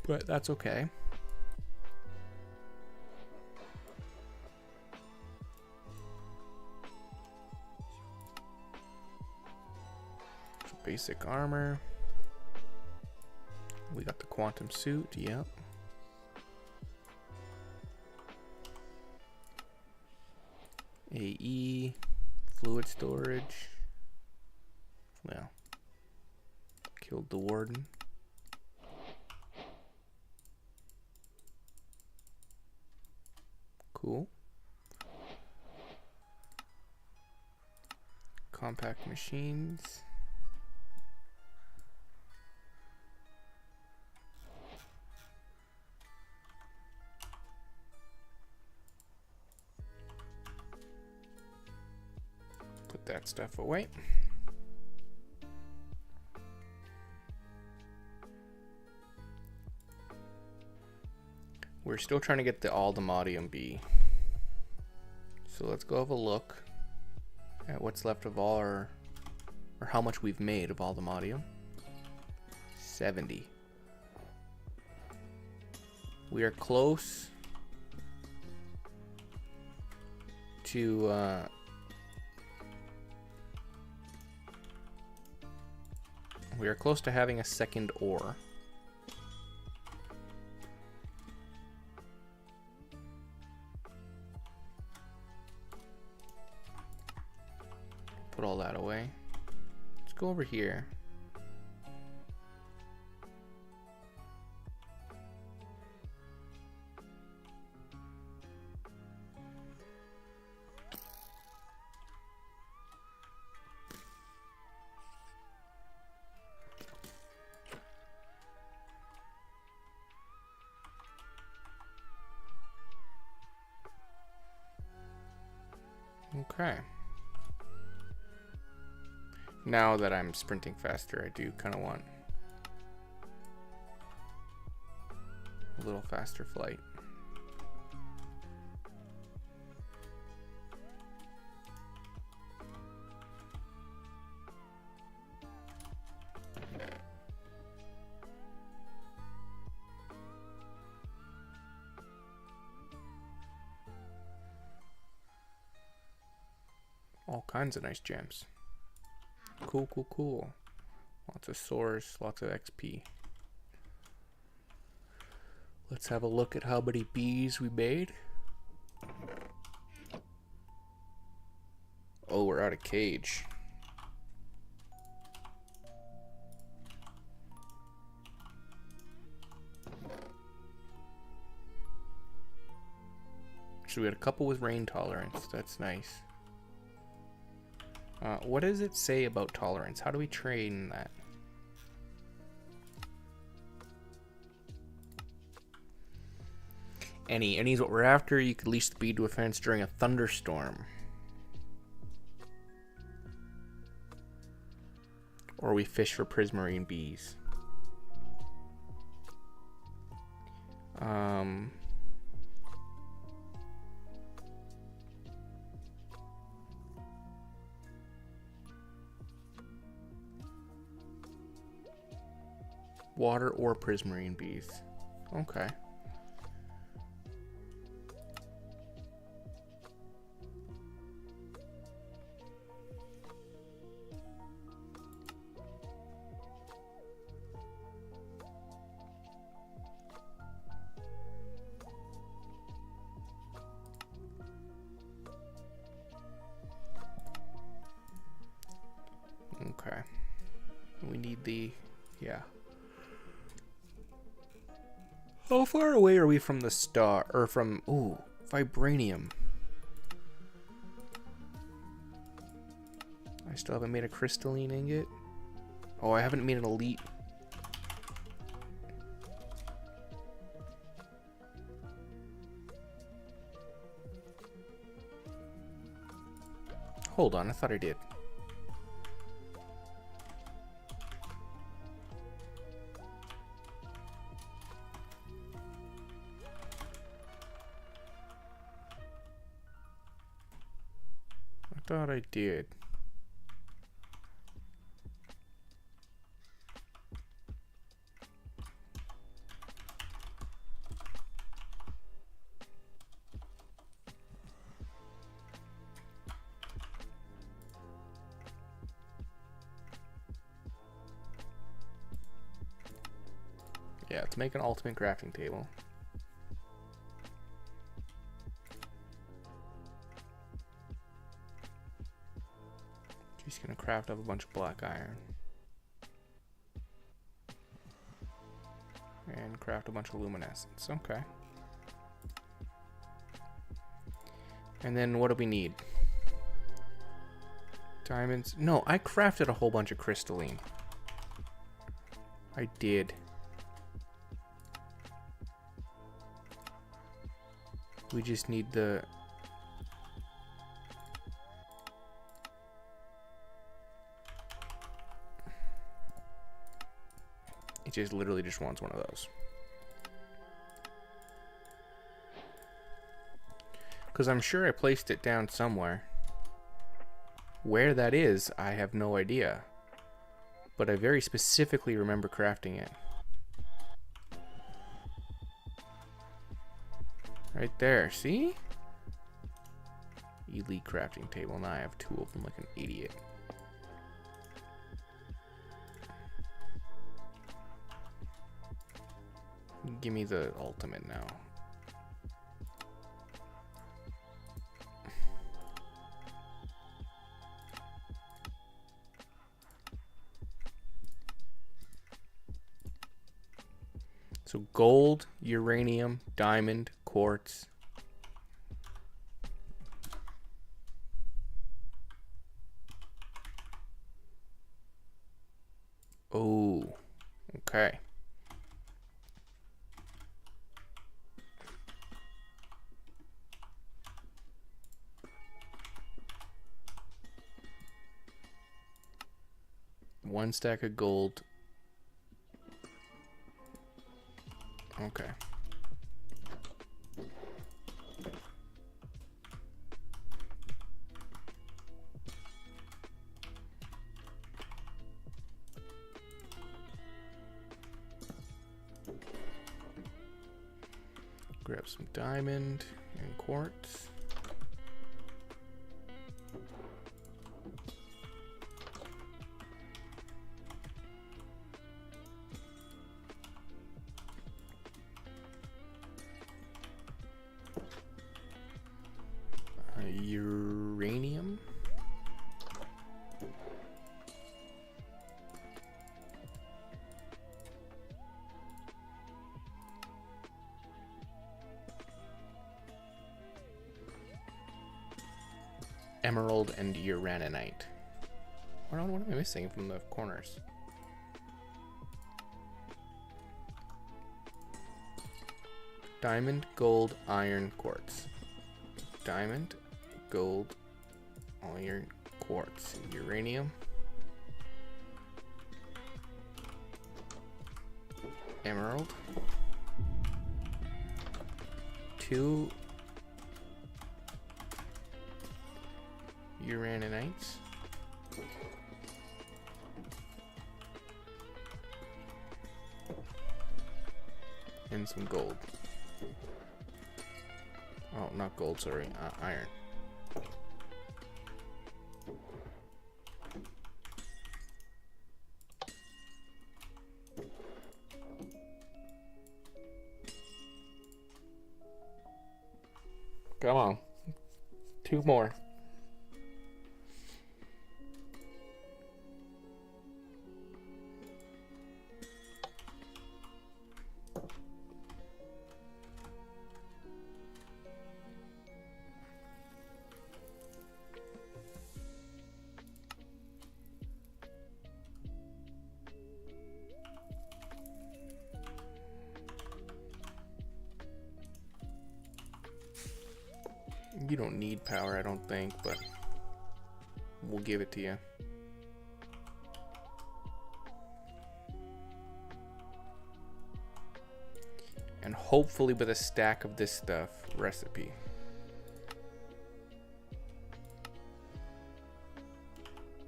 [SPEAKER 1] but that's okay. So basic armor. We got the quantum suit, yep. AE, fluid storage. Well, killed the warden. Cool. Compact machines. Put that stuff away. We're still trying to get the Aldemodium B. So So let's go have a look at what's left of all our, or how much we've made of all the audio. 70. We are close to having a second ore. Put all that away. Let's go over here. Okay. Now that I'm sprinting faster, I do kind of want a little faster flight. All kinds of nice gems. Cool, cool, cool. Lots of source, lots of XP. Let's have a look at how many bees we made. Oh, we're out of cage. So we had a couple with rain tolerance. That's nice. What does it say about tolerance? How do we train that? Any's what we're after. You could leash the bee to a fence during a thunderstorm. Or we fish for prismarine bees. Water or prismarine bees. Okay. Okay. We need the, yeah. How far away are we from the star, or from, ooh, vibranium? I still haven't made a crystalline ingot. Oh, I haven't made an elite. Hold on, I thought I did. Thought I did. Yeah, let's make an ultimate crafting table. Just gonna craft up a bunch of black iron. And craft a bunch of luminescence. Okay. And then what do we need? Diamonds. No, I crafted a whole bunch of crystalline. I did. We just need the... It just literally just wants one of those. Because I'm sure I placed it down somewhere. Where that is, I have no idea. But I very specifically remember crafting it. Right there, see? Elite crafting table. Now I have 2 of them like an idiot. Give me the ultimate now. So gold, uranium, diamond, quartz. Oh, okay. One stack of gold. Okay. Grab some diamond and quartz. Uranium. Emerald and uraninite. What am I missing from the corners? Diamond, gold, iron, quartz. Diamond, gold, iron, quartz, uranium, emerald, 2 uraninites, and some gold. Oh, not gold, sorry, iron. Come on. 2 more. You don't need power, I don't think, but we'll give it to you. And hopefully with a stack of this stuff, recipe.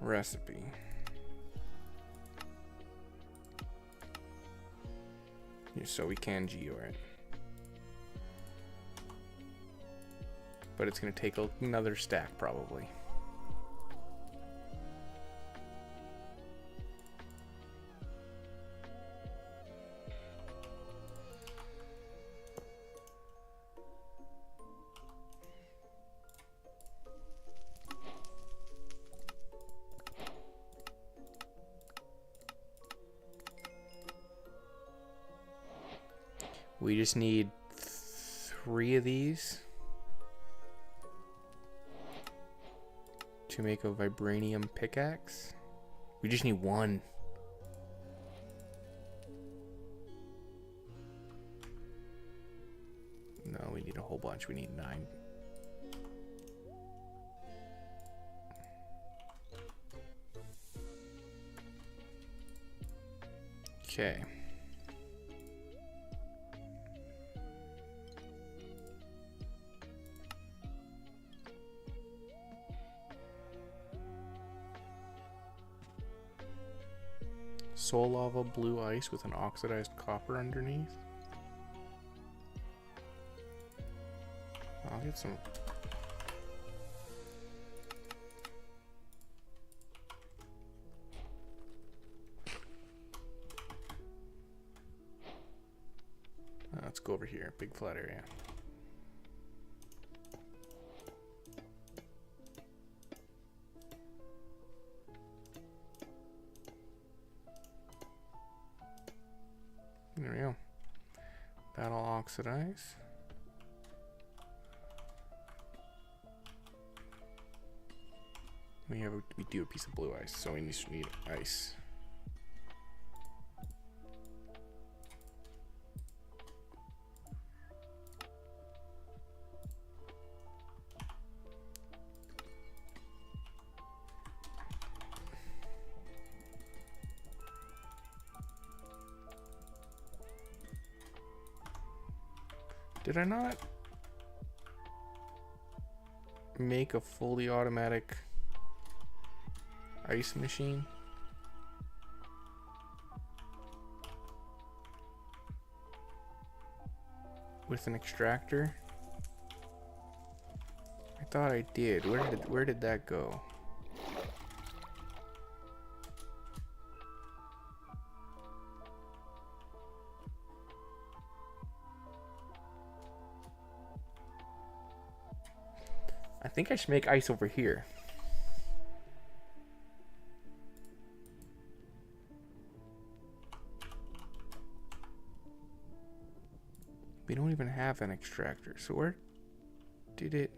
[SPEAKER 1] Recipe. So we can geo it. But it's going to take another stack, probably. We just need 3 of these to make a vibranium pickaxe. We just need 1. No, we need a whole bunch. We need 9. Okay. Soul lava blue ice with an oxidized copper underneath. I'll get some. Let's go over here, big flat area. There we go. That'll oxidize. We do a piece of blue ice, so we need ice. Did I not make a fully automatic ice machine? With an extractor? I thought I did. Where did that go? I think I should make ice over here. We don't even have an extractor, so where did it?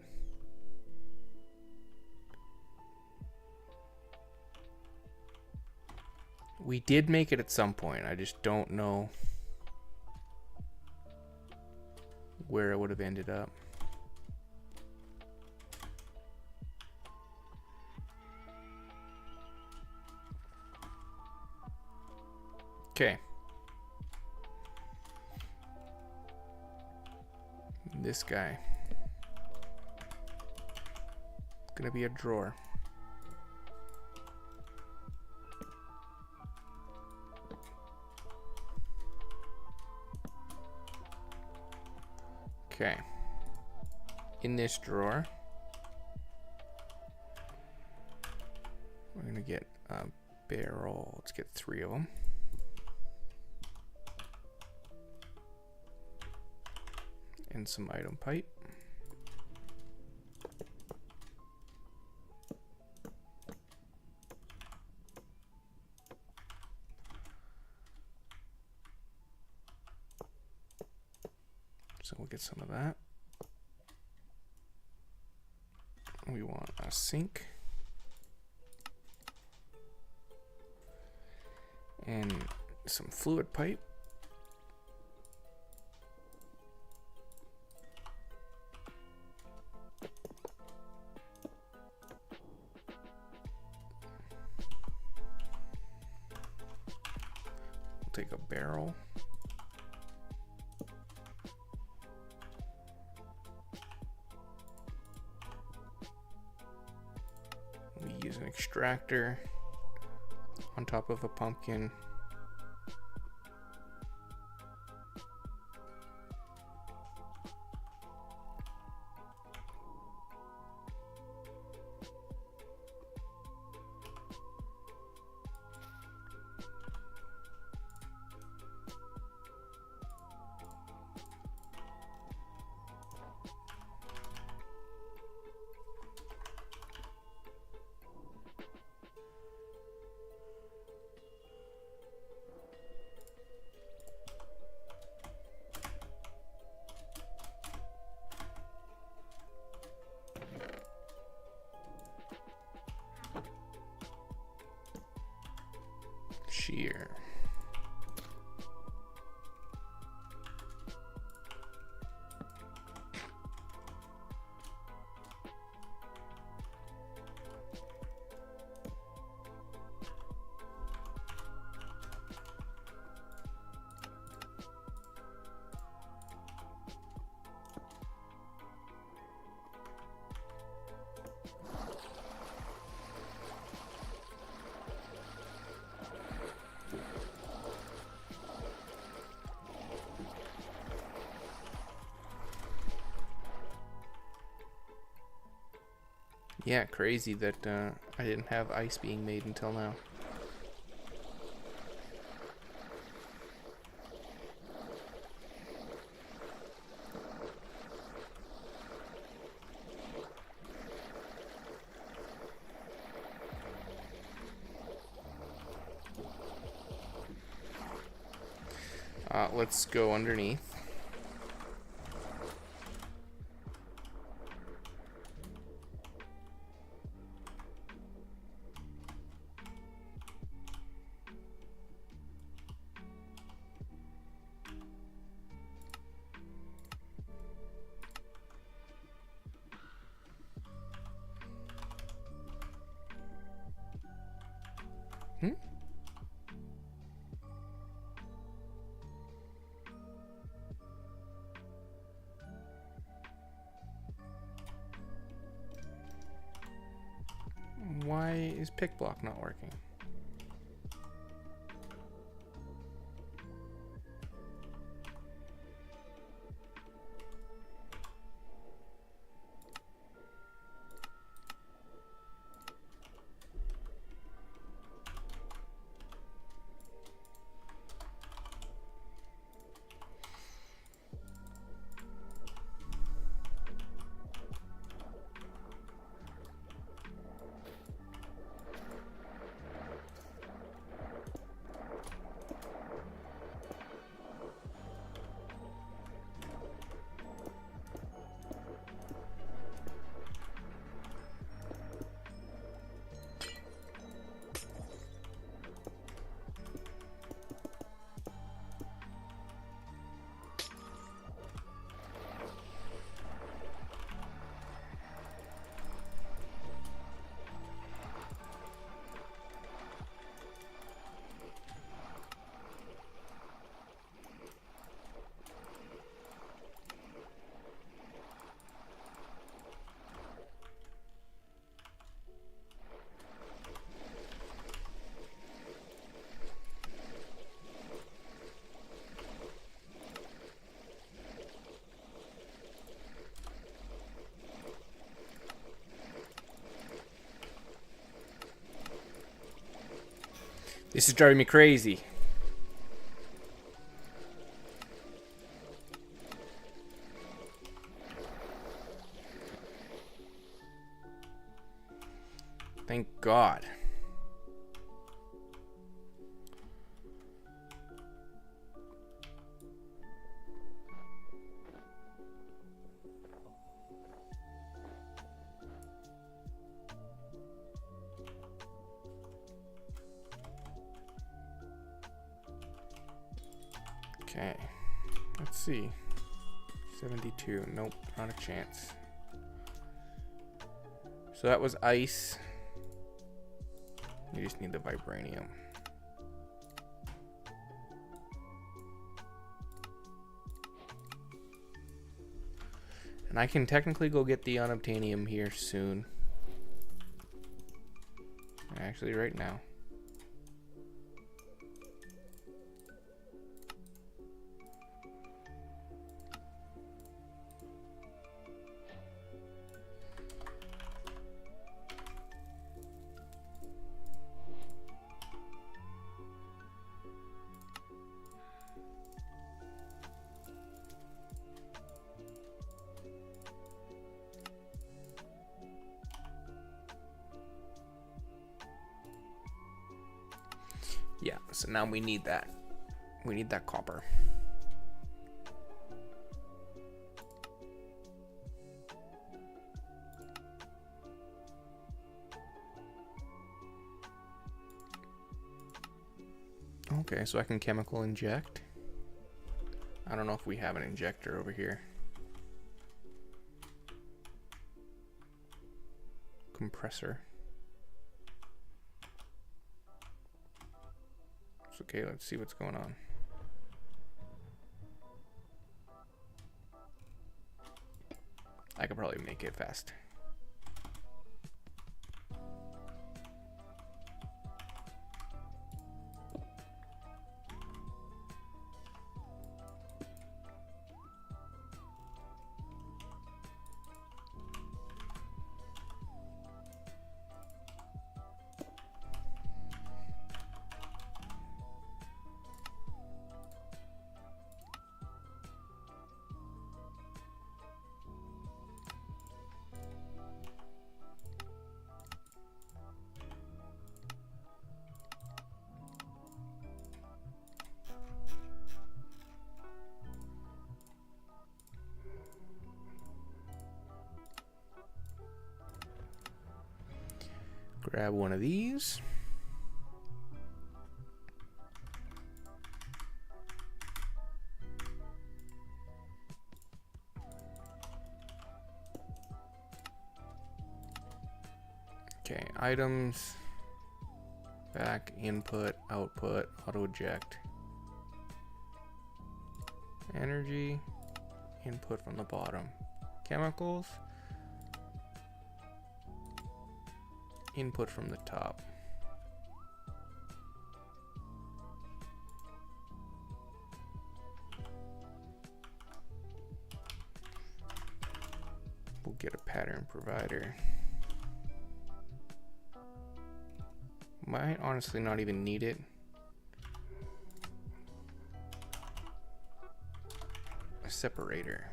[SPEAKER 1] We did make it at some point. I just don't know where it would have ended up. Okay. This guy. Gonna be a drawer. Okay. In this drawer, we're gonna get a barrel. Let's get 3 of them. And some item pipe. So we'll get some of that. We want a sink. And some fluid pipe. Take a barrel. We use an extractor on top of a pumpkin. Shear. Yeah, crazy that I didn't have ice being made until now. Let's go underneath. Why is pick block not working? This is driving me crazy. Thank God. Okay, let's see. 72, nope, not a chance. So that was ice. We just need the vibranium. And I can technically go get the unobtainium here soon. Actually, right now. Yeah, so now we need that. We need that copper. Okay, so I can chemical inject. I don't know if we have an injector over here. Compressor. Okay, let's see what's going on. I could probably make it fast. Grab one of these. Okay, items, back, input, output, auto eject. Energy, input from the bottom. Chemicals, input from the top. We'll get a pattern provider. Might honestly not even need it. A separator.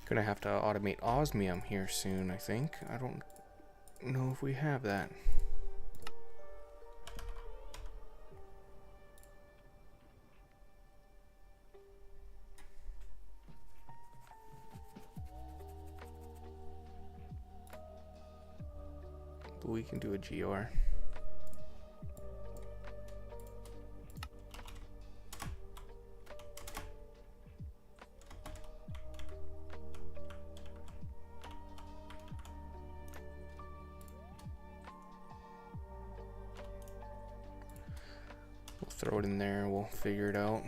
[SPEAKER 1] Gonna have to automate osmium here soon, I think. I don't know if we have that. But we can do a GR. Throw it in there, we'll figure it out.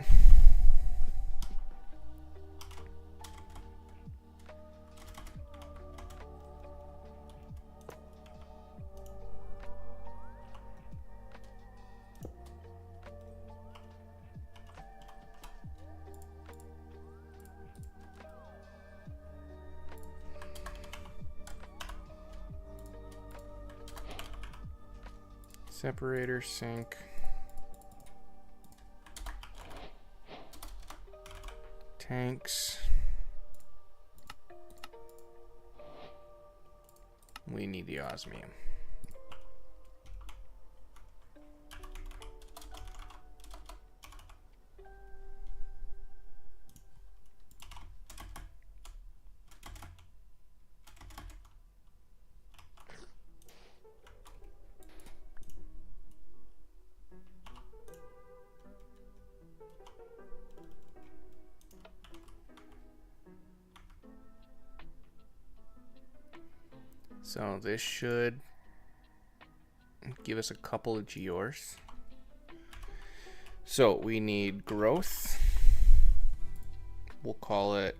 [SPEAKER 1] Separator, sink. Tanks. We need the osmium. So this should give us a couple of GRs. So we need growth. We'll call it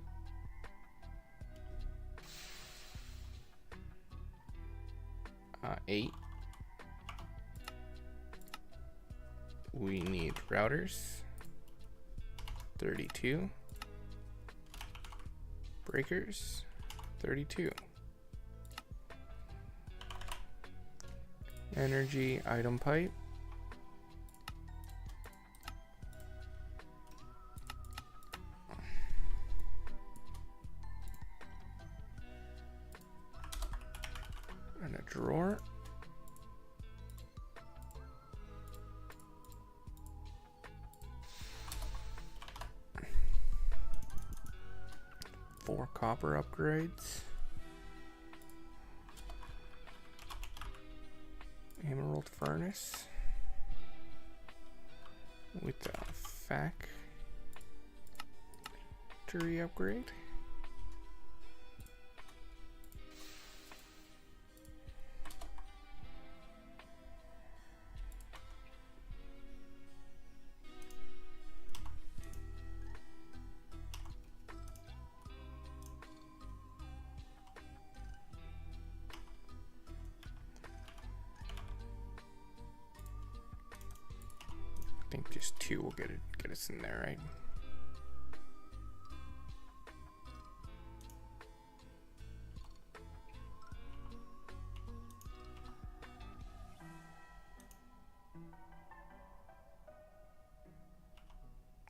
[SPEAKER 1] uh, 8. We need routers, 32. Breakers, 32. Energy item pipe. And a drawer. Four copper upgrades. Emerald furnace with a factory upgrade. I think Just 2 will get us in there, right?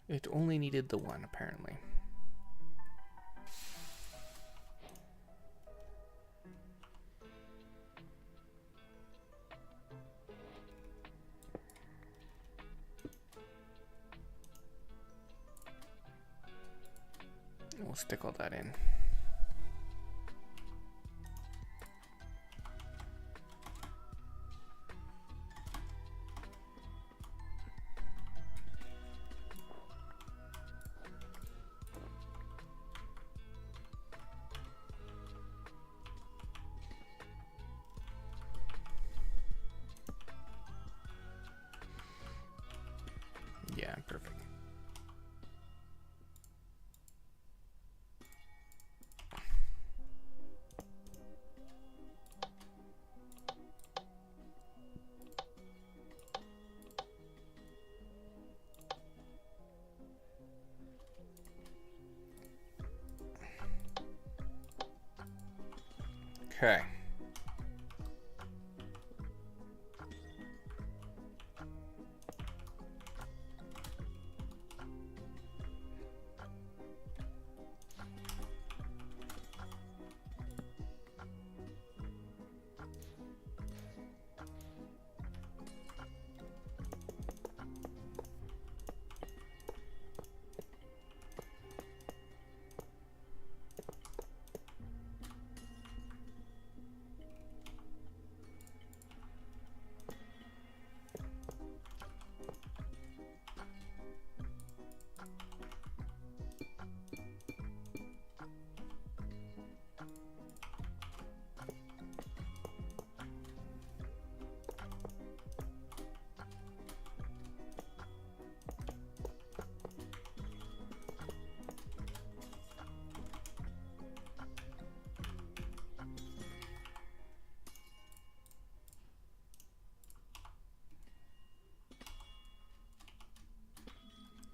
[SPEAKER 1] It only needed the 1, apparently. We'll stick all that in. Yeah, perfect. Okay.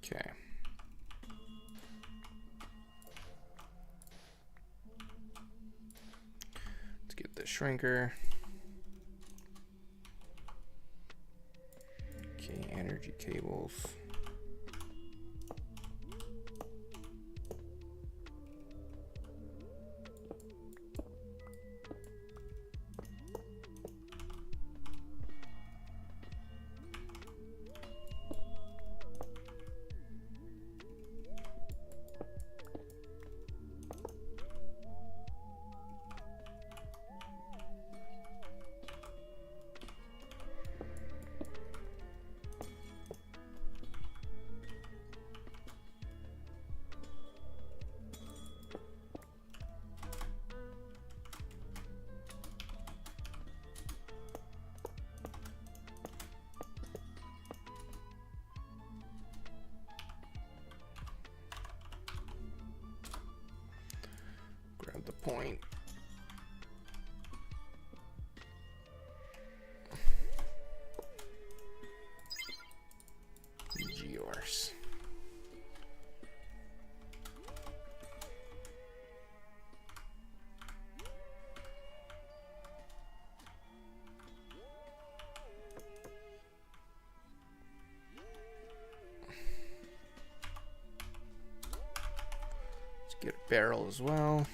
[SPEAKER 1] Okay. Let's get the shrinker. Okay, energy cables. Grab the point. Yours. Let's get a barrel as well.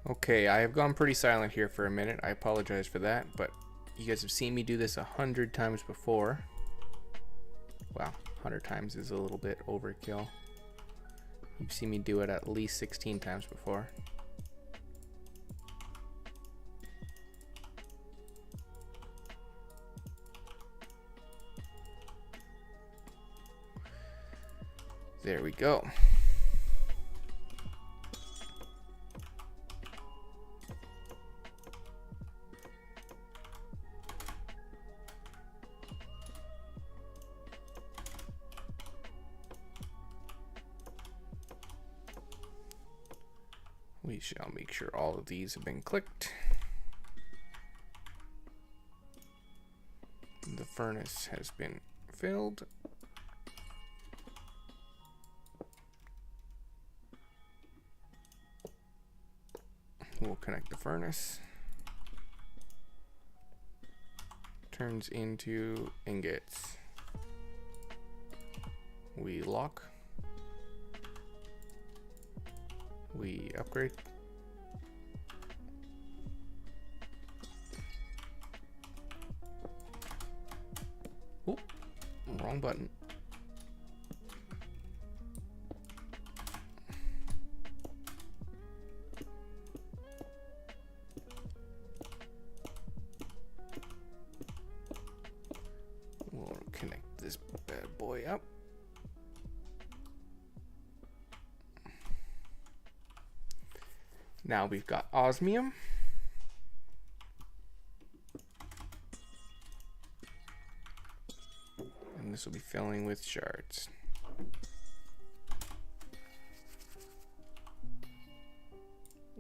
[SPEAKER 1] Okay, I have gone pretty silent here for a minute. I apologize for that, but you guys have seen me do this 100 times before. Wow, 100 times is a little bit overkill. You've seen me do it at least 16 times before. There we go. We shall make sure all of these have been clicked. The furnace has been filled. We'll connect the furnace. Turns into ingots. We lock. We upgrade. Oop, wrong button. We'll connect this bad boy up. Now we've got osmium. And this will be filling with shards.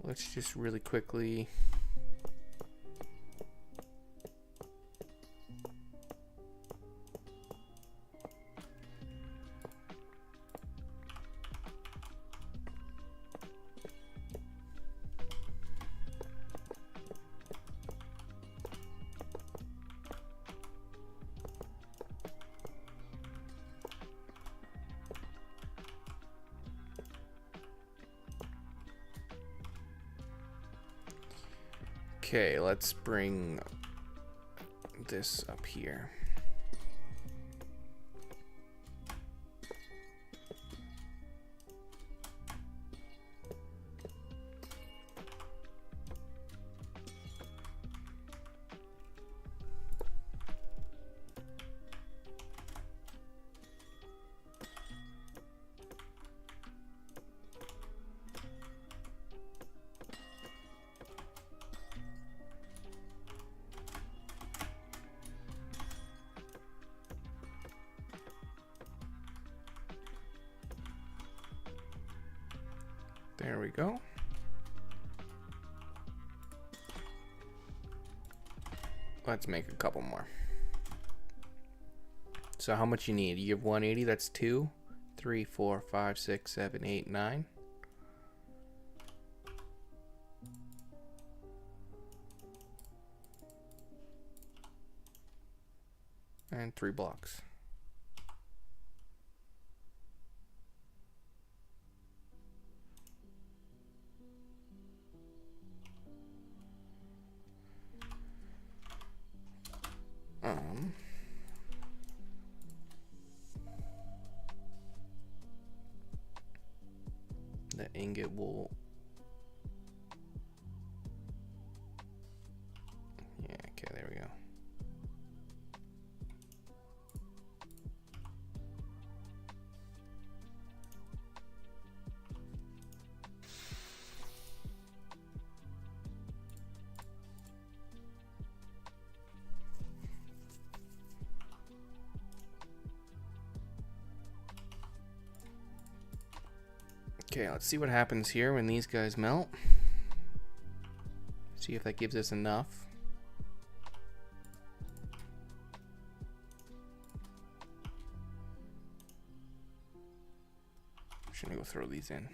[SPEAKER 1] Let's just really quickly okay, let's bring this up here. There we go. Let's make a couple more. So how much you need? You have 180, that's 2, 3, 4, 5, 6, 7, 8, 9. And 3 blocks. The ingot will, yeah, okay, there we go. Okay, let's see what happens here when these guys melt. See if that gives us enough. I'm just gonna go throw these in.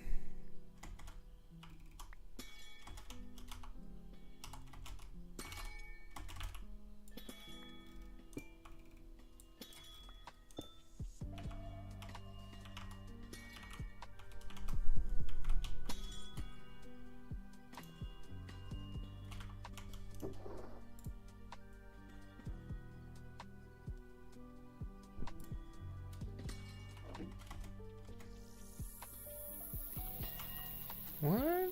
[SPEAKER 1] What?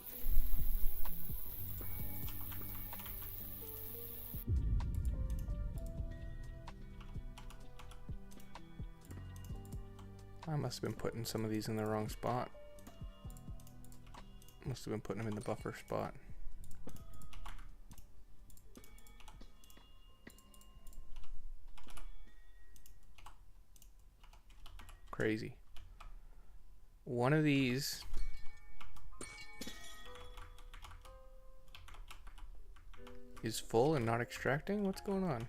[SPEAKER 1] I must have been putting some of these in the wrong spot. Must have been putting them in the buffer spot. Crazy. One of these is full and not extracting? What's going on?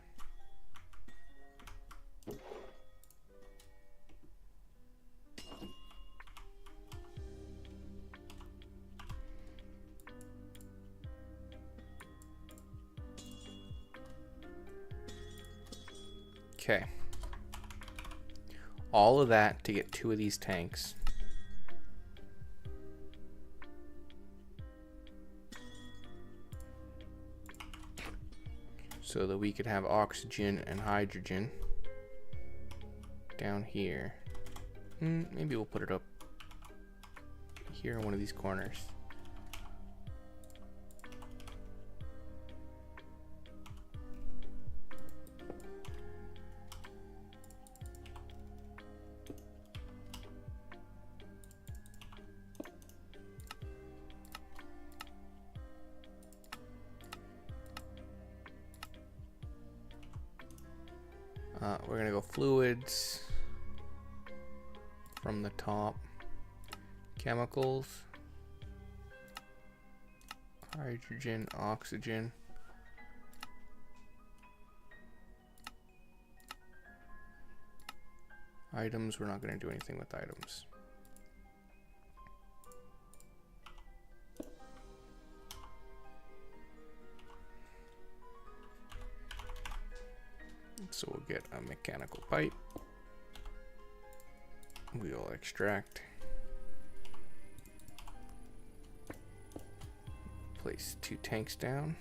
[SPEAKER 1] Okay. All of that to get 2 of these tanks. So that we could have oxygen and hydrogen down here. Maybe we'll put it up here in one of these corners. We're gonna go fluids from the top, chemicals, hydrogen, oxygen, items. We're not gonna do anything with items. So we'll get a mechanical pipe. We'll extract. Place 2 tanks down.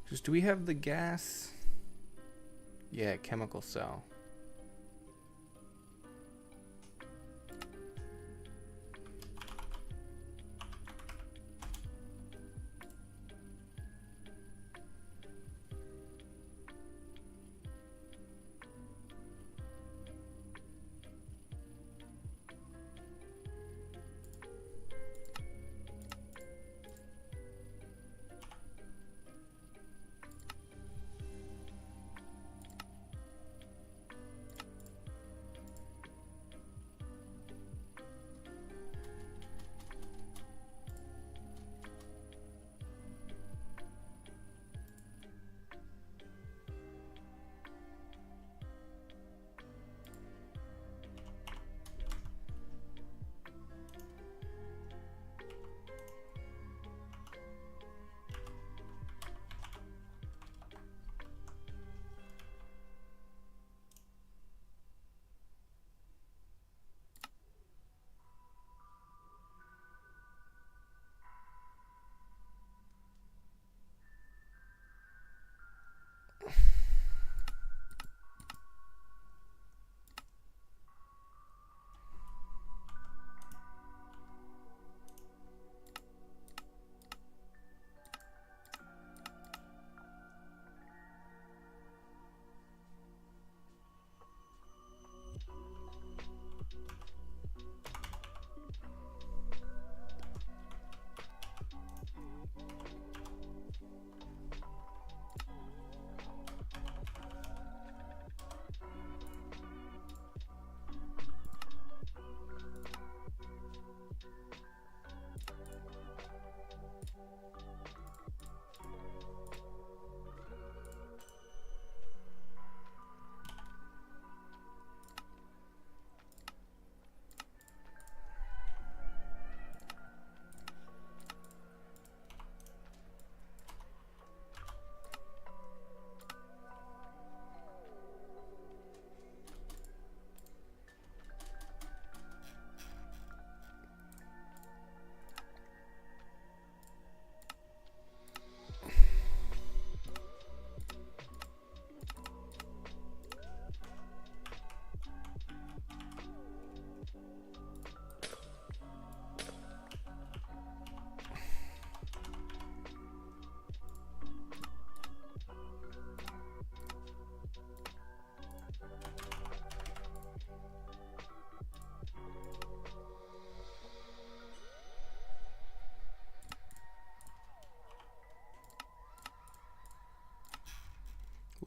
[SPEAKER 1] Just, do we have the gas? Yeah, chemical cell.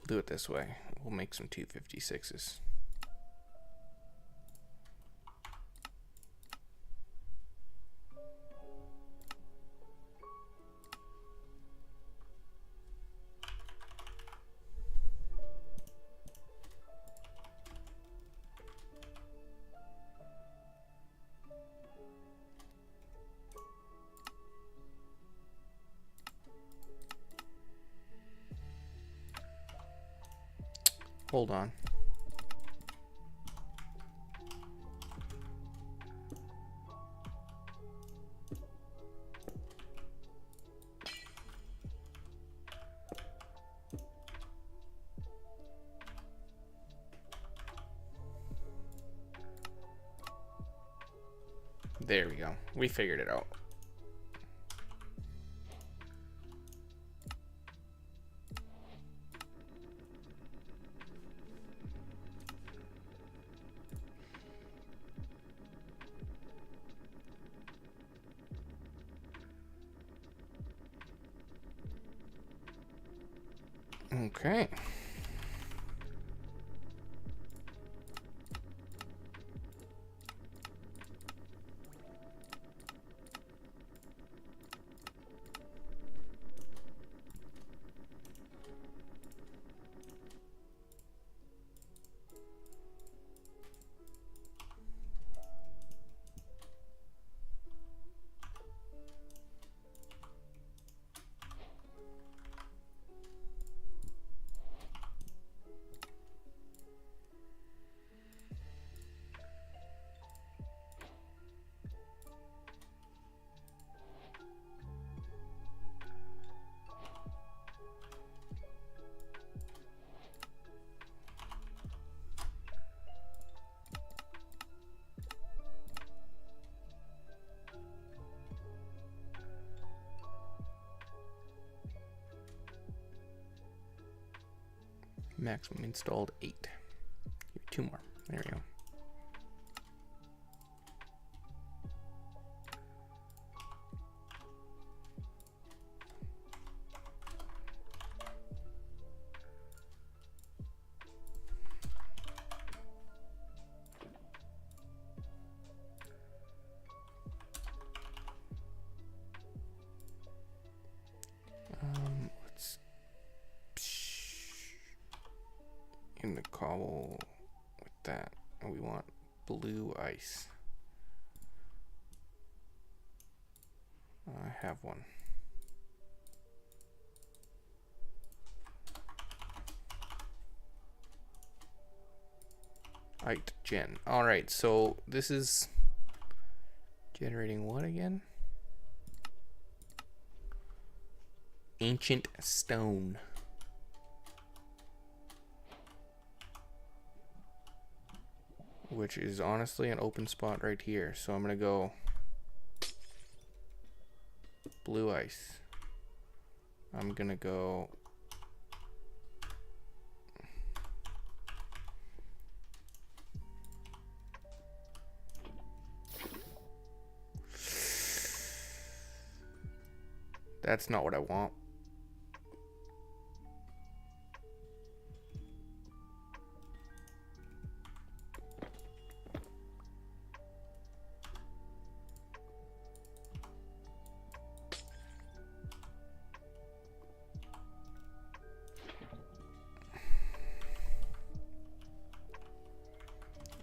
[SPEAKER 1] We'll do it this way. We'll make some 256s. Hold on. There we go. We figured it out. Okay. Maximum installed 8. 2 more. There we go. Let's in the cobble with that. And we want blue ice. I have one. Gen. Alright, so this is generating what again? Ancient stone. Which is honestly an open spot right here. So I'm gonna go blue ice. I'm gonna go that's not what I want.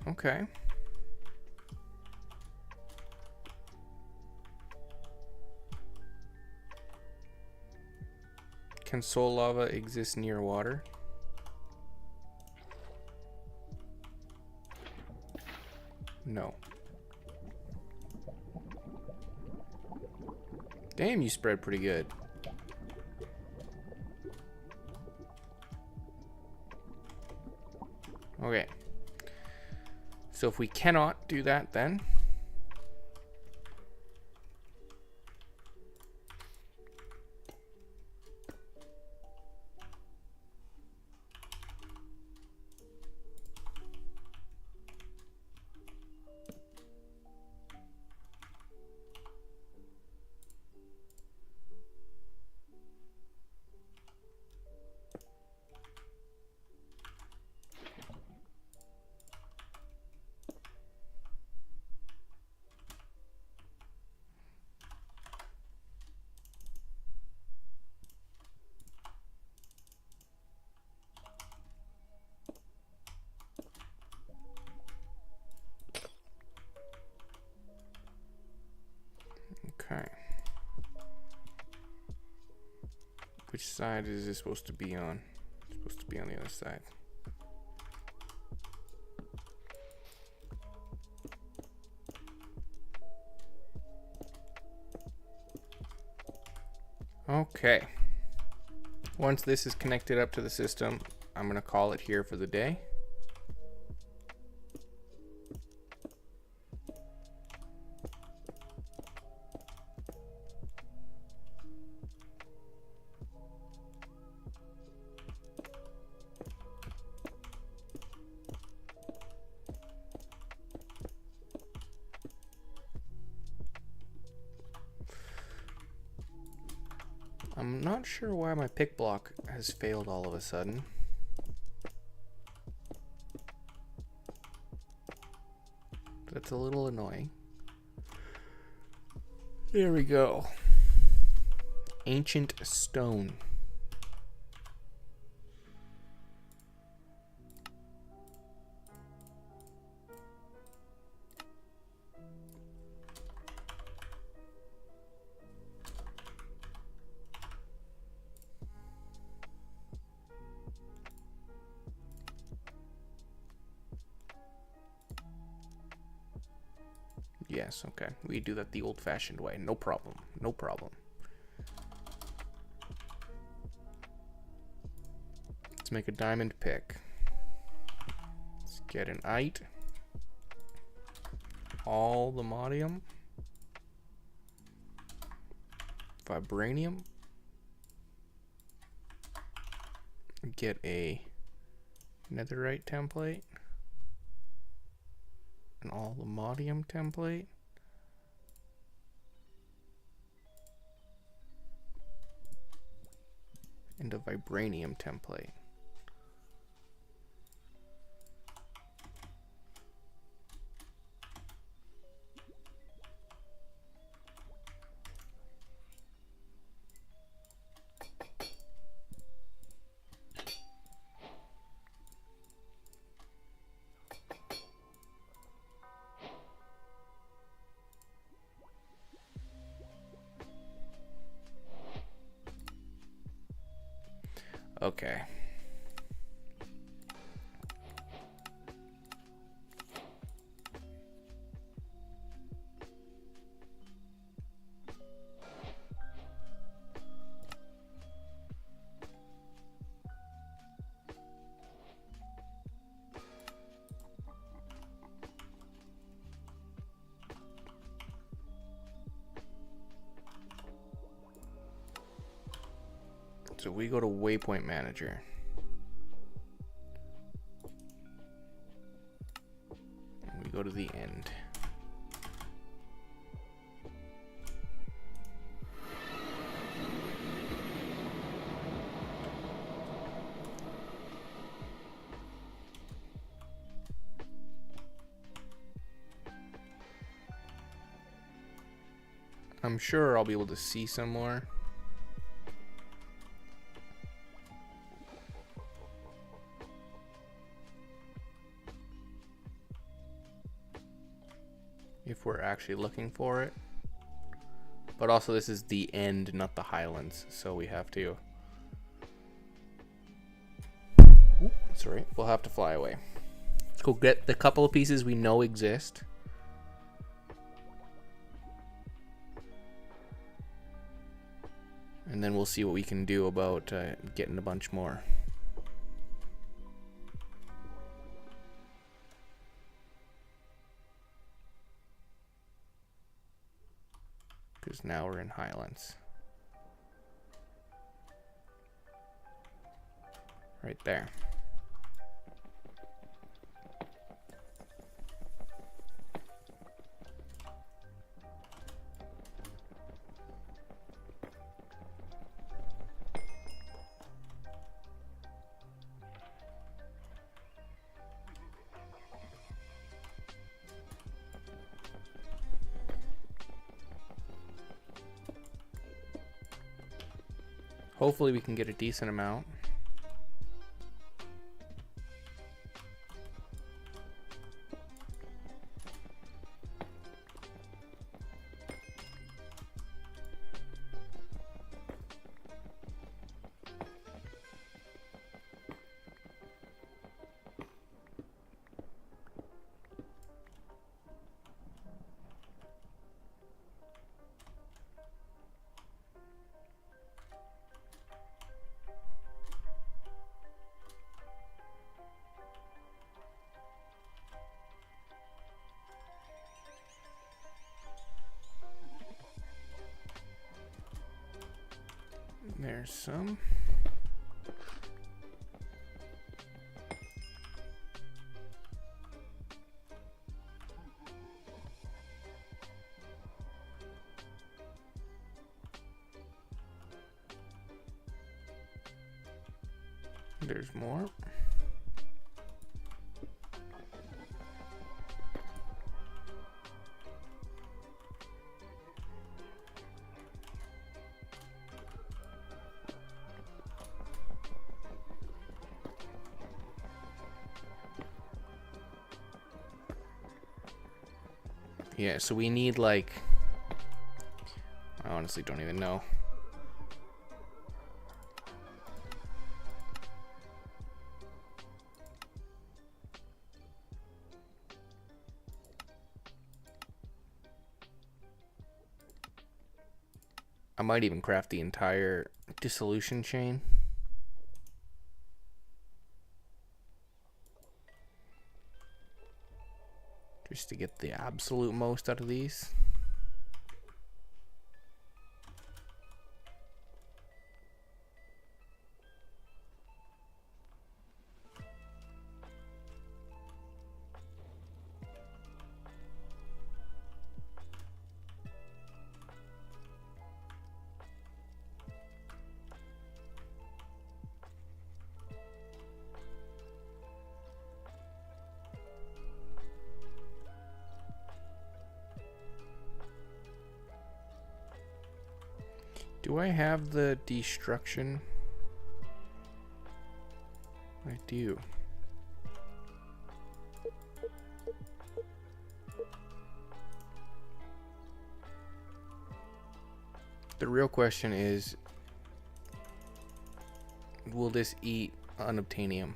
[SPEAKER 1] Okay. Can soul lava exist near water? No. Damn, you spread pretty good. Okay. So if we cannot do that, then Okay. Which side is this supposed to be on? It's supposed to be on the other side. Okay. Once this is connected up to the system, I'm going to call it here for the day. I'm not sure why my pick block has failed all of a sudden. That's a little annoying. There we go. Ancient stone. Yes, okay. We do that the old-fashioned way. No problem. No problem. Let's make a diamond pick. Let's get an ite. All the modium. Vibranium. Get a netherite template. And all the modium template. And a vibranium template. Okay. So we go to Waypoint Manager. And we go to the end. I'm sure I'll be able to see some more. If we're actually looking for it. But also this is the end, not the highlands, so we have to... Ooh, sorry, we'll have to fly away. Let's go get the couple of pieces we know exist. And then we'll see what we can do about getting a bunch more. Because now we're in Highlands. Right there. Hopefully we can get a decent amount. There's some. There's more. Yeah, so we need like, I honestly don't even know. I might even craft the entire dissolution chain. Just to get the absolute most out of these. Do I have the destruction? I do. The real question is, will this eat unobtainium?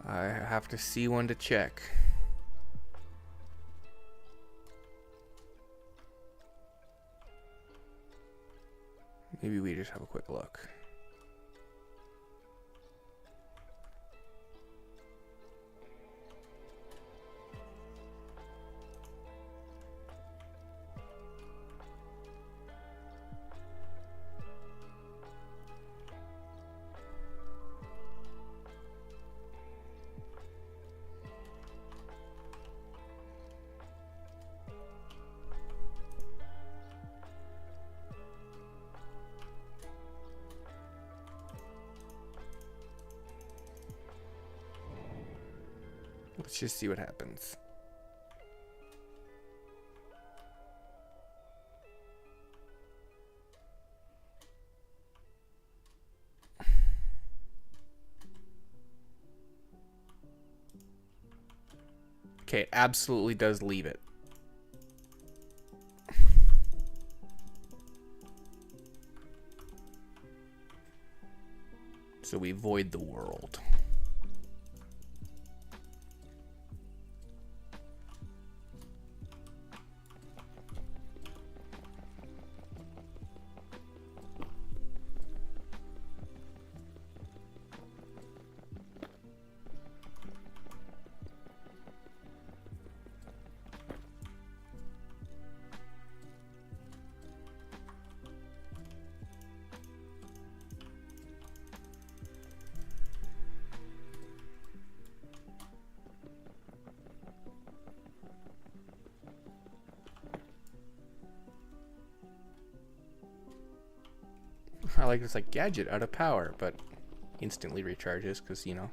[SPEAKER 1] I have to see one to check. Maybe we just have a quick look. Let's just see what happens. Okay, it absolutely does leave it. So we void the world. I like this like gadget out of power, but instantly recharges because, you know.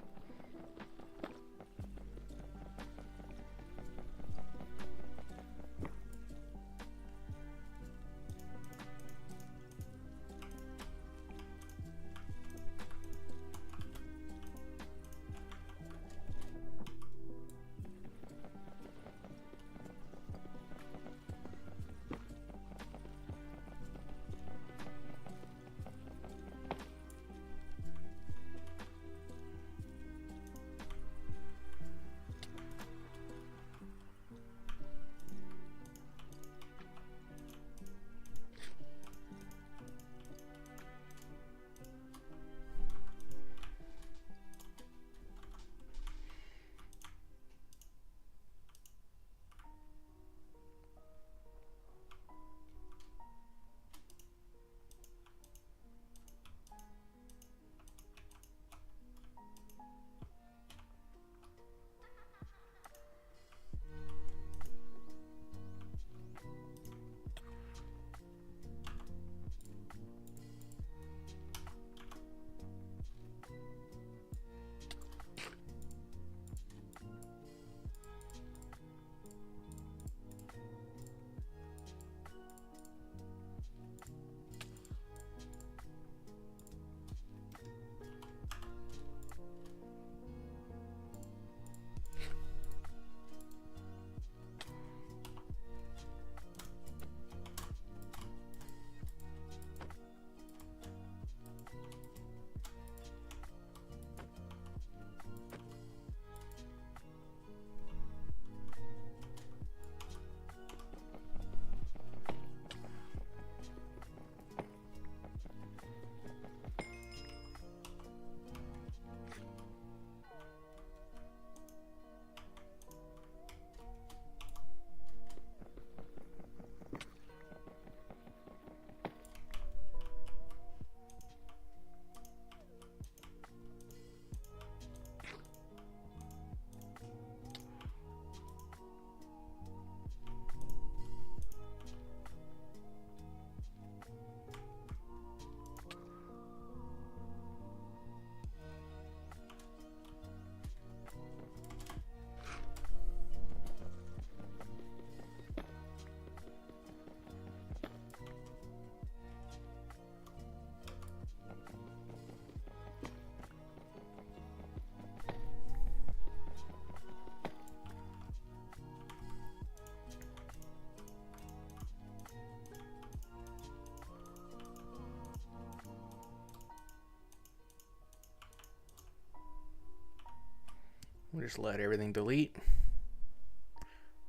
[SPEAKER 1] Just let everything delete.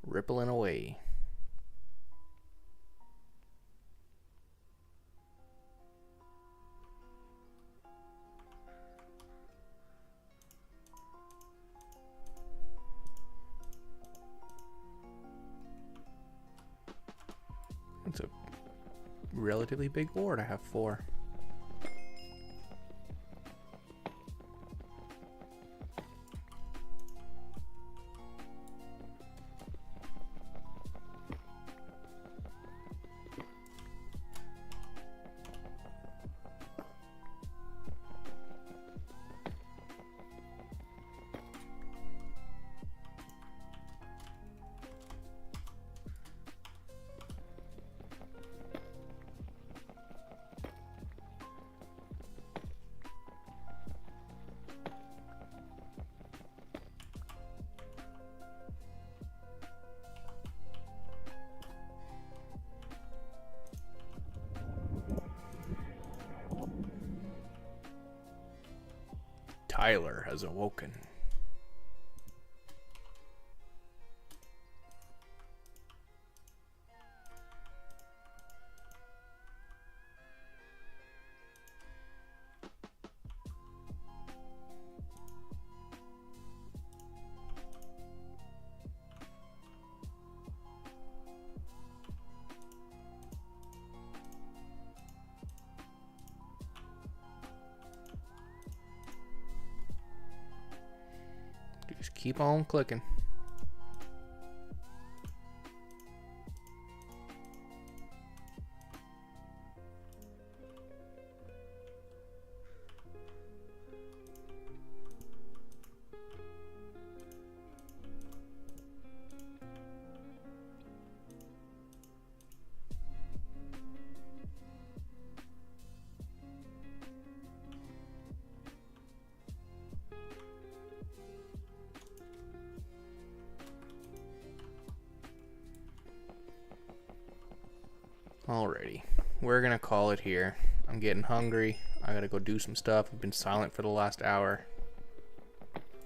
[SPEAKER 1] Rippling away. It's a relatively big ore to have 4. Tyler has awoken. Just keep on clicking. Alrighty, we're gonna call it here. I'm getting hungry. I gotta go do some stuff. I've been silent for the last hour.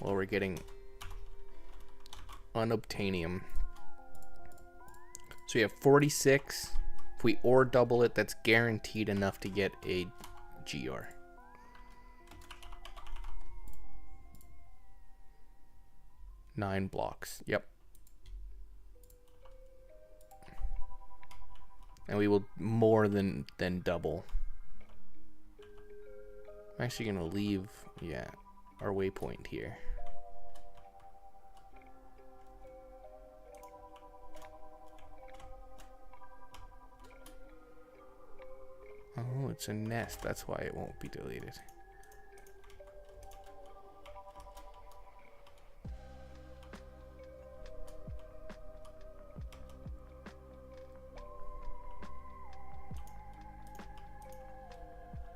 [SPEAKER 1] Well, we're getting unobtainium. So we have 46. If we ore double it, that's guaranteed enough to get a GR. Nine blocks. Yep. And we will more than double. I'm actually gonna leave, yeah, our waypoint here. Oh, it's a nest. That's why it won't be deleted.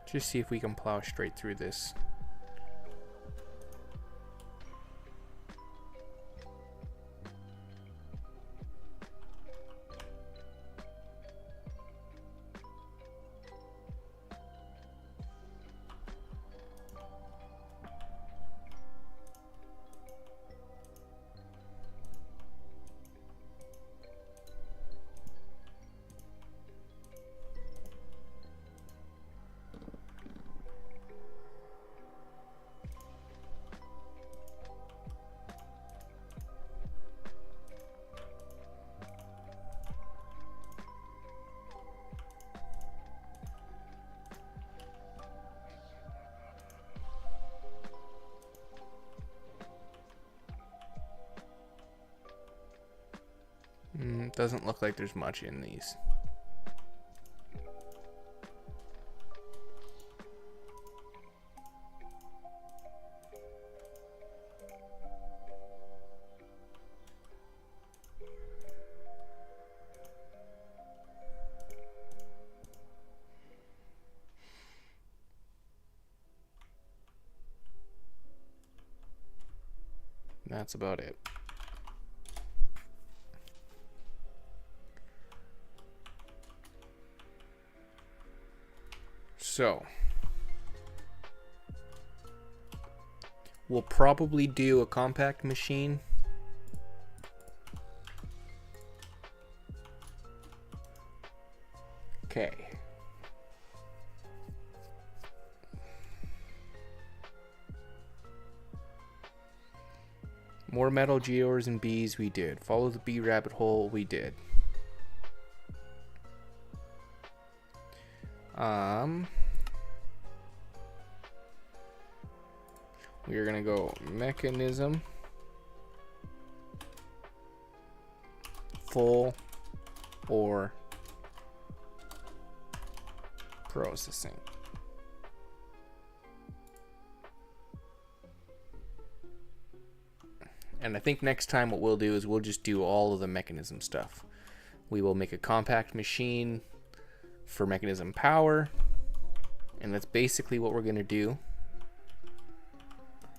[SPEAKER 1] Just see if we can plow straight through this. Doesn't look like there's much in these. That's about it. So We'll probably do a compact machine. Okay. More metal geodes and bees, we did. Follow the bee rabbit hole, we did. We're gonna go mechanism, full, or processing. And I think next time what we'll do is we'll just do all of the mechanism stuff. We will make a compact machine for mechanism power, and that's basically what we're gonna do.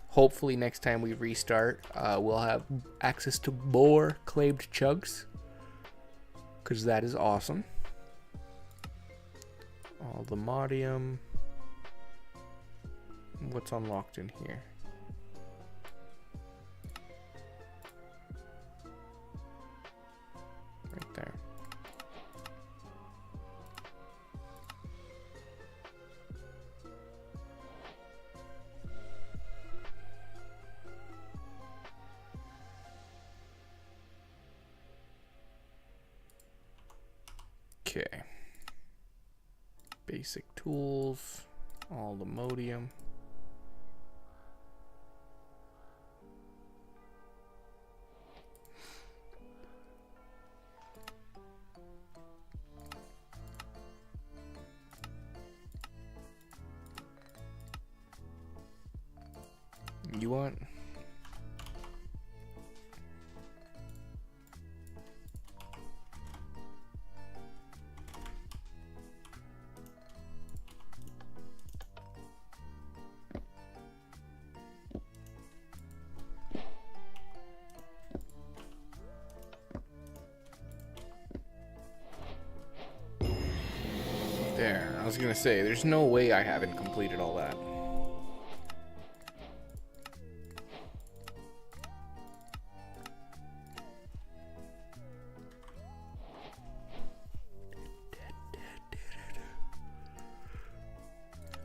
[SPEAKER 1] Hopefully next time we restart, we'll have access to more claimed chugs, because that is awesome. All the modium. What's unlocked in here? Right there. Okay. Basic tools, all the modium. You want? There, I was gonna say, there's no way I haven't completed all that.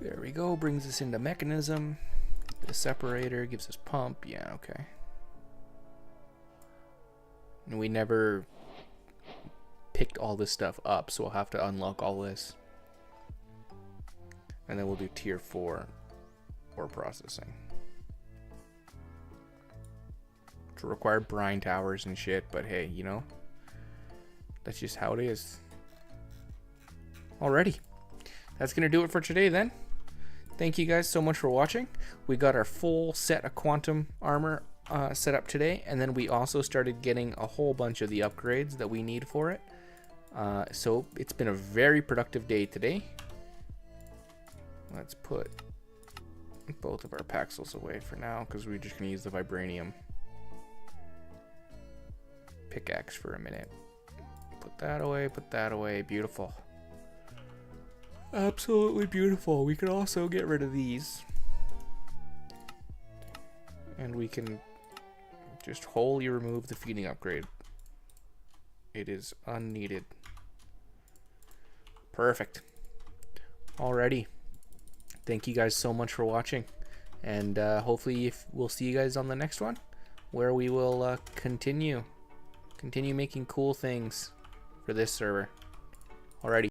[SPEAKER 1] There we go, brings us into mechanism. The separator gives us pump, yeah, okay. And we never picked all this stuff up, so we'll have to unlock all this. And then we'll do tier 4 ore processing. To require brine towers and shit, but hey, you know, that's just how it is. Alrighty, that's gonna do it for today then. Thank you guys so much for watching. We got our full set of quantum armor set up today, and then we also started getting a whole bunch of the upgrades that we need for it. So it's been a very productive day today. Let's put both of our Paxels away for now, because we're just going to use the vibranium pickaxe for a minute. Put that away, beautiful. Absolutely beautiful. We could also get rid of these. And we can just wholly remove the feeding upgrade. It is unneeded. Perfect. Alrighty. Thank you guys so much for watching. And hopefully we'll see you guys on the next one, where we will continue making cool things for this server. Alrighty.